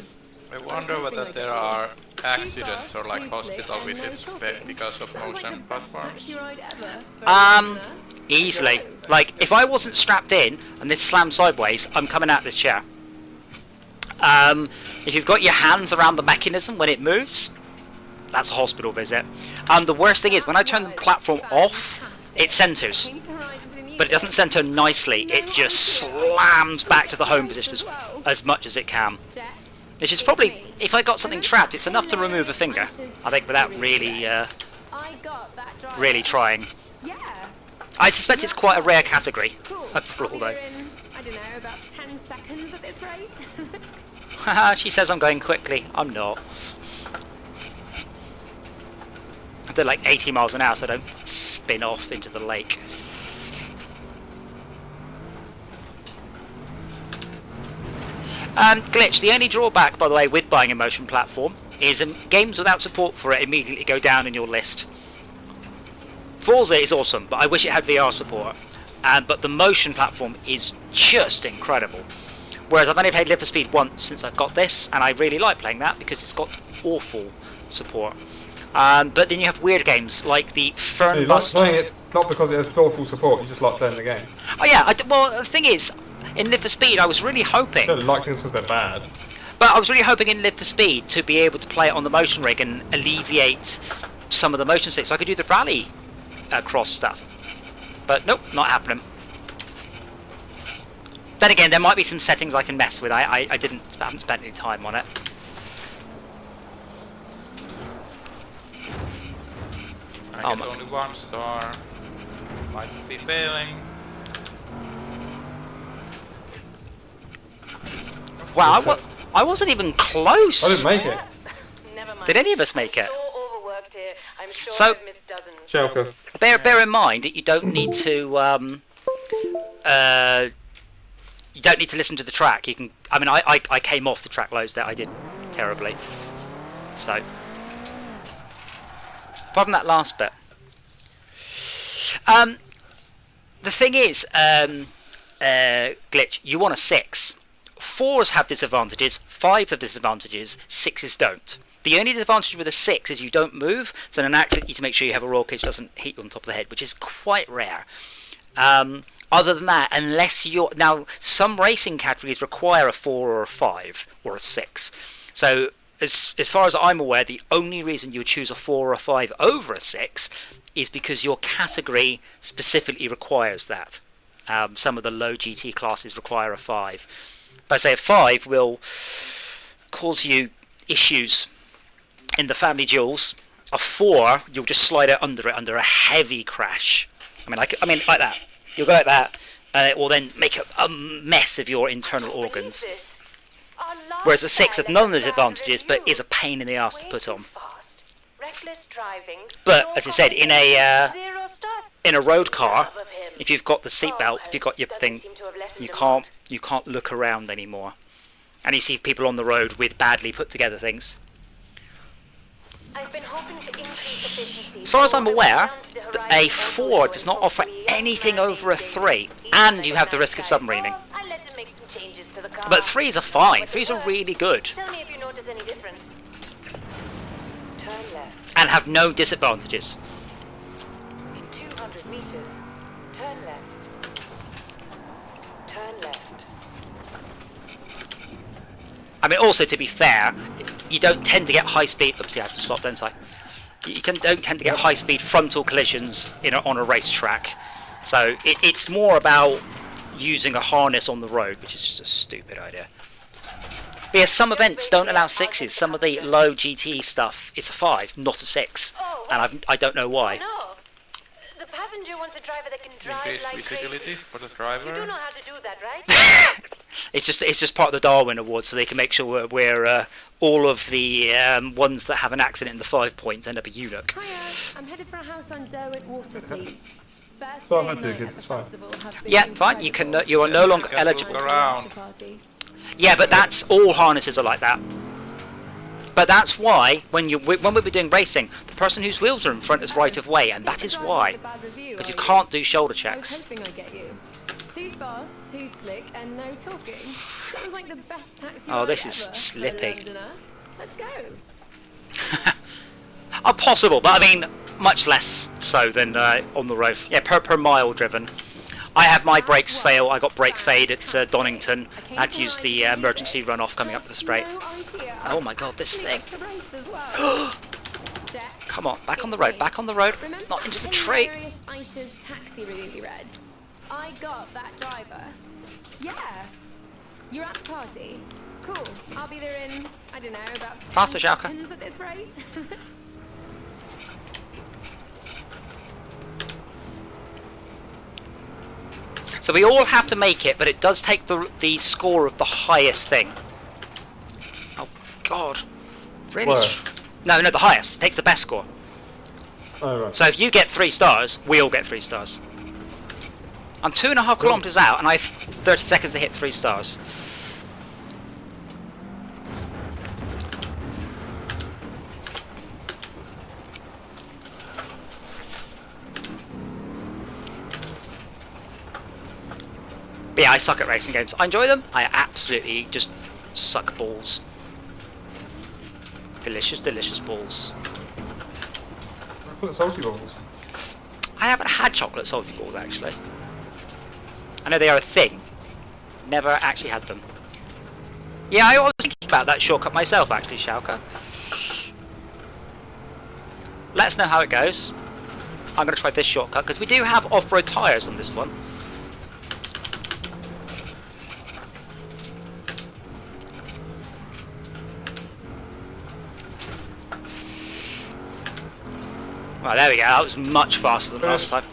Speaker 2: I wonder whether there are accidents or like hospital visits because of motion platforms.
Speaker 1: Easily. Like, if I wasn't strapped in and this slammed sideways, I'm coming out of the chair. If you've got your hands around the mechanism when it moves, that's a hospital visit. The worst thing is, when I turn the platform off, it centres. But it doesn't centre nicely, it just slams back to the home position as much as it can. Which is probably, if I got something trapped, it's enough to remove a finger, I think, without really, really trying. I suspect it's quite a rare category of flaw, though.
Speaker 8: I don't know, about 10 seconds at this rate.
Speaker 1: Haha, she says I'm going quickly. I'm not. I do like 80 miles an hour so I don't spin off into the lake. Glitch, the only drawback, by the way, with buying a motion platform is games without support for it immediately go down in your list. Forza is awesome, but I wish it had VR support. But the motion platform is just incredible. Whereas I've only played Live for Speed once since I've got this, and I really like playing that because it's got awful support. But then you have weird games like the
Speaker 4: So you like
Speaker 1: Fernbust.
Speaker 4: playing it not because it has awful support, you just like playing the game.
Speaker 1: Oh yeah, well the thing is, in Live for Speed I was really hoping,
Speaker 4: You don't like things because they're bad.
Speaker 1: but I was really hoping in Live for Speed to be able to play it on the motion rig and alleviate some of the motion sticks, so I could do the rally cross stuff. But nope, not happening. Then again, there might be some settings I can mess with. I haven't spent any time on it.
Speaker 2: I get only 1 star. Might be failing.
Speaker 1: Wow, I wasn't even close.
Speaker 4: I didn't make it.
Speaker 3: Never mind.
Speaker 1: Did any of us make it?
Speaker 3: So overworked here. I'm sure
Speaker 1: So-
Speaker 3: I've missed dozens.
Speaker 4: Shelker.
Speaker 1: Bear in mind that you don't need to you don't need to listen to the track. You can. I mean, I came off the track loads there. I did terribly. So, apart from that last bit, the thing is, Glitch, you want a 6. 4s have disadvantages, 5s have disadvantages, 6s don't. The only disadvantage with a 6 is you don't move, so in an accident you need to make sure you have a roll cage that doesn't hit you on top of the head, which is quite rare. Other than that, unless you're... Now, some racing categories require a 4 or a 5 or a 6. So, as far as I'm aware, the only reason you would choose a 4 or a 5 over a 6 is because your category specifically requires that. Some of the low GT classes require a 5. But I say a 5 will cause you issues in the family jewels. A 4, you'll just slide it under a heavy crash. I mean like that. You'll go like that, and it will then make a mess of your internal organs.
Speaker 3: Our last
Speaker 1: Whereas a 6 has
Speaker 3: pilot
Speaker 1: none of the
Speaker 3: bad
Speaker 1: disadvantages, but
Speaker 3: review.
Speaker 1: is a pain in the ass to
Speaker 3: Way
Speaker 1: put
Speaker 3: too
Speaker 1: on.
Speaker 3: fast. Reckless driving.
Speaker 1: But,
Speaker 3: no
Speaker 1: as I said, in a
Speaker 3: Zero stars.
Speaker 1: road car,
Speaker 3: Love of him.
Speaker 1: if you've got the seatbelt,
Speaker 3: Oh,
Speaker 1: if you've got your
Speaker 3: doesn't
Speaker 1: thing,
Speaker 3: seem to have lessened
Speaker 1: you
Speaker 3: a lot.
Speaker 1: can't look around anymore. And you see people on the road with badly put together things.
Speaker 3: I've been hoping to increase efficiency.
Speaker 1: As far as I'm
Speaker 3: so I
Speaker 1: aware,
Speaker 3: went down to the
Speaker 1: the
Speaker 3: Horizon
Speaker 1: A4
Speaker 3: Auto
Speaker 1: does not
Speaker 3: and
Speaker 1: offer
Speaker 3: spoke to a young
Speaker 1: anything
Speaker 3: man
Speaker 1: over a
Speaker 3: named
Speaker 1: 3,
Speaker 3: David. He's
Speaker 1: and
Speaker 3: like
Speaker 1: you
Speaker 3: a
Speaker 1: have the
Speaker 3: nice
Speaker 1: risk of
Speaker 3: guy,
Speaker 1: submarining.
Speaker 3: so I let him make some changes to the car.
Speaker 1: But 3s are fine. 3s are really good,
Speaker 3: Tell me if you notice any difference. Turn left.
Speaker 1: and have no disadvantages.
Speaker 3: In 200 meters, turn left. Turn left.
Speaker 1: I mean, also, to be fair, you don't tend to get high speed... Oopsie, I have to stop, don't I? You don't tend to get high speed frontal collisions on a racetrack. So it's more about using a harness on the road, which is just a stupid idea. But yeah, some events don't allow 6s. Some of the low GT stuff, it's a 5, not a 6. And I don't know why.
Speaker 3: No. The passenger wants a driver that can drive
Speaker 2: Increased
Speaker 3: like
Speaker 2: visibility
Speaker 3: crazy.
Speaker 2: for the
Speaker 3: You do
Speaker 2: driver.
Speaker 3: know how to do that, right?
Speaker 1: It's just part of the Darwin Award, so they can make sure we're all of the ones that have an accident in the 5 points end up a eunuch.
Speaker 8: Hiya, I'm headed for a house on Derwent Water, please. First
Speaker 4: Well,
Speaker 8: day
Speaker 4: I've had
Speaker 8: and
Speaker 4: to,
Speaker 8: night
Speaker 4: kids,
Speaker 8: at the
Speaker 4: it's fine.
Speaker 8: festival have been
Speaker 1: Yeah, fine. You
Speaker 8: incredible.
Speaker 1: can. You are no longer
Speaker 2: Can
Speaker 1: eligible.
Speaker 2: look around.
Speaker 8: After party.
Speaker 1: Yeah, but that's all harnesses are like that. But that's why when we were doing racing, the person whose wheels are in front is right of way, and that is why, because you can't do shoulder
Speaker 8: I was
Speaker 1: checks.
Speaker 8: hoping I'd get you. Too fast, too slick, and no talking. Sounds like the best taxi
Speaker 1: Oh,
Speaker 8: ride
Speaker 1: this is
Speaker 8: ever for a
Speaker 1: slippy.
Speaker 8: Londoner. Let's go.
Speaker 1: Oh, possible, but I mean, much less so than on the road. Yeah, per mile driven. I had my brakes fail. I got brake fade at Donington. I had to use the emergency runoff coming up the straight.
Speaker 8: No idea.
Speaker 1: Oh my god, this thing.
Speaker 8: To race as well. Jess,
Speaker 1: Come on, back on the
Speaker 8: it's
Speaker 1: road,
Speaker 8: me.
Speaker 1: back on the road.
Speaker 8: Remember
Speaker 1: Not into the
Speaker 8: that
Speaker 1: tree.
Speaker 8: hilarious Aisha's taxi review we read? I got that driver. Yeah. You're at the party. Cool. I'll be there in, I don't know, about 10
Speaker 1: Faster, Schalke.
Speaker 8: seconds at this rate.
Speaker 1: So we all have to make it, but it does take the score of the highest thing. Oh god, really?
Speaker 4: Where?
Speaker 1: No, the highest. It takes the best score.
Speaker 4: Oh, right.
Speaker 1: So if you get 3 stars, we all get 3 stars. I'm 2.5 kilometers out, and I have 30 seconds to hit 3 stars. But yeah, I suck at racing games. I enjoy them. I absolutely just suck balls. Delicious, delicious balls.
Speaker 4: Put salty balls.
Speaker 1: I haven't had chocolate salty balls actually. I know they are a thing. Never actually had them. Yeah, I was thinking about that shortcut myself actually, Schalke. Let us know how it goes. I'm going to try this shortcut because we do have off-road tyres on this one. Right, there we go. That was much faster than last time.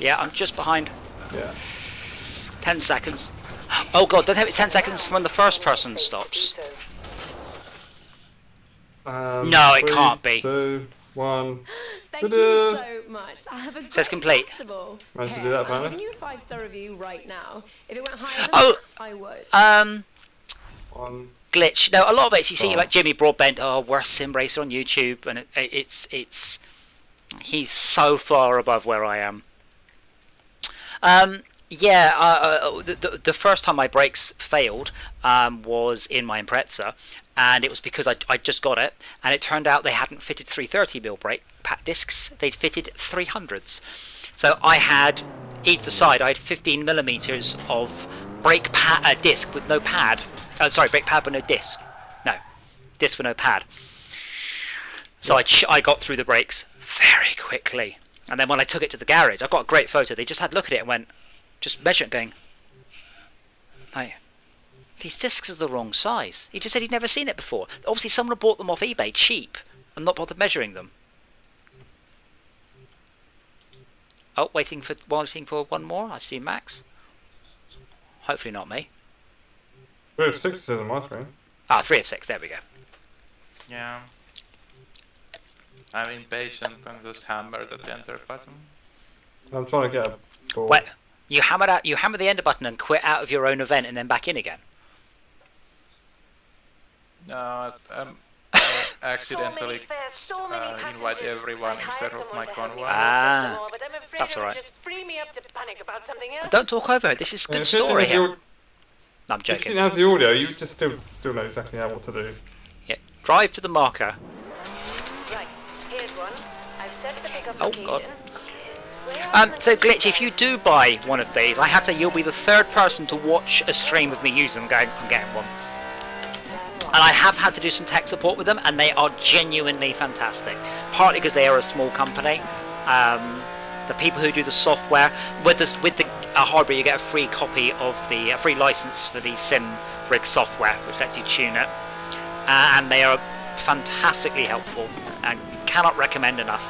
Speaker 1: Yeah, I'm just behind.
Speaker 4: Yeah.
Speaker 1: 10 seconds. Oh god, don't tell me it's 10 seconds from when the first person stops. No, it can't be.
Speaker 4: 2, 1.
Speaker 8: Thank you
Speaker 4: Ta-da!
Speaker 8: so much. I have a great
Speaker 1: Says complete.
Speaker 8: festival.
Speaker 4: Managed to
Speaker 8: Hey,
Speaker 4: do that,
Speaker 8: I'm
Speaker 4: apparently.
Speaker 8: giving you a 5-star review right now. If it went higher than
Speaker 1: Oh,
Speaker 8: that, I would.
Speaker 4: 1.
Speaker 1: Glitch. No, a lot of it you see
Speaker 4: Oh.
Speaker 1: like Jimmy Broadbent, worst sim racer on YouTube, and it's he's so far above where I am. The first time my brakes failed was in my Impreza, and it was because I just got it, and it turned out they hadn't fitted 330mm brake discs, they'd fitted 300s. So I had, either side, I had 15mm of brake disc with no pad. Brake pad with no disc. No, disc with no pad. So I got through the brakes very quickly. And then when I took it to the garage, I got a great photo. They just had a look at it and went, just measure it going, hey, these discs are the wrong size. He just said he'd never seen it before. Obviously someone had bought them off eBay cheap and not bothered measuring them. Oh, waiting for one more. I see Max. Hopefully not me.
Speaker 4: We have 6 on my screen.
Speaker 1: Ah, 3 of 6. There we go.
Speaker 2: Yeah. I'm impatient and just hammer the enter button.
Speaker 4: I'm trying to get a ball.
Speaker 1: Wait, you hammer the enter button and quit out of your own event and then back in again.
Speaker 2: No, I accidentally invite everyone instead of my convoy.
Speaker 1: Ah, that's alright.
Speaker 3: Just free me up to panic about something else.
Speaker 1: Don't talk over it. This is a good story here. No, I'm
Speaker 4: If you
Speaker 1: joking.
Speaker 4: didn't have the audio, you would just still know exactly what to do.
Speaker 1: Yeah, drive to the marker.
Speaker 3: Right, here's one. I've set the pickup
Speaker 1: Oh,
Speaker 3: location.
Speaker 1: God.
Speaker 3: It's way up
Speaker 1: So
Speaker 3: in the
Speaker 1: Glitch, if you do buy one of these, I have to. You'll be the 3rd person to watch a stream of me use them. Going, I'm getting one. And I have had to do some tech support with them, and they are genuinely fantastic. Partly because they are a small company. The people who do the software with the hardware, you get a free copy of a free license for the SimRig software, which lets you tune it. And they are fantastically helpful, and cannot recommend enough.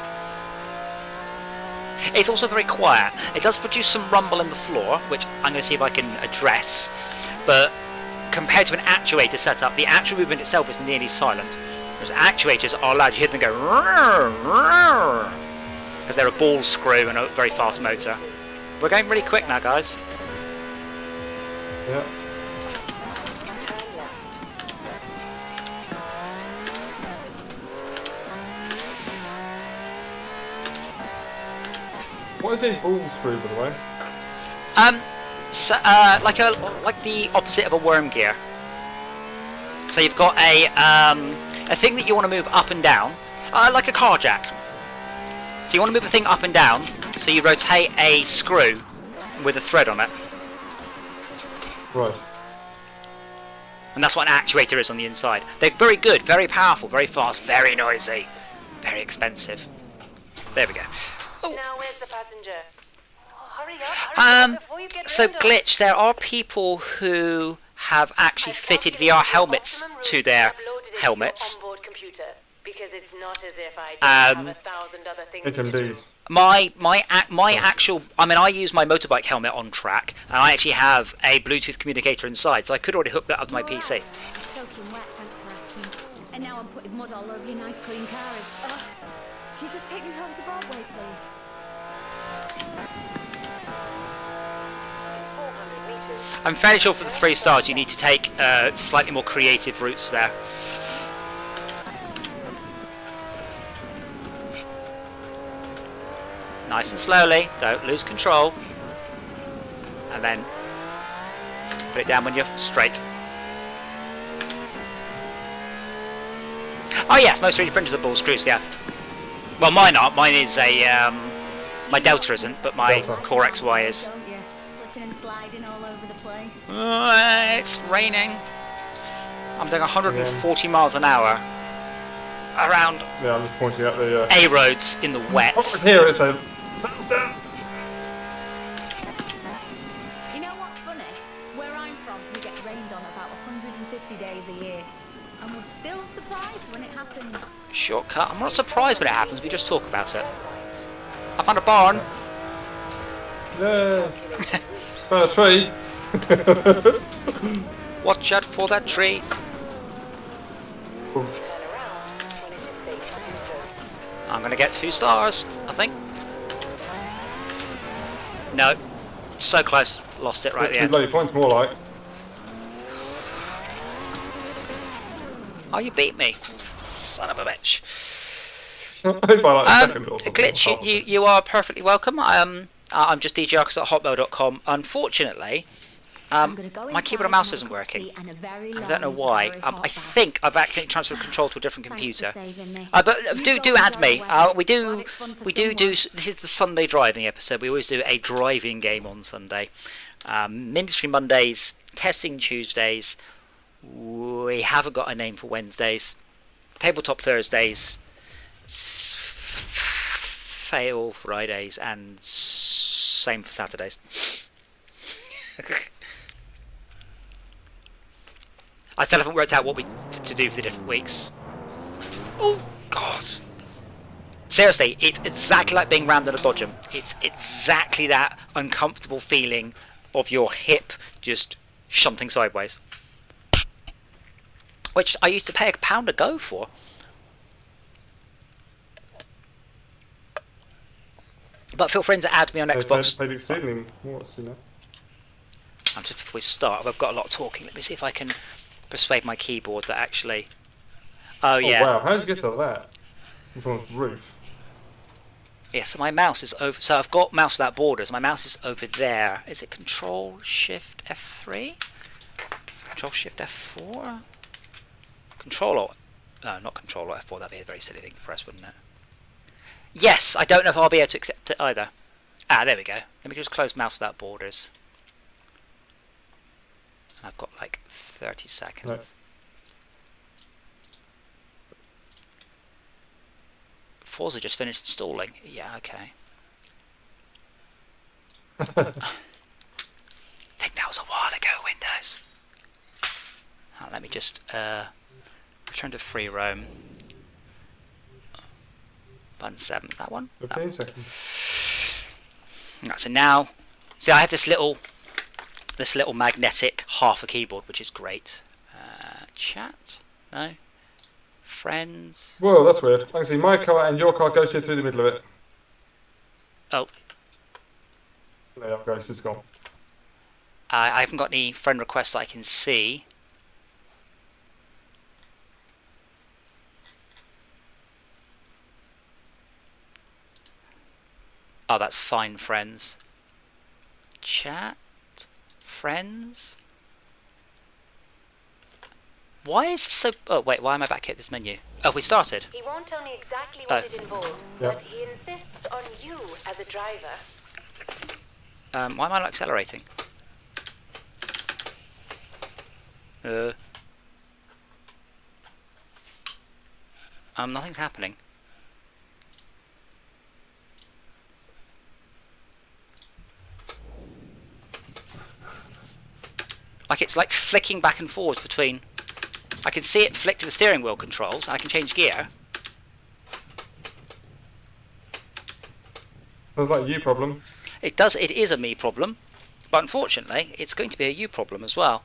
Speaker 1: It's also very quiet. It does produce some rumble in the floor, which I'm going to see if I can address. But compared to an actuator setup, the actual movement itself is nearly silent. Whereas actuators are loud. You hear them go because they're a ball screw and a very fast motor. We're going really quick now, guys.
Speaker 4: Yeah.
Speaker 3: turn left.
Speaker 4: What is a ball screw, by the way?
Speaker 1: So, like the opposite of a worm gear. So you've got a thing that you want to move up and down, like a car jack. So you want to move a thing up and down, so you rotate a screw with a thread on it.
Speaker 4: Right.
Speaker 1: And that's what an actuator is on the inside. They're very good, very powerful, very fast, very noisy, very expensive. There we go.
Speaker 3: Now where's the passenger? Oh, hurry up before you get
Speaker 1: So
Speaker 3: rained on.
Speaker 1: Glitch, there are people who have actually fitted VR helmets to their helmets.
Speaker 3: Onboard computer, because it's not as if I don't have 1,000 other things to do.
Speaker 4: HMDs.
Speaker 1: My actual, I mean, I use my motorbike helmet on track, and I actually have a Bluetooth communicator inside, so I could already hook that up to my PC.
Speaker 8: I'm soaking wet, thanks for asking. And now I'm putting mud all over your nice clean carriage. Ugh. Can you just take me home to Broadway, please?
Speaker 3: In 400 meters.
Speaker 1: I'm fairly sure for the 3 stars you need to take slightly more creative routes there. Nice and slowly, don't lose control. And then put it down when you're straight. Oh yes, most 3D printers are ball screws, yeah. Well, mine aren't. Mine is a, my Delta isn't, but my
Speaker 4: Delta.
Speaker 1: Core XY is.
Speaker 8: Don't you? Slipping and sliding all over the place.
Speaker 1: It's raining. I'm doing 140 miles an hour around
Speaker 4: Yeah, I'm just pointing at the.
Speaker 1: A roads in the wet.
Speaker 4: Over here it says. Thumbs down.
Speaker 8: You know what's funny? Where I'm from, we get rained on about 150 days a year. And we're still surprised when it happens.
Speaker 1: Shortcut. I'm not surprised when it happens. We just talk about it. I found a barn.
Speaker 4: Yeah. Found a tree.
Speaker 1: Watch out for that tree.
Speaker 3: Turn around when it is safe to do so.
Speaker 1: I'm gonna get 2 stars, I think. No. So close. Lost it right at the
Speaker 4: 2
Speaker 1: end.
Speaker 4: bloody points more like.
Speaker 1: Oh, you beat me. Son of a bitch.
Speaker 4: By like a second or something.
Speaker 1: Glitch, you are perfectly welcome. I'm just djarcus@hotmail.com. Unfortunately, my keyboard and mouse isn't working. I don't know why. I think I've accidentally transferred control to a different computer. But do add me. We do. This is the Sunday driving episode. We always do a driving game on Sunday. Ministry Mondays, testing Tuesdays. We haven't got a name for Wednesdays. Tabletop Thursdays. Fail Fridays, and same for Saturdays. I still haven't worked out what we to do for the different weeks. Oh God! Seriously, it's exactly like being rammed in a dodgem. It's exactly that uncomfortable feeling of your hip just shunting sideways. which I used to pay £1 a go for. But feel free to add me on Xbox.
Speaker 4: Paid exceedingly more, you know.
Speaker 1: Just before we start, I've got a lot of talking. Let me see if I can persuade my keyboard that actually. Oh yeah.
Speaker 4: Wow, how did you get to that? From someone's roof.
Speaker 1: Yeah, so my mouse is over. So I've got mouse without borders. My mouse is over there. Is it Control Shift F3? Control Shift F4? Control Alt. No, not Control Alt F4. That'd be a very silly thing to press, wouldn't it? Yes, I don't know if I'll be able to accept it either. Ah, there we go. Let me just close mouse without borders. I've got like 30 seconds.
Speaker 4: Right.
Speaker 1: Forza just finished installing. Yeah, okay. I think that was a while ago, Windows. Let me just return to free roam. Button 7, that one?
Speaker 4: 15 seconds.
Speaker 1: Right, so now, see, I have this little magnetic half a keyboard, which is great. Chat? No? Friends?
Speaker 4: Whoa, that's weird. I can see my car and your car goes through the middle of it.
Speaker 1: Oh.
Speaker 4: There you go, it's gone.
Speaker 1: I haven't got any friend requests I can see. Oh, that's fine, friends. Chat? Friends? Why is this so... Oh, wait, why am I back at this menu? Oh, we started.
Speaker 3: He won't tell me exactly what it involves,
Speaker 4: Yeah.
Speaker 3: but he insists on you as a driver.
Speaker 1: Why am I not accelerating? Nothing's happening. Like it's like flicking back and forwards between... I can see it flick to the steering wheel controls, and I can change gear.
Speaker 4: Sounds like a you problem.
Speaker 1: It does. It is a me problem, but unfortunately, it's going to be a you problem as well.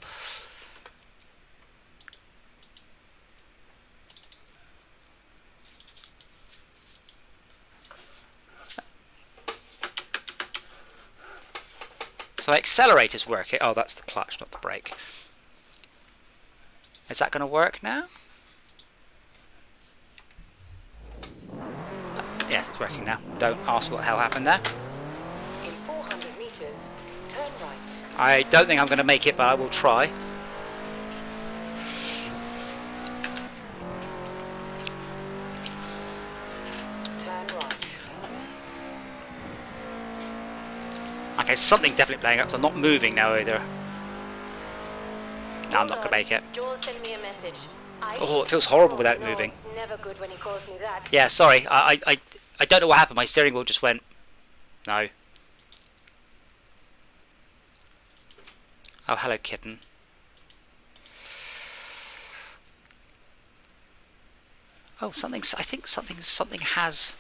Speaker 1: So accelerator's working. Oh, that's the clutch, not the brake. Is that going to work now? Yes, it's working now. Don't ask what the hell happened there.
Speaker 3: In 400 meters, turn right.
Speaker 1: I don't think I'm going to make it, but I will try.
Speaker 3: Turn right.
Speaker 1: Okay, something's definitely playing up, so I'm not moving now either. No, I'm not going to make it.
Speaker 3: Joel sent me a message.
Speaker 1: Oh, it feels horrible without
Speaker 3: No,
Speaker 1: moving.
Speaker 3: it's never good when he calls me that.
Speaker 1: Yeah, sorry. I don't know what happened. My steering wheel just went... No. Oh, hello, kitten. Oh, I think something has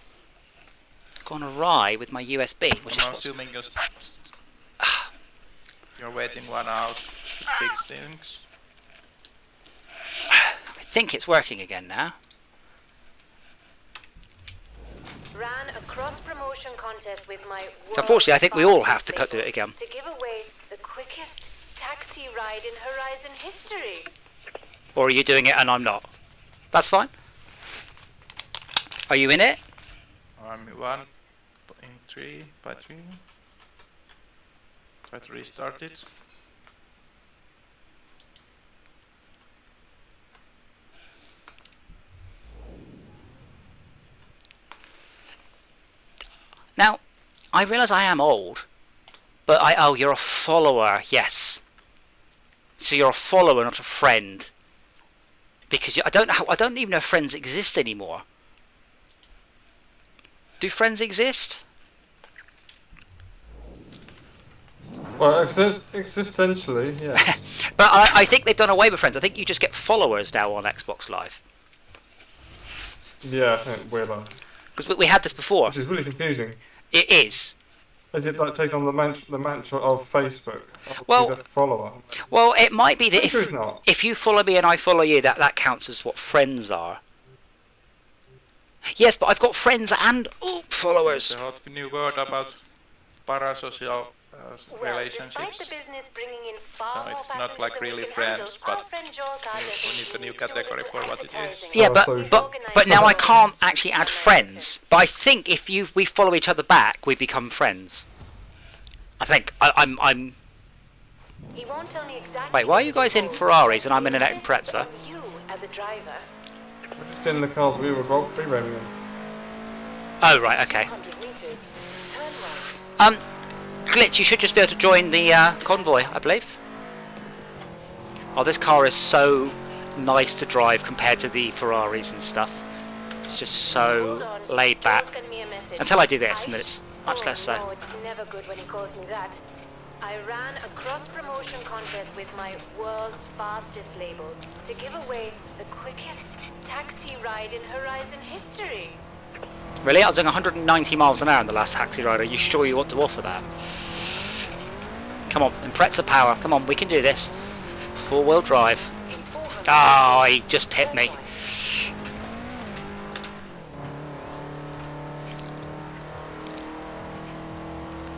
Speaker 1: gone awry with my USB, which is
Speaker 2: I'm
Speaker 1: what's...
Speaker 2: assuming you're waiting one out to fix things.
Speaker 1: I think it's working again now.
Speaker 3: Ran a cross-promotion contest with my
Speaker 1: So unfortunately, I think we all have to
Speaker 3: label
Speaker 1: do it again.
Speaker 3: to give away the quickest taxi ride in Horizon history.
Speaker 1: Or are you doing it and I'm not? That's fine. Are you in it?
Speaker 2: I'm one in 3 by 3. Try to restart it.
Speaker 1: Now, I realise I am old, but oh, you're a follower, yes. So you're a follower, not a friend. Because I don't even know if friends exist anymore. Do friends exist?
Speaker 4: Well, existentially, yeah.
Speaker 1: But I think they've done away with friends. I think you just get followers now on Xbox Live.
Speaker 4: Yeah, I think weird one.
Speaker 1: Because we had this before.
Speaker 4: Which is really confusing.
Speaker 1: It is.
Speaker 4: Is it like take on the mantra of Facebook?
Speaker 1: Well-
Speaker 4: He's a follower.
Speaker 1: Well, it might be that
Speaker 4: Pretty sure it's not.
Speaker 1: if you follow me and I follow you, that counts as what friends are. Yes, but I've got friends and followers.
Speaker 2: The hot new word about parasocial
Speaker 3: Well, despite the
Speaker 2: relationships.
Speaker 3: business bringing in far
Speaker 2: So
Speaker 3: more
Speaker 2: it's not
Speaker 3: passengers
Speaker 2: like
Speaker 3: than we
Speaker 2: really
Speaker 3: can
Speaker 2: friends,
Speaker 3: handle, our
Speaker 2: but
Speaker 3: friend Joel Gardner
Speaker 2: we need a new category for what it is.
Speaker 3: advertising.
Speaker 1: Yeah,
Speaker 4: Oh,
Speaker 1: but now I can't actually add friends. But I think if we follow each other back, we become friends. I think I'm.
Speaker 3: He won't tell me exactly
Speaker 1: Wait, why are
Speaker 3: what
Speaker 1: you
Speaker 3: he
Speaker 1: guys in
Speaker 3: knows,
Speaker 1: Ferraris and I'm in
Speaker 3: but
Speaker 1: an
Speaker 3: he insists
Speaker 1: Impreza?
Speaker 3: on you as a driver.
Speaker 4: We're just in the cars we were free roaming in.
Speaker 1: Oh right, okay.
Speaker 3: 200 meters. Turn right.
Speaker 1: Glitch, you should just be able to join the convoy, I believe. Oh, this car is so nice to drive compared to the Ferraris and stuff. It's just
Speaker 3: Hold
Speaker 1: so
Speaker 3: on.
Speaker 1: laid back.
Speaker 3: Joel's sent me a message.
Speaker 1: Until I do this, and then it's much less so.
Speaker 3: No, it's never good when he calls me that. I ran a cross-promotion contest with my world's fastest label to give away the quickest taxi ride in Horizon history.
Speaker 1: Really? I was doing 190 miles an hour in the last taxi ride. Are you sure you want to offer that? Come on, Impreza power. Come on, we can do this. 4-wheel drive.
Speaker 3: In 400
Speaker 1: Oh, he just pit me.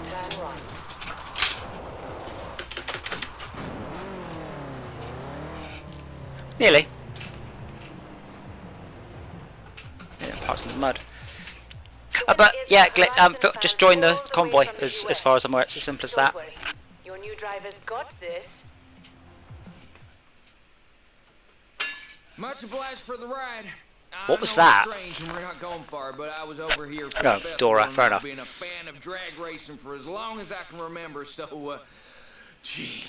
Speaker 3: turn right.
Speaker 1: Nearly. Yeah, parked in the mud. But yeah, just join the convoy as far as I'm aware. It's as simple as that.
Speaker 3: Don't worry. Your new driver's got this.
Speaker 9: Much obliged for the ride.
Speaker 1: What was
Speaker 9: I know
Speaker 1: that?
Speaker 9: it's strange and we're not going far, but I was over here for
Speaker 1: Oh,
Speaker 9: the festival
Speaker 1: Dora,
Speaker 9: and
Speaker 1: fair
Speaker 9: I've
Speaker 1: enough.
Speaker 9: been a fan of drag racing for as long as I can remember, so, gee,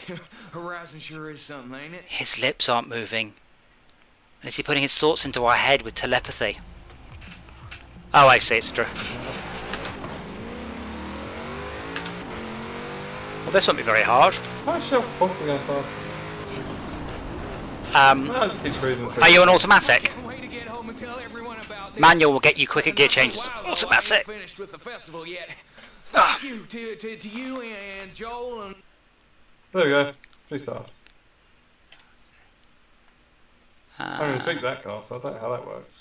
Speaker 9: Horizon sure is something, ain't it?
Speaker 1: His lips aren't moving. And is he putting his thoughts into our head with telepathy? Oh, I see, it's true. Well, this won't be very hard.
Speaker 4: How is she possibly going fast? No, just keeps cruising through.
Speaker 1: Are you an automatic?
Speaker 9: Can't wait to get home and tell everyone about this.
Speaker 1: Manual will get you quicker gear changes.
Speaker 9: Wow, though, I
Speaker 1: Automatic.
Speaker 9: ain't finished with the festival yet.
Speaker 1: Ah.
Speaker 9: Thank you to you and Joel and
Speaker 4: There we go. Please start. I
Speaker 1: Uh,
Speaker 4: haven't even tweaked that car, so I don't know how that works.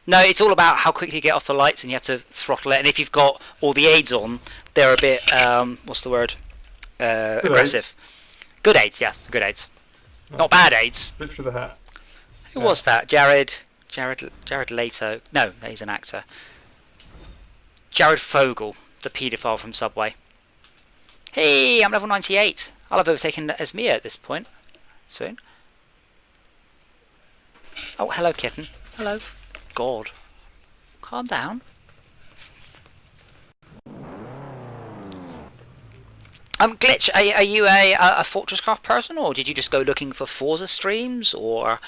Speaker 1: No, it's all about how quickly you get off the lights and you have to throttle it. And if you've got all the aids on, they're a bit, what's the word? Aggressive. Good aids, yes, good aids. Not bad aids.
Speaker 4: Bitch with a hat.
Speaker 1: Who was that? Jared Leto. No, he's an actor. Jared Fogle, the paedophile from Subway. Hey, I'm level 98. I'll have overtaken Esmia at this point. Soon. Oh, hello, kitten. Hello. God. Calm down. Glitch, are you a Fortress Craft person, or did you just go looking for Forza streams, or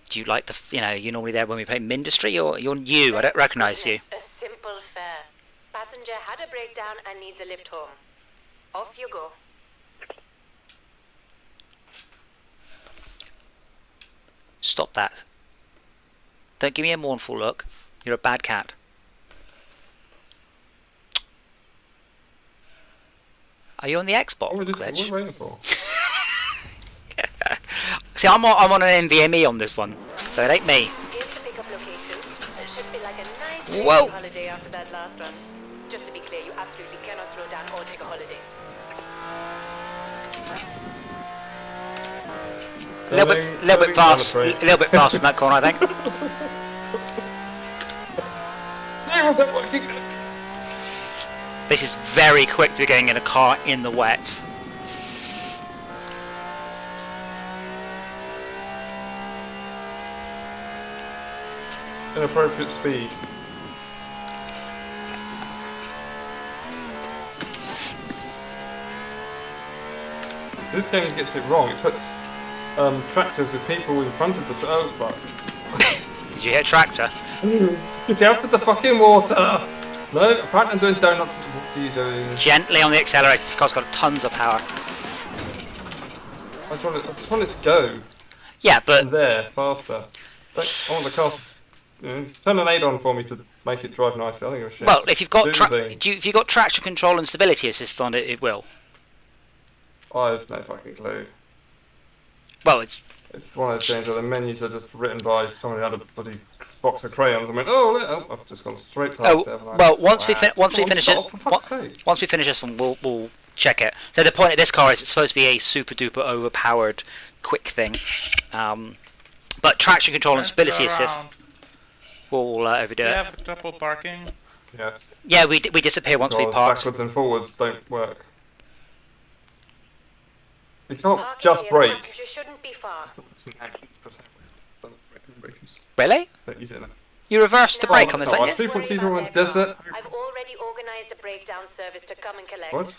Speaker 1: do you like you're normally there when we play Mindustry, or you're new, I don't recognise you.
Speaker 3: A simple fare. Passenger had a breakdown and needs a lift home. Off you go.
Speaker 1: Stop that. Don't give me a mournful look. You're a bad cat. Are you on the Xbox,
Speaker 4: What are we
Speaker 1: Glitch?
Speaker 4: waiting for?
Speaker 1: See, I'm on an NVMe on this one, so it ain't me.
Speaker 3: Give the pickup location. It should be like a nice
Speaker 1: Whoa.
Speaker 3: lazy holiday after that last run. Just to be clear, you absolutely cannot slow down or take a holiday.
Speaker 1: A little bit fast. A little bit fast in that corner, I think. This is very quick to be going in a car in the wet.
Speaker 4: Inappropriate speed. This game gets it wrong. It puts tractors with people in front of the. Oh fuck!
Speaker 1: Did you hit tractor?
Speaker 4: Get out of the fucking water! No, apparently I'm doing donuts. What are you doing?
Speaker 1: Gently on the accelerator. This car's got tons of power.
Speaker 4: I just want it to go
Speaker 1: Yeah,
Speaker 4: from
Speaker 1: but
Speaker 4: there faster. I want the car to turn an 8 on for me to make it drive nicely. I don't give a shit.
Speaker 1: Well, if you've got
Speaker 4: Do the thing.
Speaker 1: if you've got traction control and stability assist on it, it will.
Speaker 4: I have no fucking clue.
Speaker 1: Well, it's
Speaker 4: one of those games where the menus are just written by someone who had a bloody box of crayons and went, oh, I've just gone straight past it. haven't I?
Speaker 1: well. Once we finish
Speaker 4: stop, for fuck's sake.
Speaker 1: once we finish this one, we'll check it. So the point of this car is it's supposed to be a super duper overpowered quick thing, but traction control and stability assist will overdo it.
Speaker 2: Yeah, double parking.
Speaker 4: Yes.
Speaker 1: Yeah, we disappear once we
Speaker 4: Because
Speaker 1: park.
Speaker 4: backwards and forwards don't work. You can't
Speaker 3: Parking
Speaker 4: just
Speaker 3: near the
Speaker 4: brake.
Speaker 3: passenger shouldn't be far.
Speaker 1: Really?
Speaker 4: Don't use it now.
Speaker 1: You reversed the
Speaker 3: No,
Speaker 1: brake on
Speaker 4: it's
Speaker 1: this,
Speaker 4: not.
Speaker 1: didn't you?
Speaker 4: 3.2
Speaker 3: Worry
Speaker 4: on
Speaker 3: about
Speaker 4: desert.
Speaker 3: that. I've already organised a breakdown service to come and collect.
Speaker 4: What?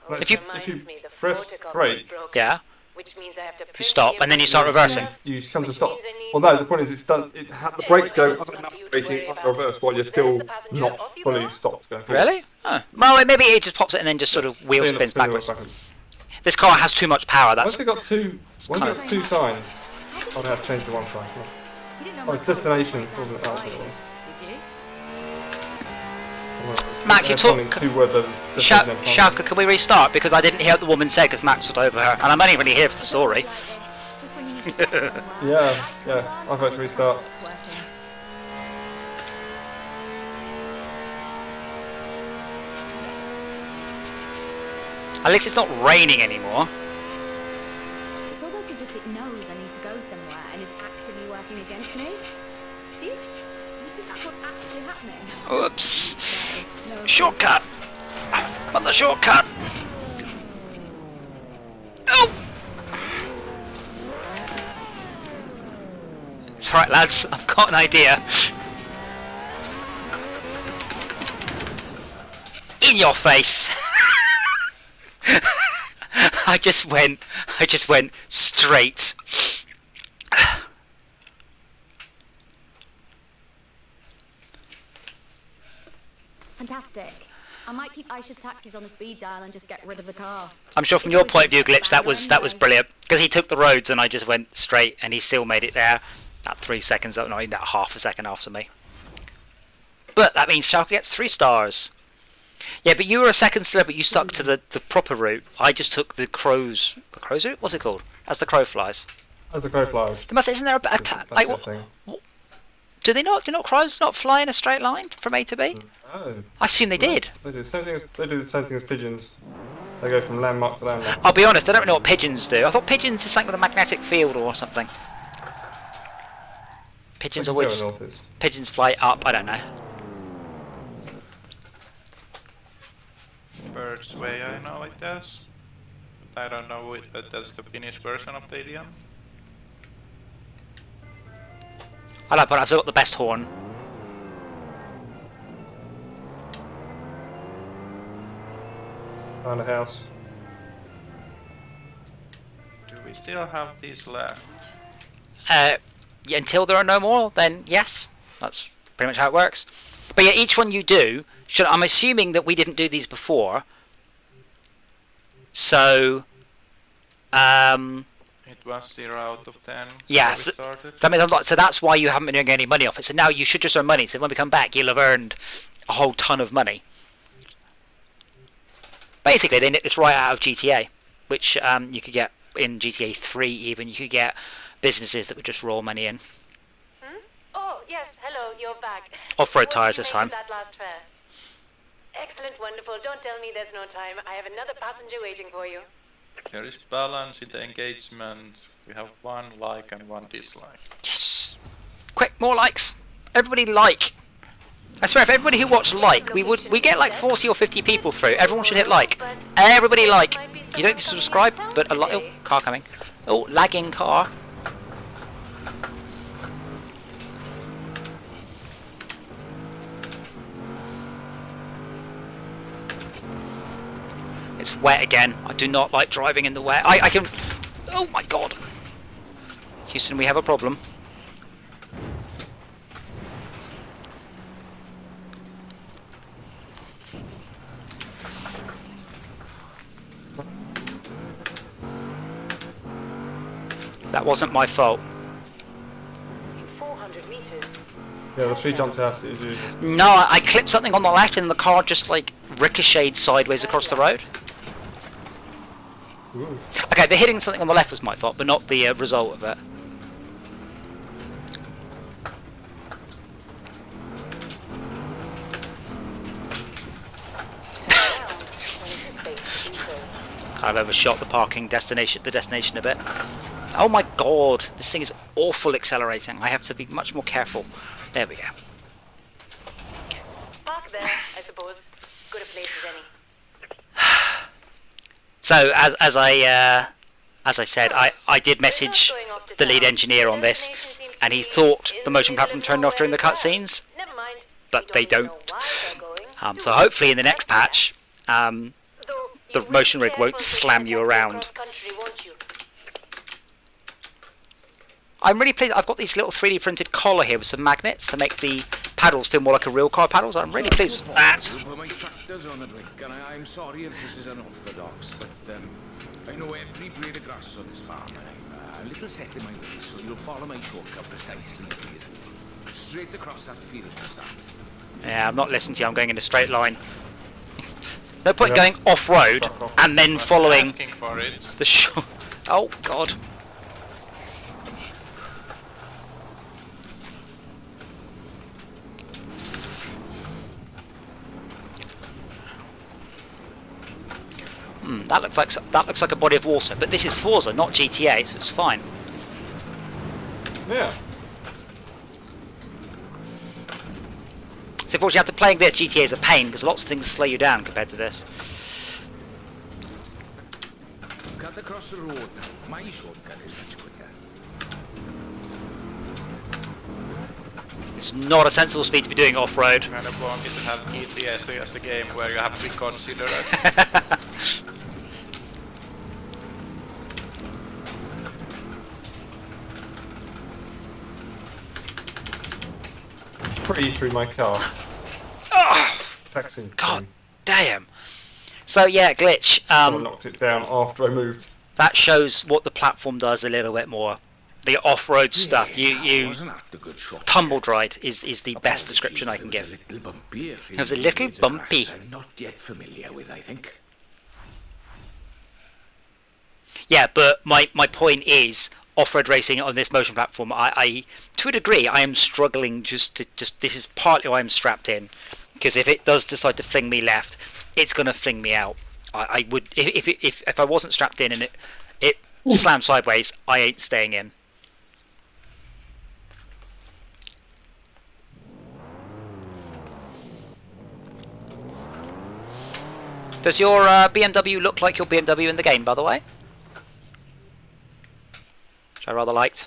Speaker 3: Which
Speaker 1: If you
Speaker 3: reminds me, the
Speaker 4: press
Speaker 3: photocopy
Speaker 4: brake-
Speaker 3: is broken,
Speaker 1: Yeah.
Speaker 3: which means I have to
Speaker 1: You
Speaker 3: print
Speaker 1: stop
Speaker 3: the
Speaker 1: and then you start
Speaker 3: information.
Speaker 1: reversing.
Speaker 4: You come to
Speaker 3: Which
Speaker 4: stop.
Speaker 3: means I need-
Speaker 4: Well, no, the point is the brakes go up enough to braking up reverse while you're still not fully stopped going forward.
Speaker 1: Really? Oh. Well, maybe it just pops it and then just sort of wheel spins backwards. This car has too much power.
Speaker 4: Once
Speaker 1: That's
Speaker 4: they got two signs, oh, they have to change the one sign.
Speaker 8: You didn't know
Speaker 4: Oh,
Speaker 8: my
Speaker 4: it's destination,
Speaker 8: car
Speaker 4: wasn't it? That's what it was.
Speaker 8: Did you?
Speaker 1: Max, you
Speaker 4: They had
Speaker 1: talk-
Speaker 4: something 2 words of destination.
Speaker 1: Shaka, can we restart? Because I didn't hear what the woman said because Max was over her, and I'm only really here for the story.
Speaker 8: Just when you need to get somewhere.
Speaker 4: Yeah, I've had to restart.
Speaker 8: It's working.
Speaker 1: At least it's not raining anymore.
Speaker 8: It's almost as if it knows I need to go somewhere and is actively working against me. Do you think that's what's actually happening?
Speaker 1: Oops.
Speaker 8: No,
Speaker 1: Shortcut. On the shortcut. Oh. It's alright, lads. I've got an idea. In your face. I just went straight.
Speaker 8: Fantastic. I might keep Aisha's taxis on the speed dial and just get rid of the car.
Speaker 1: I'm sure from your point of view, Glitch, that was brilliant because he took the roads and I just went straight and he still made it there. That 3 seconds, not even that half a second after me. But that means Shark gets 3 stars. Yeah, but you were a second still, but you stuck to the proper route. I just took the crow's route. What's it called? As the crow flies.
Speaker 4: As the crow flies.
Speaker 1: Isn't there a
Speaker 4: That's
Speaker 1: like
Speaker 4: the
Speaker 1: what?
Speaker 4: thing.
Speaker 1: Do they not? Do not crows not fly in a straight line from A to B?
Speaker 4: Oh,
Speaker 1: I assume they did.
Speaker 4: they do the same thing as pigeons. They go from landmark to landmark.
Speaker 1: I'll be honest, I don't know what pigeons do. I thought pigeons is something with a magnetic field or something. Pigeons
Speaker 4: Where
Speaker 1: always.
Speaker 4: the north is.
Speaker 1: Pigeons fly up. I don't know.
Speaker 2: Bird's Way, I know it does. But I don't know if that's the Finnish version of the idiom.
Speaker 1: I like, but I've got the best horn.
Speaker 4: Found a house.
Speaker 2: Do we still have these left?
Speaker 1: Yeah, until there are no more, then yes, that's pretty much how it works. But yeah, each one you do. I'm assuming that we didn't do these before. So,
Speaker 2: It was 0 out of 10.
Speaker 1: Yeah,
Speaker 2: when we
Speaker 1: so-
Speaker 2: started.
Speaker 1: that means a lot. So that's why you haven't been doing any money off it. So now you should just earn money. So when we come back, you'll have earned a whole ton of money. Basically, they nicked this right out of GTA, which you could get in GTA 3 even. You could get businesses that would just roll money in.
Speaker 3: Oh, yes, hello, you're back.
Speaker 1: Off-road
Speaker 3: What
Speaker 1: tyres
Speaker 3: did
Speaker 1: this
Speaker 3: you make
Speaker 1: time.
Speaker 3: of that last fare? Excellent, wonderful. Don't tell me there's no time. I have another passenger waiting for you.
Speaker 2: There is balance in the engagement. We have 1 like and 1 dislike.
Speaker 1: Yes. Quick, more likes. Everybody like. I swear, if everybody who watched like, we get like 40 or 50 people through. Everyone should hit like. Everybody like. You don't need to subscribe, but a like. Oh, car coming. Oh, lagging car. It's wet again. I do not like driving in the wet. I can... Oh my god. Houston, we have a problem. That wasn't my fault.
Speaker 3: In 400 meters,
Speaker 4: Yeah, the tree jumped out as usual.
Speaker 1: No, I clipped something on the left and the car just like ricocheted sideways across the road.
Speaker 4: Ooh.
Speaker 1: Okay, the hitting something on the left was my fault, but not the result of it. I've overshot the destination a bit. Oh my god, this thing is awful accelerating. I have to be much more careful. There we go.
Speaker 3: Park there, I suppose. Good a place as any.
Speaker 1: So as I said, I did message the lead engineer on this, and he thought the motion platform turned off during the cutscenes,
Speaker 3: Never mind.
Speaker 1: but they
Speaker 3: even know
Speaker 1: don't.
Speaker 3: why they're going.
Speaker 1: So hopefully in the next patch,
Speaker 3: Though
Speaker 1: the
Speaker 3: you will
Speaker 1: motion
Speaker 3: be
Speaker 1: rig won't
Speaker 3: careful
Speaker 1: slam
Speaker 3: taking
Speaker 1: you
Speaker 3: a taxi
Speaker 1: around.
Speaker 3: across country, won't you?
Speaker 1: I'm really pleased. I've got these little 3D printed collar here with some magnets to make the paddles feel more like a real car paddles. I'm really pleased with that.
Speaker 9: But my tractor's on the brink, and I'm sorry if this is unorthodox, but I know every blade of grass on this farm, and I'm a little set in my ways, so you'll follow my shortcut precisely, please. Straight across that field to start.
Speaker 1: Yeah, I'm not listening to you. I'm going in a straight line. No point going off-road and then following
Speaker 2: Asking for it.
Speaker 1: the shore. Oh, God. That looks like a body of water, but this is Forza, not GTA, so it's fine.
Speaker 4: Yeah.
Speaker 1: So unfortunately, after playing this, GTA is a pain because lots of things slow you down compared to this.
Speaker 9: Cut across the road now. My shortcut is much quicker.
Speaker 1: It's not a sensible speed to be doing off-road.
Speaker 2: Kind of wanted to have GTA as the game where you have to be considerate.
Speaker 4: Pretty through my car.
Speaker 1: Oh,
Speaker 4: Taxing.
Speaker 1: God damn. So yeah, glitch.
Speaker 4: Someone knocked it down after I moved.
Speaker 1: That shows what the platform does a little bit more. The off-road stuff. You
Speaker 9: Wasn't that a good shot?
Speaker 1: tumbled ride is the best description I can give.
Speaker 9: It
Speaker 1: was a little bumpy.
Speaker 9: I'm not yet familiar with, I think.
Speaker 1: Yeah, but my point is off-road racing on this motion platform. I to a degree I am struggling just this is partly why I'm strapped in, because if it does decide to fling me left, it's gonna fling me out. I would if I wasn't strapped in and it slammed sideways, I ain't staying in. Does your BMW look like your BMW in the game, by the way? Which I rather liked.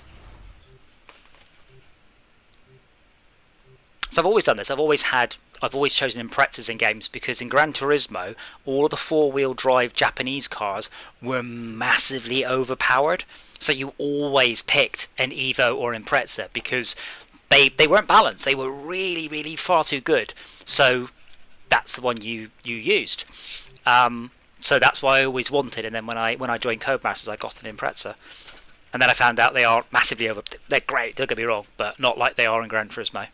Speaker 1: So I've always done this. I've always chosen Imprezas in games because in Gran Turismo, all of the four-wheel drive Japanese cars were massively overpowered. So you always picked an Evo or Impreza because they weren't balanced. They were really, really far too good. So that's the one you used. So that's why I always wanted. And then when I joined Codemasters, I got an Impreza. And then I found out they are massively over. They're great. Don't get me wrong, but not like they are in Gran Turismo.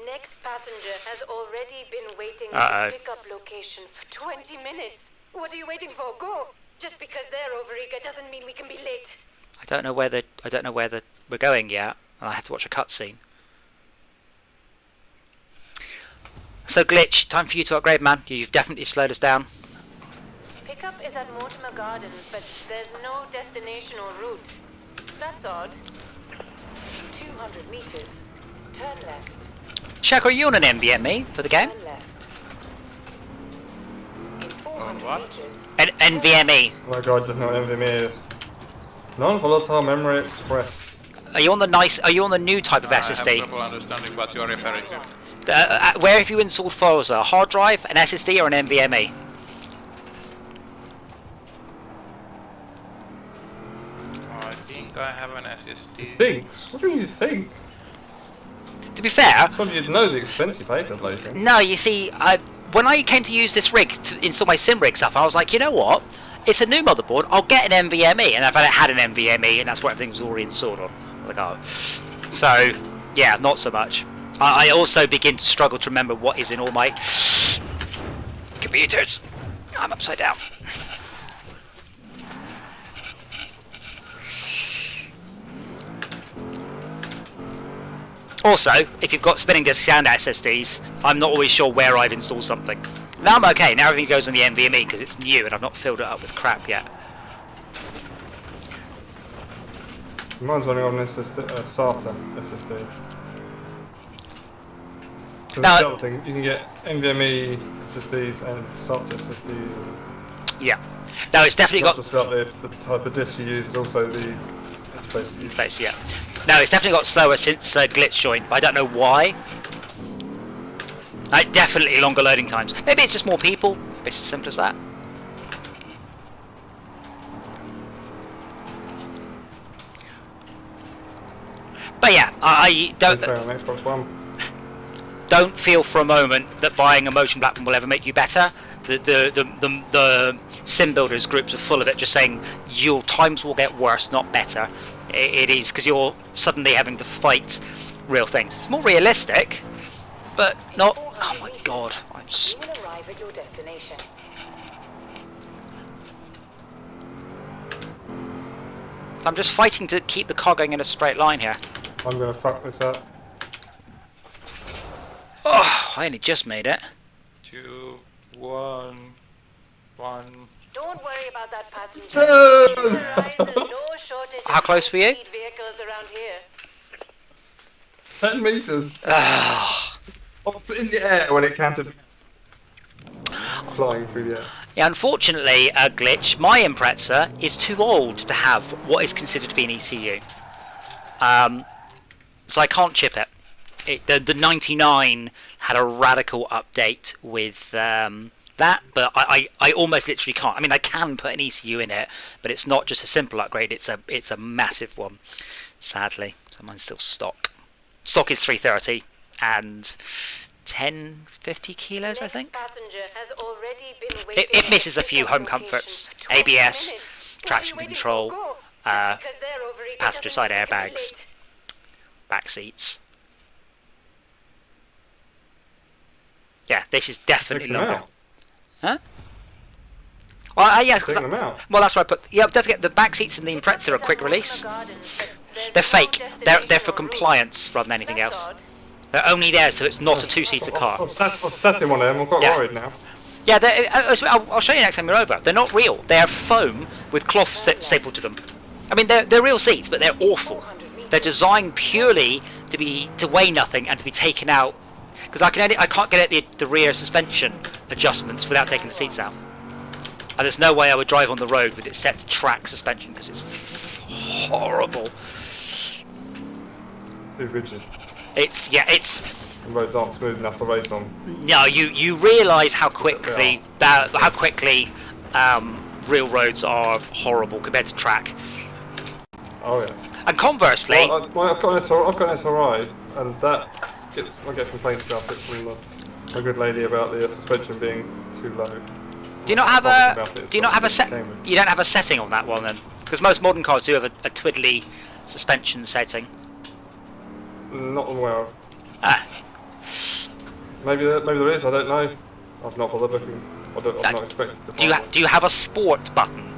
Speaker 3: Next passenger has already been waiting
Speaker 1: Uh-oh.
Speaker 3: at the pickup location for 20 minutes. What are you waiting for? Go! Just because they're overeager doesn't mean we can be late.
Speaker 1: I don't know where we're going yet, and I have to watch a cutscene. So Glitch, time for you to upgrade, man. You've definitely slowed us down.
Speaker 3: Pickup is at Mortimer Gardens, but there's no destination or route. That's odd. 200 meters. Turn left.
Speaker 1: Shaq, are you on an NVMe for the game?
Speaker 3: Turn left. In 400
Speaker 2: what?
Speaker 3: meters.
Speaker 1: An NVMe.
Speaker 4: Oh my god, doesn't know what NVMe is. Non-volatile memory express.
Speaker 1: Are you on the new type of
Speaker 2: I have
Speaker 1: SSD?
Speaker 2: trouble understanding what you're referring to.
Speaker 1: Where have you installed Forza? A hard drive, an SSD, or an NVMe?
Speaker 2: I think I have an SSD.
Speaker 4: Thinks? What do you think?
Speaker 1: To be fair,
Speaker 4: Thought you'd know the expense you paid for that later.
Speaker 1: no, you see, when I came to use this rig to install my sim rig stuff, I was like, you know what? It's a new motherboard, I'll get an NVMe. And I found it had an NVMe, and that's what everything was already installed on. the car. So, yeah, not so much. I also begin to struggle to remember what is in all my computers. I'm upside down. Also, if you've got spinning disks and SSDs, I'm not always sure where I've installed something. Now I'm okay, now everything goes on the NVMe because it's new and I've not filled it up with crap yet.
Speaker 4: Mine's running on SATA SSD.
Speaker 1: Now,
Speaker 4: The other thing, you can get NVMe SSDs and SATA SSDs.
Speaker 1: yeah. No, it's definitely
Speaker 4: Not
Speaker 1: got...
Speaker 4: just about the type of disk you use, it's also the interface you use.
Speaker 1: Interface, yeah. No, it's definitely got slower since glitch joined, but I don't know why. Definitely longer loading times. Maybe it's just more people. Maybe it's as simple as that. But yeah, I don't...
Speaker 4: On Xbox One.
Speaker 1: Don't feel for a moment that buying a motion platform will ever make you better. The sim builders groups are full of it, just saying your times will get worse, not better. It is because you're suddenly having to fight real things. It's more realistic, but not. Oh my god!
Speaker 3: You will arrive at your destination.
Speaker 1: So I'm just fighting to keep the car going in a straight line here.
Speaker 4: I'm gonna fuck this up.
Speaker 1: Oh, I only just made it.
Speaker 2: 2, 1, 1.
Speaker 3: Don't worry about that passenger.
Speaker 4: Turn!
Speaker 3: You realize there's no shortage
Speaker 1: How
Speaker 3: of
Speaker 1: close were you?
Speaker 3: high-speed vehicles around here.
Speaker 4: 10 meters.
Speaker 1: Ah.
Speaker 4: Off in the air when it counted. Flying through the air.
Speaker 1: Yeah, unfortunately, a glitch. My Impreza is too old to have what is considered to be an ECU. So I can't chip it. The 99 had a radical update with that, but I almost literally can't. I mean, I can put an ECU in it, but it's not just a simple upgrade. It's a massive one, sadly. So mine's still stock. Stock is 330 and 1050 kilos, I think. It misses a few home comforts, ABS, traction control, passenger side airbags, back seats. Yeah, this is definitely
Speaker 4: Taking them
Speaker 1: longer.
Speaker 4: out.
Speaker 1: Huh? Well, yeah,
Speaker 4: Taking them out.
Speaker 1: well, that's why I put. Yeah, don't forget the back seats in the Impreza are quick release. They're fake. They're for compliance rather than anything else. They're only there so it's not a two-seater car.
Speaker 4: I've sat in one of them. I've got
Speaker 1: Yeah.
Speaker 4: worried now.
Speaker 1: Yeah, I'll show you next time you're over. They're not real. They're foam with cloth stapled to them. I mean, they're real seats, but they're awful. They're designed purely to weigh nothing and to be taken out. Because I can't get at the rear suspension adjustments without taking the seats out. And there's no way I would drive on the road with it set to track suspension because it's horrible.
Speaker 4: Too rigid.
Speaker 1: It's
Speaker 4: The roads aren't smooth enough to race on.
Speaker 1: no, you realise how quickly real roads are horrible compared to track.
Speaker 4: Oh yes.
Speaker 1: And conversely,
Speaker 4: Well, I've got an SRI, and I get complaints about it from a good lady about the suspension being too low.
Speaker 1: do you not have
Speaker 4: Cambridge.
Speaker 1: you don't have a setting on that one then? Because most modern cars do have a twiddly suspension setting.
Speaker 4: Not aware of.
Speaker 1: Ah,
Speaker 4: Maybe there is. I don't know. I've not bothered looking. I'm not expected to. Find
Speaker 1: do you have a sport button?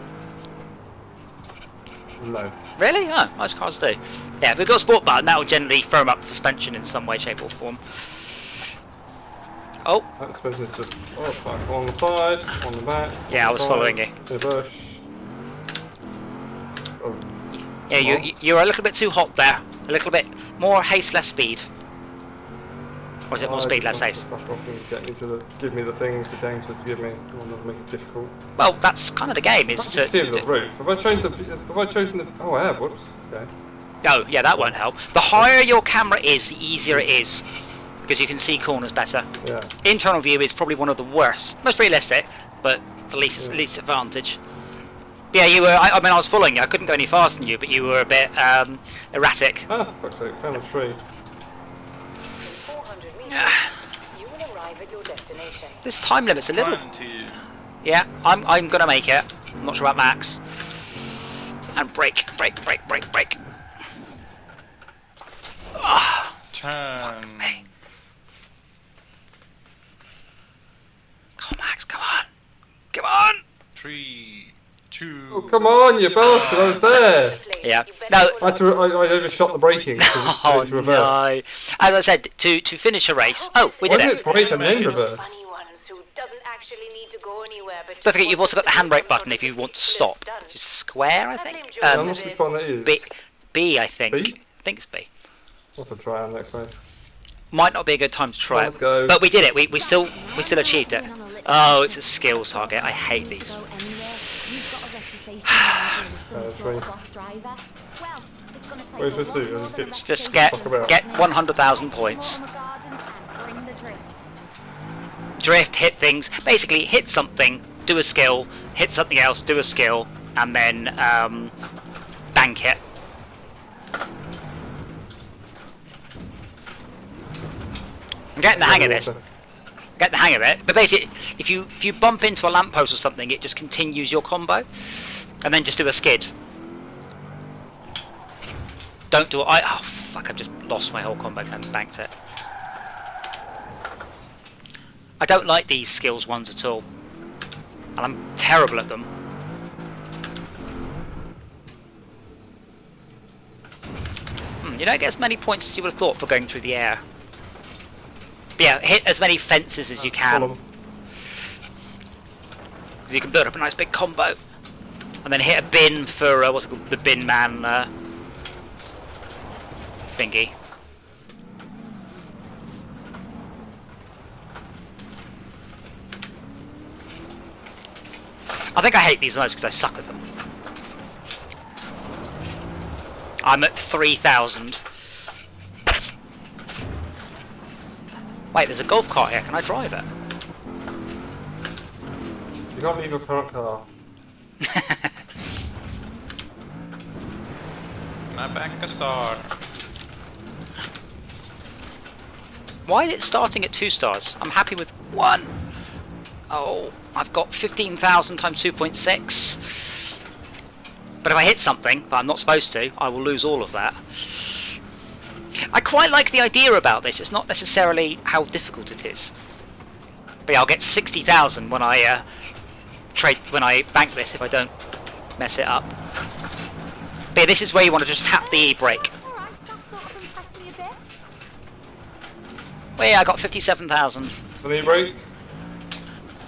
Speaker 4: one. No.
Speaker 1: Really? Oh, most cars do. Yeah, if we've got a sport button, that will generally firm up the suspension in some way, shape or form. Oh,
Speaker 4: That suspension is just fuck, on the side, on the back.
Speaker 1: Yeah,
Speaker 4: on
Speaker 1: I was
Speaker 4: the
Speaker 1: following
Speaker 4: side,
Speaker 1: you.
Speaker 4: in the bush. Oh,
Speaker 1: yeah, you're a little bit too hot there. A little bit more haste, less speed. Or is it more
Speaker 4: I
Speaker 1: speed, less
Speaker 4: just
Speaker 1: haste?
Speaker 4: want to fuck off and give me the things the game's supposed to give me. I want to make it difficult.
Speaker 1: Well, that's kind of the game, is
Speaker 4: I see the roof. Have I chosen the? Oh, I have. Whoops. Okay.
Speaker 1: Oh, yeah, that won't help. The higher your camera is, the easier it is. Because you can see corners better.
Speaker 4: Yeah.
Speaker 1: Internal view is probably one of the worst. Most realistic, but the least advantage. Yeah, you were. I mean, I was following you. I couldn't go any faster than you, but you were a bit erratic.
Speaker 4: Ah, fuck's sake, found a tree.
Speaker 3: 400 meters. You will arrive at your destination.
Speaker 1: This time limit's a little.
Speaker 2: 20.
Speaker 1: Yeah, I'm gonna make it. I'm not sure about Max. And brake.
Speaker 2: Turn.
Speaker 1: me. Come on, Max, come on. Come on!
Speaker 2: 3, 2.
Speaker 4: Oh, come on, you bastard! I was there.
Speaker 1: Yeah. No.
Speaker 4: I overshot the braking to
Speaker 1: Oh
Speaker 4: to reverse.
Speaker 1: no! As I said, to finish a race. Oh, we
Speaker 4: Why
Speaker 1: did
Speaker 4: did
Speaker 1: it.
Speaker 4: it brake and then reverse?
Speaker 3: Funny ones who doesn't actually need to go anywhere, but
Speaker 1: Don't forget, you've also got the handbrake button if you want to stop. Just square, I think.
Speaker 4: I'm not sure which one that is.
Speaker 1: B, I think.
Speaker 4: B?
Speaker 1: I think it's B.
Speaker 4: I'll have to try on next race.
Speaker 1: Might not be a good time to try
Speaker 4: Let's
Speaker 1: it,
Speaker 4: go.
Speaker 1: but we did it. We still achieved it. Oh, it's a skills target. I hate these.
Speaker 4: Where's this do?
Speaker 1: Just get
Speaker 4: Talk about.
Speaker 1: 100,000 points. Drift, hit things. Basically, hit something, do a skill, hit something else, do a skill, and then bank it. I'm getting the hang of this. Get the hang of it. But basically, if you bump into a lamppost or something, it just continues your combo, and then just do a skid. Don't do it. Oh fuck! I've just lost my whole combo because I haven't banked it. I don't like these skills ones at all, and I'm terrible at them. You don't get as many points as you would have thought for going through the air. But yeah, hit as many fences as you can. You can build up a nice big combo, and then hit a bin for what's it called, the bin man thingy. I think I hate these the most because I suck at them. I'm at 3,000. Wait, there's a golf cart here. Can I drive it?
Speaker 4: You can't leave your current car.
Speaker 2: I bank a star.
Speaker 1: Why is it starting at 2 stars? I'm happy with 1. Oh, I've got 15,000 times 2.6. But if I hit something that I'm not supposed to, I will lose all of that. I quite like the idea about this. It's not necessarily how difficult it is. But yeah, I'll get 60,000 when I bank this if I don't mess it up. But yeah, this is where you want to just tap the e-brake. Well, yeah, I got 57,000.
Speaker 4: An e-brake?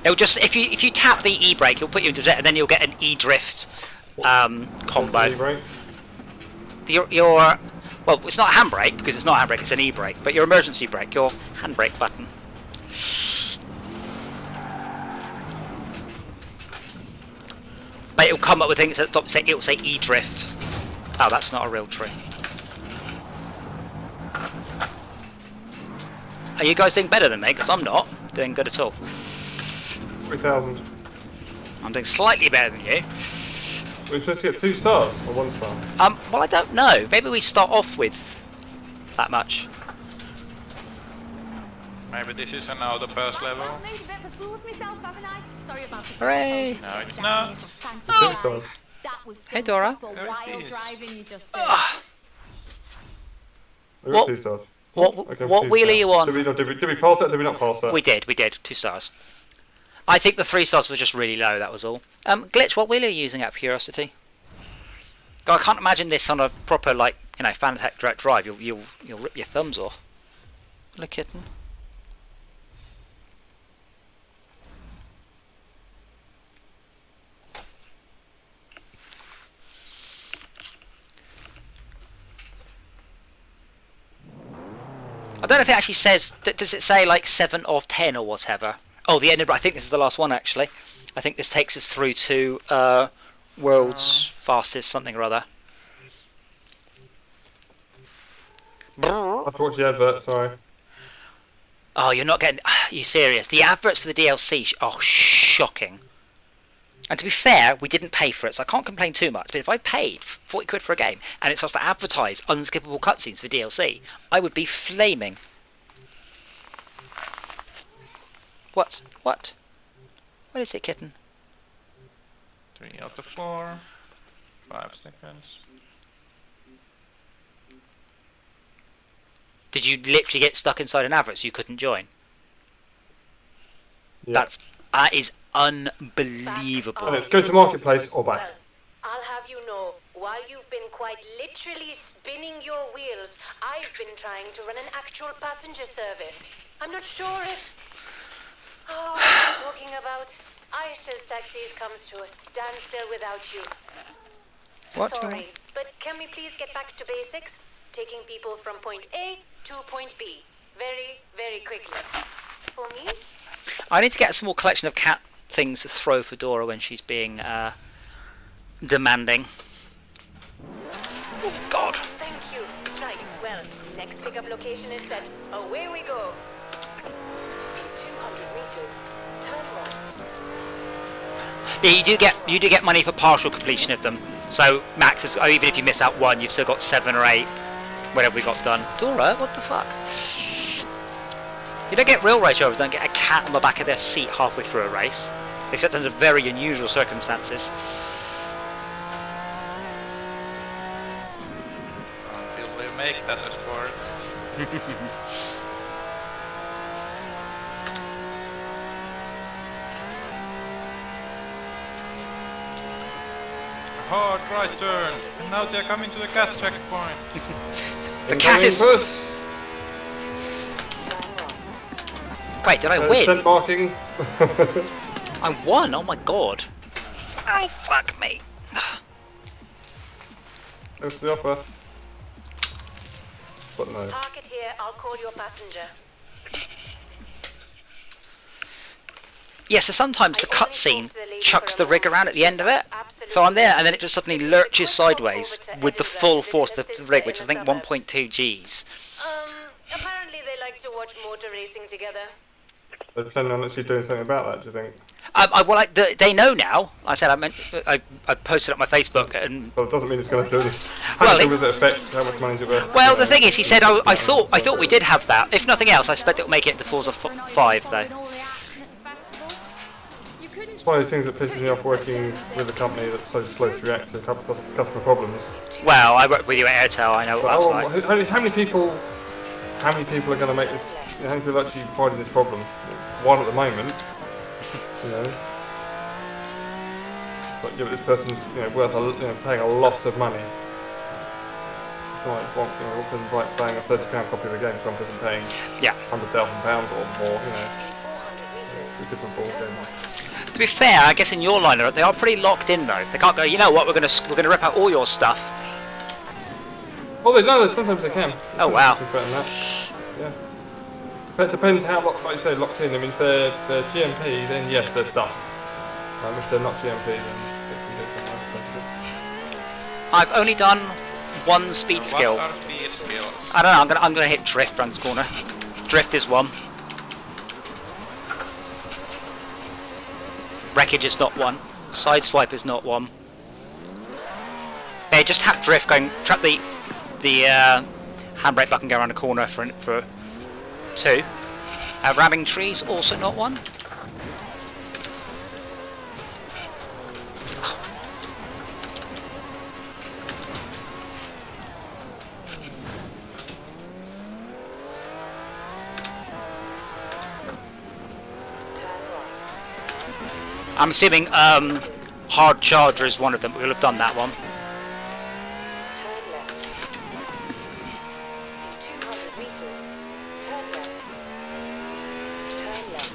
Speaker 1: It'll just if you tap the e-brake, it'll put you into jet, and then you'll get an e-drift combo.
Speaker 4: An e-brake?
Speaker 1: Your well, it's not a handbrake because it's not a handbrake; it's an e-brake. But your emergency brake, your handbrake button. But it'll come up with things at the top. It'll say e-drift. Oh, that's not a real tree. Are you guys doing better than me? Because I'm not doing good at all.
Speaker 4: 3,000.
Speaker 1: I'm doing slightly better than you.
Speaker 4: We're supposed to get 2 stars or 1 star.
Speaker 1: Well, I don't know. Maybe we start off with that much.
Speaker 2: Maybe this is an auto pass level.
Speaker 8: Made a bit of a fool of myself, haven't I? Sorry about the
Speaker 1: Hooray!
Speaker 2: No, it's not.
Speaker 4: 2 stars.
Speaker 8: That was
Speaker 1: Hey, Dora.
Speaker 8: proper
Speaker 2: There it
Speaker 8: wild
Speaker 2: is.
Speaker 8: driving you just did.
Speaker 4: We
Speaker 1: What?
Speaker 4: got 2 stars.
Speaker 1: What
Speaker 4: Okay,
Speaker 1: what
Speaker 4: 2
Speaker 1: wheel are
Speaker 4: stars.
Speaker 1: you on?
Speaker 4: Did we pass that? Did we not pass that?
Speaker 1: We did. 2 stars. I think the 3 stars were just really low. That was all. Glitch, what wheel are you using? Out of curiosity. God, I can't imagine this on a proper Fanatec direct drive. You'll rip your thumbs off. Hello, kitten. I don't know if it actually says. Does it say like 7 of 10 or whatever? Oh, the Edinburgh. I think this is the last one actually. I think this takes us through to world's fastest something or other.
Speaker 4: I thought you advert, sorry.
Speaker 1: Oh, you're not getting. Are you serious? The adverts for the DLC are shocking. And to be fair, we didn't pay for it, so I can't complain too much. But if I paid 40 quid for a game and it starts to advertise unskippable cutscenes for DLC, I would be flaming. What? What? What is it, kitten?
Speaker 2: 3 out of 4. 5 seconds.
Speaker 1: Did you literally get stuck inside an advert so you couldn't join?
Speaker 4: Yeah.
Speaker 1: That is unbelievable.
Speaker 4: And it's go to marketplace or back.
Speaker 3: Well, I'll have you know, while you've been quite literally spinning your wheels, I've been trying to run an actual passenger service. I'm not sure if... Oh, what I'm talking about. Aisha's taxis comes to a standstill without you.
Speaker 1: What?
Speaker 3: Sorry, but can we please get back to basics? Taking people from point A to point B. Very, very quickly. For me?
Speaker 1: I need to get a small collection of cat things to throw Fedora when she's being demanding. Oh God.
Speaker 3: Thank you. Right, well, next pickup location is set. Away we go. In 200 meters, turn right.
Speaker 1: Yeah, you do get money for partial completion of them. So max is, even if you miss out one, you've still got 7 or 8. Whatever we got done. Dora, what the fuck? You don't get real race drivers don't get a cat on the back of their seat halfway through a race, except under very unusual circumstances.
Speaker 2: Until we make that a sport. Hard right turn, and now they're coming to the cat checkpoint.
Speaker 1: The cat is... Wait, did I win?
Speaker 4: Scent marking.
Speaker 1: I won, oh my god. Oh, fuck me.
Speaker 4: There's the offer. But no.
Speaker 3: Park it here, I'll call your passenger.
Speaker 1: Yeah, so sometimes the cutscene chucks the rig around at the end of it. So I'm there, and then it just suddenly lurches sideways with the full force of the rig, which is I think 1.2 Gs.
Speaker 3: Apparently they like to watch motor racing together.
Speaker 4: They're planning on actually doing something about that, do you think?
Speaker 1: They know now. I said I posted it on my Facebook, and
Speaker 4: Well, it doesn't mean it's going to do anything.
Speaker 1: Well,
Speaker 4: How much does it affect? How much money is it worth?
Speaker 1: well, the thing is, he said I thought we did have that. If nothing else, I expect it'll make it into Forza 5 though.
Speaker 4: It's one of those things that pisses me off working with a company that's so slow to react to customer problems.
Speaker 1: Well, I work with you at Airtel. I know what that's like.
Speaker 4: How many people are going to make this? How many people are actually finding this problem? One at the moment. You know. But yeah, but this person's worth paying a lot of money. It's not like one person buying a £30 copy of the game, so one person paying £100,000 or more. You know, it's a different ballgame.
Speaker 1: To be fair, I guess in your line they are pretty locked in though. They can't go. You know what? We're gonna rip out all your stuff.
Speaker 4: Oh, sometimes they can.
Speaker 1: Oh wow.
Speaker 4: Yeah. But it depends how, like you say, locked in. I mean, if they're GMP, then yes, they're stuffed. If they're not GMP, then they can do something else.
Speaker 1: I've only done one speed skill.
Speaker 2: What are speed skills?
Speaker 1: I don't know. I'm gonna hit drift around this corner. Drift is one. Wreckage is not one. Sideswipe is not one. Yeah, just tap drift, trap the handbrake button, go around the corner for 2. Ramming trees, also not one. I'm assuming hard charger is one of them, but we'll have done that one.
Speaker 3: Turn left. In 200 meters, turn left. Turn left.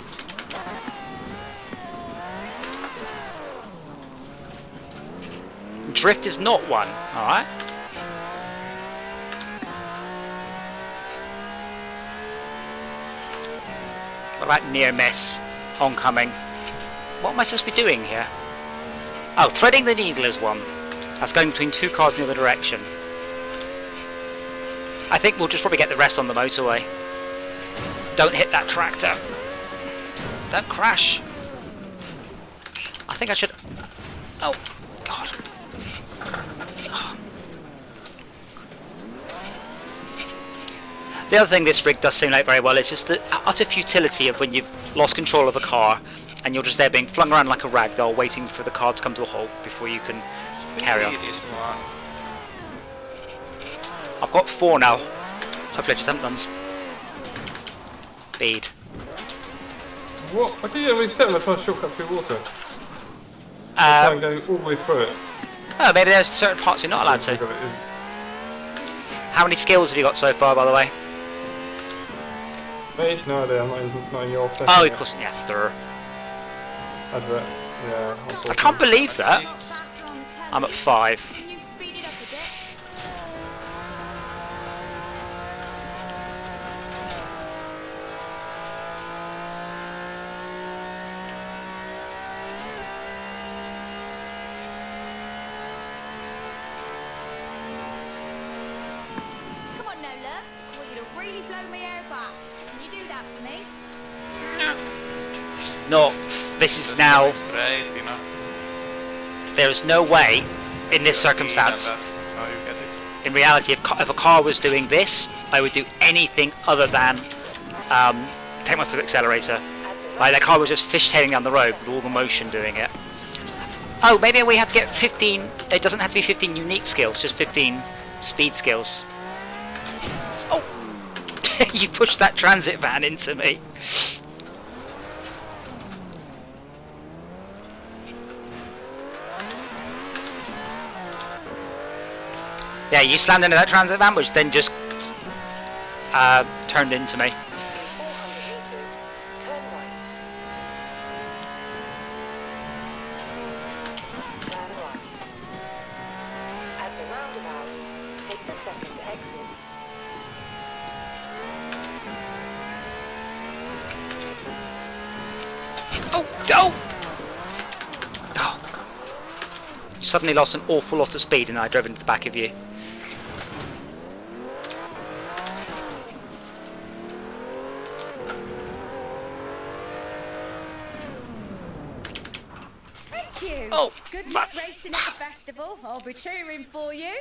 Speaker 1: Drift is not one, alright? What about near miss? Oncoming. What am I supposed to be doing here? Oh, threading the needle is one. That's going between 2 cars in the other direction. I think we'll just probably get the rest on the motorway. Don't hit that tractor. Don't crash. I think I should... Oh, God. The other thing this rig does seem like very well is just the utter futility of when you've lost control of a car and you're just there being flung around like a ragdoll waiting for the car to come to a halt before you can carry on.
Speaker 2: Speed is one.
Speaker 1: I've got 4 now. Hopefully I just haven't done speed.
Speaker 4: What? I did only set on the first shortcut through water. I'm going all the way through it.
Speaker 1: Oh, maybe there's certain parts you're not allowed to. How many skills have you got so far, by the way?
Speaker 4: Mate, no idea. I'm not in your session.
Speaker 1: Oh, of course, yeah. Durr.
Speaker 4: Advert. Yeah.
Speaker 1: I can't believe that. I'm at 5.
Speaker 8: Can you speed it up a bit? Come on now, love. I want you to really blow my hair back. Can you do that for me?
Speaker 1: It's not. This is now.
Speaker 2: Straight, you know.
Speaker 1: There is no way, in this circumstance,
Speaker 2: That's how you get it.
Speaker 1: in reality, if a car was doing this, I would do anything other than take my foot accelerator. Like, that car was just fishtailing down the road with all the motion doing it. Oh, maybe we have to get 15. It doesn't have to be 15 unique skills, just 15 speed skills. Oh! You pushed that transit van into me. Yeah, you slammed into that transit van, which then just turned into me.
Speaker 3: 400 meters. Turn right. Turn right. At the roundabout, take the second exit.
Speaker 1: Oh! Oh! Oh. You suddenly lost an awful lot of speed and I drove into the back of you.
Speaker 8: Thank you.
Speaker 1: Oh,
Speaker 8: Good
Speaker 1: fuck.
Speaker 8: luck racing at the festival. I'll be cheering for you.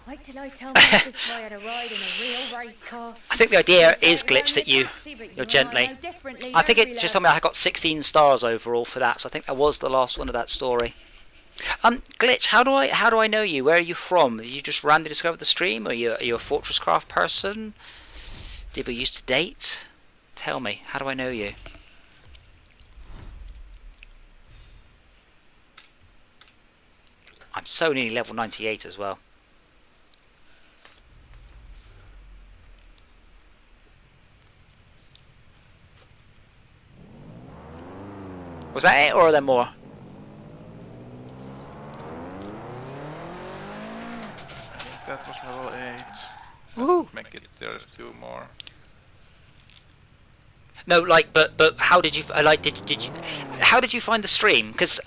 Speaker 8: Wait till I tell Mrs. Boy I had a ride in a real race car.
Speaker 1: I think the idea is, Glitch, that you're gently. I think it just told me I got 16 stars overall for that, so I think that was the last one of that story. Glitch, how do I know you? Where are you from? Did you just randomly discover the stream? Are you a Fortress Craft person? Did we used to date? Tell me, how do I know you? I'm so nearly level 98 as well. Was that it, or are there more?
Speaker 2: That was level 8.
Speaker 1: Woo!
Speaker 2: Make it, there's 2 more.
Speaker 1: No, like, but how did you how did you find the stream? Because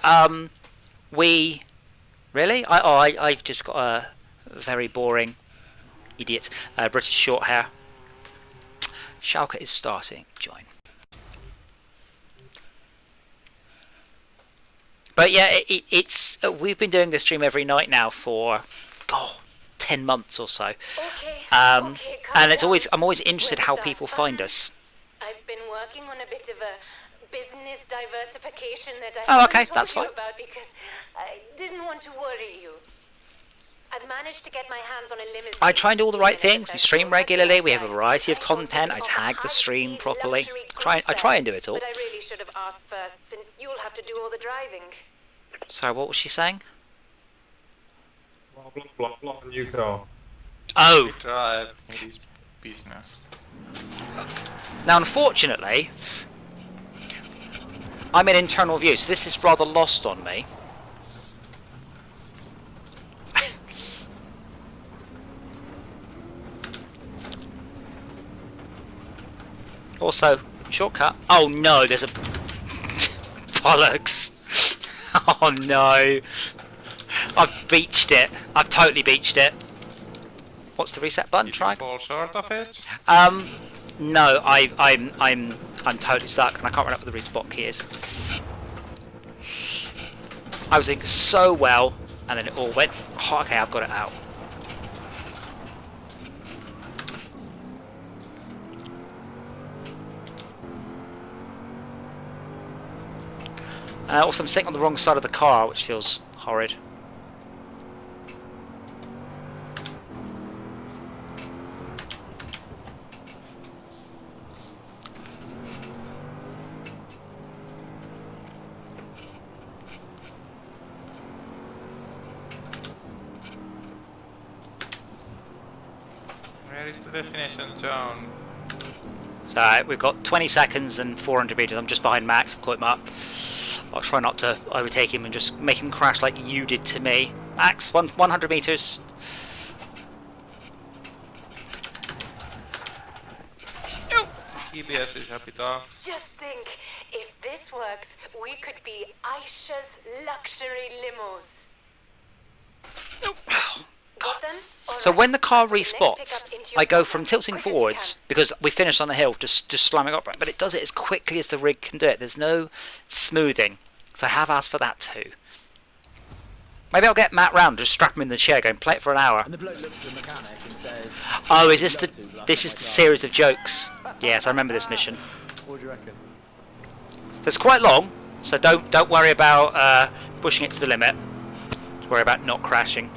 Speaker 1: we really I've just got a very boring idiot British short hair. Schalke is starting. Join. But yeah, it's we've been doing this stream every night now for 10 months or so.
Speaker 3: Okay.
Speaker 1: And it's always I'm always interested how people find us.
Speaker 3: I've been working on a bit of a business diversification that I
Speaker 1: Oh,
Speaker 3: haven't
Speaker 1: okay,
Speaker 3: told
Speaker 1: that's
Speaker 3: you
Speaker 1: fine.
Speaker 3: about because I didn't want to worry you. I've managed to get my hands on a limousine.
Speaker 1: I try and do all the right things. We stream regularly. We have a variety of content. I tag the stream properly. I try and do it all.
Speaker 3: But I really should have asked first, since you'll have to do all the driving.
Speaker 1: Sorry, what was she saying?
Speaker 4: Blah blah blah blah. New car.
Speaker 1: Oh,
Speaker 2: Drive, it is business.
Speaker 1: now unfortunately, I'm in internal view, so this is rather lost on me. Also, shortcut. Oh no, there's a bollocks. Oh no, I've beached it. I've totally beached it. What's the reset button?
Speaker 2: Did
Speaker 1: Try.
Speaker 2: you fall short of it?
Speaker 1: No, I'm totally stuck, and I can't run up with the respawn keys. I was doing so well, and then it all went. Oh, okay, I've got it out. Also, I'm sitting on the wrong side of the car, which feels horrid.
Speaker 2: Where is the destination zone?
Speaker 1: So we've got 20 seconds and 400 meters. I'm just behind Max. I've caught him up. I'll try not to overtake him and just make him crash like you did to me. Max, 100 meters.
Speaker 2: EBS is a bit off.
Speaker 3: Just think, if this works, we could be Aisha's luxury limos. Got them?
Speaker 1: So
Speaker 3: Alright.
Speaker 1: when the car
Speaker 3: The next
Speaker 1: respots,
Speaker 3: pickup into your
Speaker 1: I go
Speaker 3: car
Speaker 1: from
Speaker 3: as
Speaker 1: tilting
Speaker 3: quick as you
Speaker 1: forwards
Speaker 3: can.
Speaker 1: because we finished on the hill, just slamming up, but it does it as quickly as the rig can do it. There's no smoothing, so I have asked for that too. Maybe I'll get Matt round, just strap him in the chair, go and play it for an hour.
Speaker 10: And the bloke looks at the mechanic and says,
Speaker 1: Oh, is this the series of jokes? Yes, I remember this mission.
Speaker 10: what do you reckon?
Speaker 1: So it's quite long, so don't worry about pushing it to the limit. Just worry about not crashing.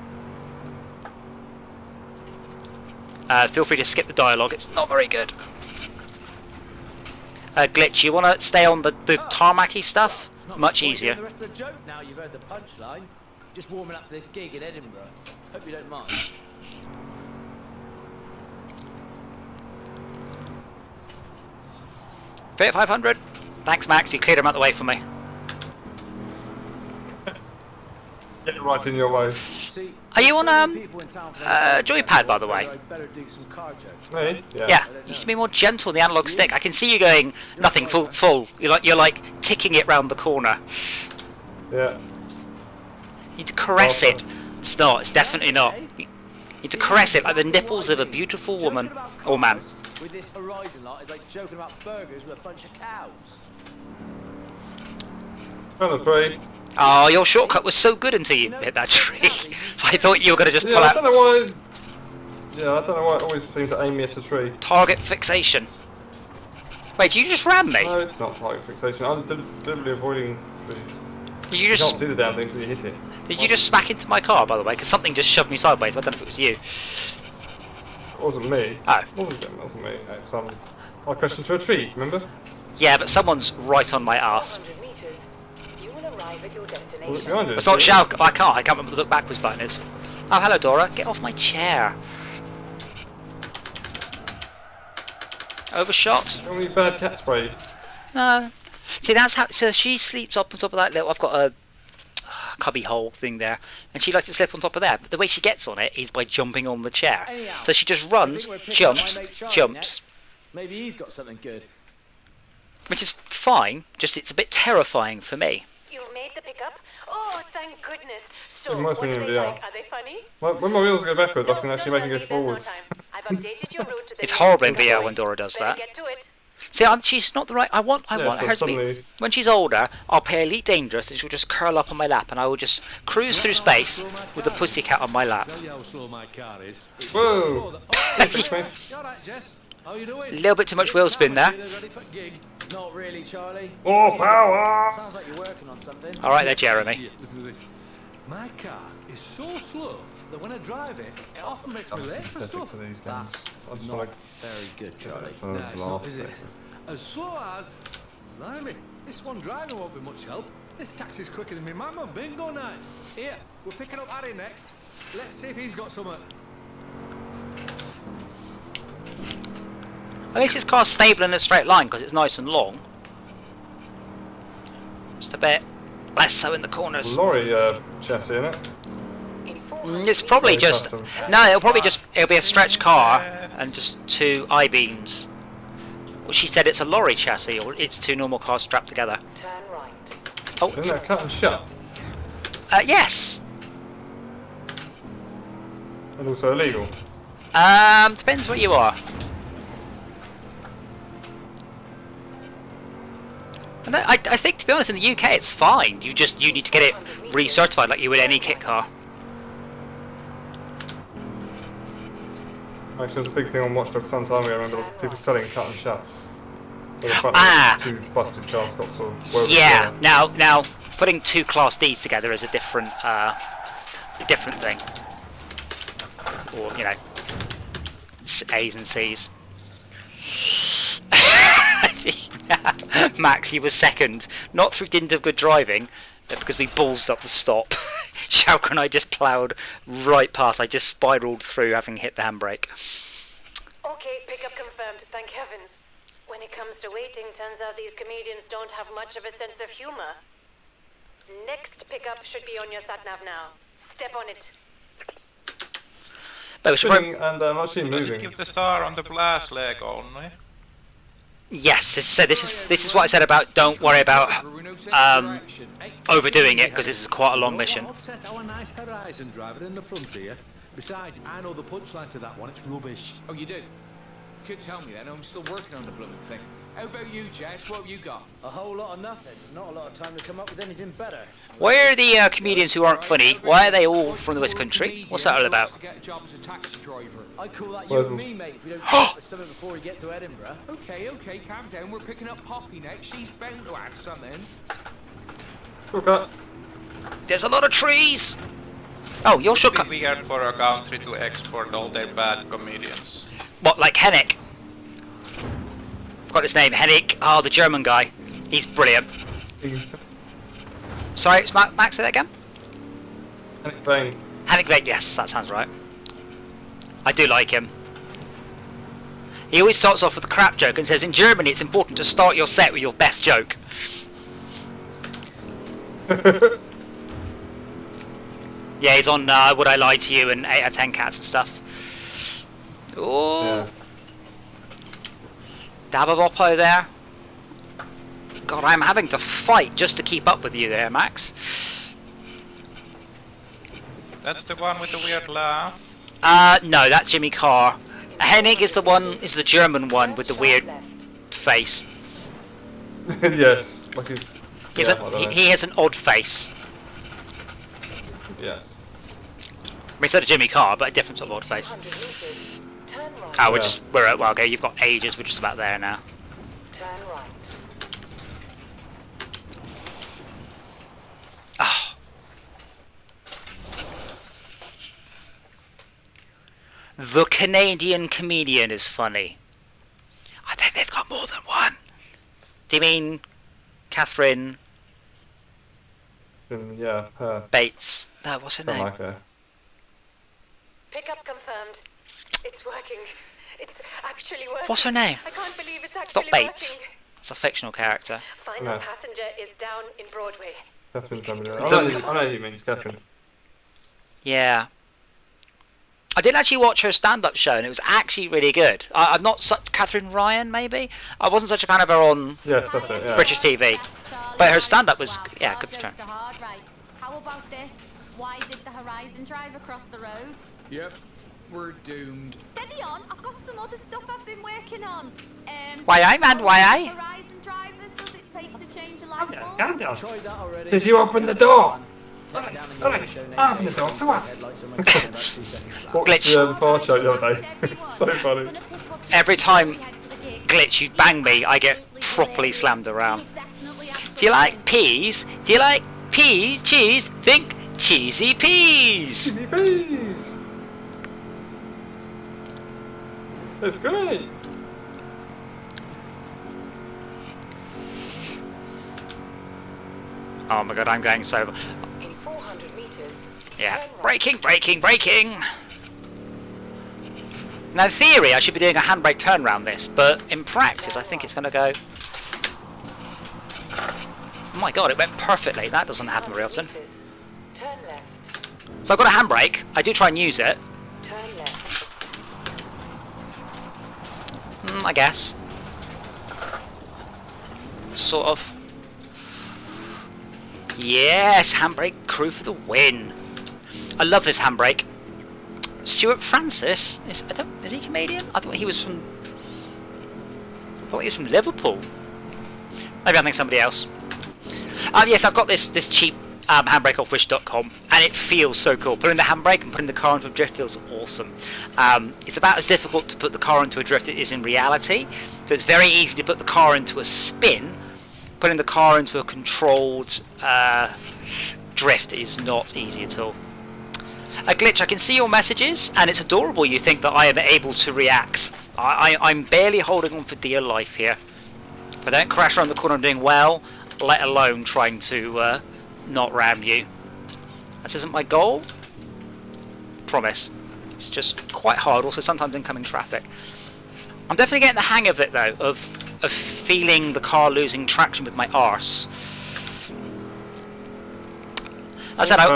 Speaker 1: Feel free to skip the dialogue, it's not very good. Glitch, you want to stay on the tarmacy stuff?
Speaker 10: Not
Speaker 1: Much
Speaker 10: point
Speaker 1: easier.
Speaker 10: doing The rest of the joke now you've heard the punchline. Just warming up for this gig in Edinburgh. Hope you don't mind.
Speaker 1: Fit 500. Thanks, Max. You cleared him out the way for me.
Speaker 4: Get right in your way.
Speaker 10: See,
Speaker 1: Are you on
Speaker 10: so many people in town for their
Speaker 1: joypad, by the way?
Speaker 10: I'd better do some car jokes.
Speaker 4: Me?
Speaker 1: Yeah, you should be more gentle with the analog stick. I can see you going nothing full. You're like ticking it round the corner.
Speaker 4: Yeah.
Speaker 1: You need to caress it. It's not. It's definitely not. You need to caress it like the nipples of a beautiful woman or man.
Speaker 10: With this Horizon lot is like joking about burgers with a bunch of cows.
Speaker 4: Round of 3.
Speaker 1: Oh, your shortcut was so good until you hit that tree. I thought you were going to just
Speaker 4: Yeah,
Speaker 1: pull
Speaker 4: I
Speaker 1: out
Speaker 4: don't know why. Yeah, I don't know why it always seems to aim me at a tree.
Speaker 1: target fixation. Wait, you just ram me?
Speaker 4: No, it's not target fixation. I'm deliberately avoiding trees.
Speaker 1: Did you
Speaker 4: You can't
Speaker 1: just
Speaker 4: see the damn thing until you hit it.
Speaker 1: did you just smack into my car, by the way? Because something just shoved me sideways. I don't know if it was you.
Speaker 4: It wasn't me.
Speaker 1: Oh.
Speaker 4: It wasn't me. I crashed into a tree, remember?
Speaker 1: Yeah, but someone's right on my ass.
Speaker 3: 400 meters. You will arrive at your
Speaker 4: Look
Speaker 3: destination.
Speaker 4: behind you.
Speaker 1: It's not shout. I can't remember what the look backwards button is. Oh, hello, Dora. Get off my chair. Overshot?
Speaker 4: How many bad cat spray?
Speaker 1: No. See, that's how. So she sleeps up on top of that little. I've got a cubby hole thing there, and she likes to slip on top of there. But the way she gets on it is by jumping on the chair.
Speaker 10: Anyhow,
Speaker 1: So she just
Speaker 10: I
Speaker 1: runs,
Speaker 10: think we're picking up my
Speaker 1: jumps,
Speaker 10: mate Charlie
Speaker 1: jumps,
Speaker 10: next. Maybe he's got something good.
Speaker 1: which is fine. Just it's a bit terrifying for me.
Speaker 3: You've made the pickup? Oh, thank goodness. So,
Speaker 4: It reminds
Speaker 3: what
Speaker 4: me
Speaker 3: do
Speaker 4: of
Speaker 3: they
Speaker 4: VR.
Speaker 3: like? Are they funny?
Speaker 4: When my wheels go backwards, I can
Speaker 3: No,
Speaker 4: actually
Speaker 3: no,
Speaker 4: make them go
Speaker 3: Charlie, there's
Speaker 4: forwards.
Speaker 3: no time. I've updated your route to the
Speaker 1: It's
Speaker 3: nearest
Speaker 1: horrible in
Speaker 3: checkpoint.
Speaker 1: VR when Dora does
Speaker 3: Better
Speaker 1: that.
Speaker 3: get to it.
Speaker 1: See, she's not the right. I want
Speaker 4: Yeah,
Speaker 1: her
Speaker 4: so
Speaker 1: to be.
Speaker 4: suddenly-
Speaker 1: When she's older, I'll play Elite Dangerous, and she'll just curl up on my lap, and I will just cruise through space with the pussycat on my lap.
Speaker 7: Tell you how slow my car is. It's
Speaker 4: Whoa.
Speaker 7: so slow that... Oh,
Speaker 4: Fix me.
Speaker 7: you all right, Jess? How you doing?
Speaker 1: A little bit too much wheel spin there.
Speaker 7: Ready for gig?
Speaker 10: Not really, Charlie.
Speaker 4: More power!
Speaker 10: Sounds like you're working on something.
Speaker 1: All right, there, Jeremy.
Speaker 7: Yeah, listen to this. My car is so slow that when I drive it, it often makes me
Speaker 4: I'm
Speaker 7: late for
Speaker 4: sympathetic
Speaker 7: stuff.
Speaker 4: to these games.
Speaker 10: That's
Speaker 4: I just
Speaker 10: not
Speaker 4: want
Speaker 10: very good, Charlie.
Speaker 4: to
Speaker 7: Nah, it's
Speaker 4: laugh.
Speaker 7: not, is it? As slow as... Blimey, this one driver won't be much help. This taxi's quicker than me man on bingo night. Here, we're picking up Harry next. Let's see if he's got something.
Speaker 1: At least this car's stable in a straight line because it's nice and long. Just a bit less so in the corners.
Speaker 4: Lorry chassis, innit?
Speaker 3: In 400
Speaker 1: It's probably
Speaker 4: Sorry,
Speaker 1: just
Speaker 4: custom.
Speaker 1: no. It'll be a stretch car and just two I-beams. Well, she said it's a lorry chassis or it's two normal cars strapped together.
Speaker 3: Turn right.
Speaker 1: Oh,
Speaker 4: Isn't that cut and shut?
Speaker 1: yes.
Speaker 4: And also illegal.
Speaker 1: Depends where you are. And I think, to be honest, in the UK it's fine. You need to get it recertified like you would any kit car.
Speaker 4: Actually, there was a big thing on Watch Dogs some time ago. I remember people selling cut and shuts. Where the front
Speaker 1: Ah.
Speaker 4: two busted cars got sort of woven
Speaker 1: Yeah.
Speaker 4: together.
Speaker 1: Now, putting two Class Ds together is a different thing. Or A's and C's. Max, you were second, not through dint of good driving, but because we ballsed up the stop. Shauker and I just ploughed right past. I just spiralled through, having hit the handbrake.
Speaker 3: Okay, pickup confirmed, thank heavens. When it comes to waiting, turns out these comedians don't have much of a sense of humor. Next pickup should be on your sat-nav now. Step on it.
Speaker 1: But we should
Speaker 4: Spinning and actually
Speaker 2: Does it
Speaker 4: moving.
Speaker 2: give the star on the blast leg only?
Speaker 1: yes, this is what I said about don't worry about overdoing it, because this is quite a long mission.
Speaker 7: I'll set our nice Horizon driver in the front here. Besides, I know the punchline to that one. It's rubbish.
Speaker 9: Oh, you do? You could tell me then. I'm still working on the blooming thing. How about you, Jess? What have you got?
Speaker 10: A whole lot of nothing. Not a lot of time to come up with anything better.
Speaker 1: Why are the comedians who aren't funny, why are they all from the West Country? What's that all about?
Speaker 9: To get a job as a taxi driver.
Speaker 10: I call that you
Speaker 4: Well,
Speaker 10: and me, mate, if we don't come up with something before we get to Edinburgh.
Speaker 9: Okay, calm down. We're picking up Poppy next. She's bound to have something.
Speaker 4: Okay.
Speaker 1: There's a lot of trees! Oh, you're
Speaker 2: It's
Speaker 1: shortcut.
Speaker 2: weird for a country to export all their bad comedians.
Speaker 1: What, like Hennig? I've got his name, Hennig. Oh, the German guy. He's brilliant. Sorry, it's Max, say that again?
Speaker 4: Playing.
Speaker 1: Hennig Vane, yes, that sounds right. I do like him. He always starts off with a crap joke and says, in Germany it's important to start your set with your best joke. Yeah, he's on Would I Lie to You and 8 out of 10 Cats and stuff. Ooh.
Speaker 4: Yeah.
Speaker 1: Dab of Oppo there. God, I'm having to fight just to keep up with you there, Max.
Speaker 2: That's the one with the weird laugh.
Speaker 1: No, that's Jimmy Carr. Hennig is the German one with the weird face.
Speaker 4: Yes. Like
Speaker 1: He has an odd face.
Speaker 4: Yes.
Speaker 1: I mean, so did Jimmy Carr, but a different sort of odd face.
Speaker 3: 200 meters. Turn right.
Speaker 1: Oh, we're at, well, okay, you've got ages, we're just about there now.
Speaker 3: Turn right.
Speaker 1: Oh. The Canadian comedian is funny. I think they've got more than one. Do you mean Catherine
Speaker 4: Yeah, her.
Speaker 1: Bates? No, what's her
Speaker 4: Don't
Speaker 1: name?
Speaker 4: like her.
Speaker 3: Pickup confirmed. It's working. It's actually working.
Speaker 1: What's her name?
Speaker 3: I can't believe it's
Speaker 1: It's not
Speaker 3: actually
Speaker 1: Bates.
Speaker 3: working.
Speaker 1: It's a fictional character.
Speaker 3: Final
Speaker 4: No.
Speaker 3: passenger is down in Broadway.
Speaker 4: Catherine somebody. I know you means Catherine.
Speaker 1: Yeah. I did actually watch her stand-up show, and it was actually really good. I'm not such Catherine Ryan, maybe. I wasn't such a fan of her on
Speaker 4: Yes, that's it. Yeah.
Speaker 1: British TV, but her stand-up was good for her.
Speaker 8: Right. How about this? Why did the Horizon driver cross the road?
Speaker 9: Yep, we're doomed.
Speaker 8: Steady on. I've got some other stuff I've been working on.
Speaker 1: Why I, man? Why I?
Speaker 8: Horizon drivers, does it take to change a light bulb?
Speaker 4: Calm down.
Speaker 10: Tried that already.
Speaker 4: Did you open the door?
Speaker 10: Take down the
Speaker 4: Alright,
Speaker 10: auto name
Speaker 4: open the
Speaker 10: date,
Speaker 4: door, so what?
Speaker 10: headlights on my car in about 2 seconds flat.
Speaker 4: Watched
Speaker 1: Glitch.
Speaker 4: the bar show the other day. So funny.
Speaker 1: Every time Glitch, you bang me, I get properly slammed around. Do you like peas? Do you like peas? Cheese? Think cheesy peas.
Speaker 4: Easy peas. That's great.
Speaker 1: Oh my god, I'm going so...
Speaker 3: In 400 meters.
Speaker 1: Yeah.
Speaker 3: turn right.
Speaker 1: Braking, braking, braking! Now in theory I should be doing a handbrake turn around this, but in practice I think it's going to go... Oh my god, it went perfectly. That doesn't happen very often.
Speaker 3: Meters. Turn left.
Speaker 1: So I've got a handbrake. I do try and use it.
Speaker 3: Turn left.
Speaker 1: I guess. Sort of. Yes, handbrake crew for the win. I love this handbrake. Stuart Francis is he Canadian? I thought he was from Liverpool. Maybe I think somebody else. Yes, I've got this cheap handbrake off wish.com, and it feels so cool. Putting the handbrake and putting the car into a drift feels awesome. It's about as difficult to put the car into a drift as it is in reality. So it's very easy to put the car into a spin. Putting the car into a controlled drift is not easy at all. Glitch, I can see your messages, and it's adorable you think that I am able to react. I'm barely holding on for dear life here. If I don't crash around the corner, I'm doing well, let alone trying to not ram you. That isn't my goal. Promise. It's just quite hard, also sometimes incoming traffic. I'm definitely getting the hang of it though, of feeling the car losing traction with my arse. I said I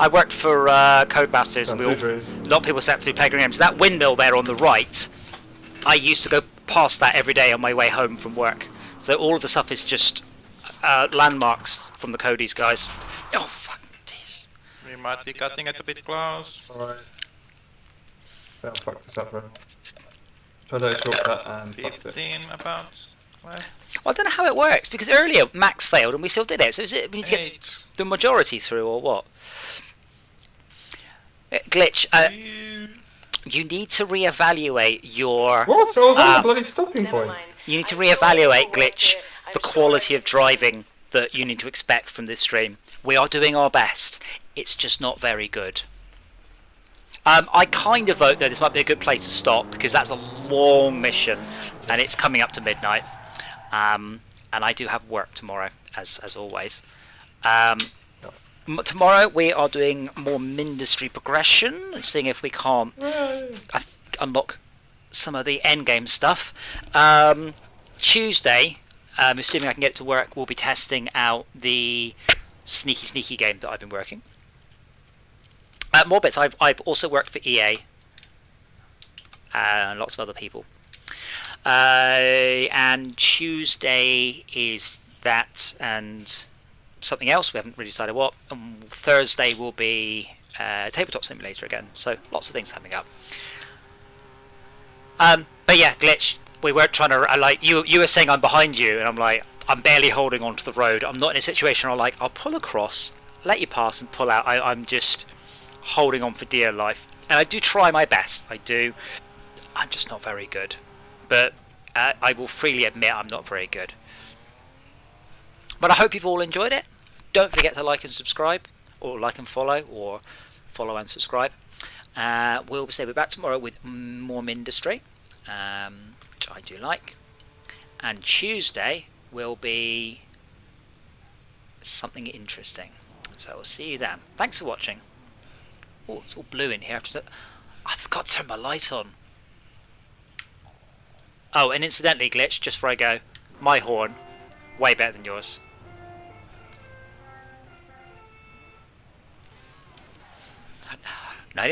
Speaker 1: worked for Codemasters, and a lot of people sat through Playground Games. That windmill there on the right, I used to go past that every day on my way home from work. So all of the stuff is just landmarks from the Cody's guys. Oh fuck, jeez.
Speaker 2: We might be cutting it a bit close.
Speaker 4: Alright. That'll fuck this up, bro. Try to shortcut and
Speaker 2: 15 about. Well,
Speaker 1: I don't know how it works, because earlier Max failed and we still did it. So is it we need to get the majority through or what? Glitch. You need to reevaluate your.
Speaker 4: What? I was on the bloody stopping point.
Speaker 1: You need to reevaluate, Glitch, the quality of driving that you need to expect from this stream. We are doing our best. It's just not very good. I kind of vote that this might be a good place to stop, because that's a long mission and it's coming up to midnight. And I do have work tomorrow, as always. Tomorrow we are doing more Mindustry progression, seeing if we can't unlock some of the endgame stuff. Tuesday, assuming I can get it to work, we'll be testing out the sneaky game that I've been working. More bits. I've also worked for EA and lots of other people. And Tuesday is that and something else. We haven't really decided what. And Thursday will be Tabletop Simulator again. So lots of things coming up. But yeah, Glitch. We weren't trying to like you. You were saying I'm behind you, and I'm like I'm barely holding onto the road. I'm not in a situation where I'll pull across, let you pass, and pull out. I'm just holding on for dear life, and I do try my best. I do. I'm just not very good, but I will freely admit I'm not very good. But I hope you've all enjoyed it. Don't forget to like and subscribe, or like and follow, or follow and subscribe. We'll be back tomorrow with more Mindustry, which I do like. And Tuesday will be something interesting. So we'll see you then. Thanks for watching. Oh, it's all blue in here. I forgot to turn my light on. Oh, and incidentally, Glitch, just before I go, my horn, way better than yours.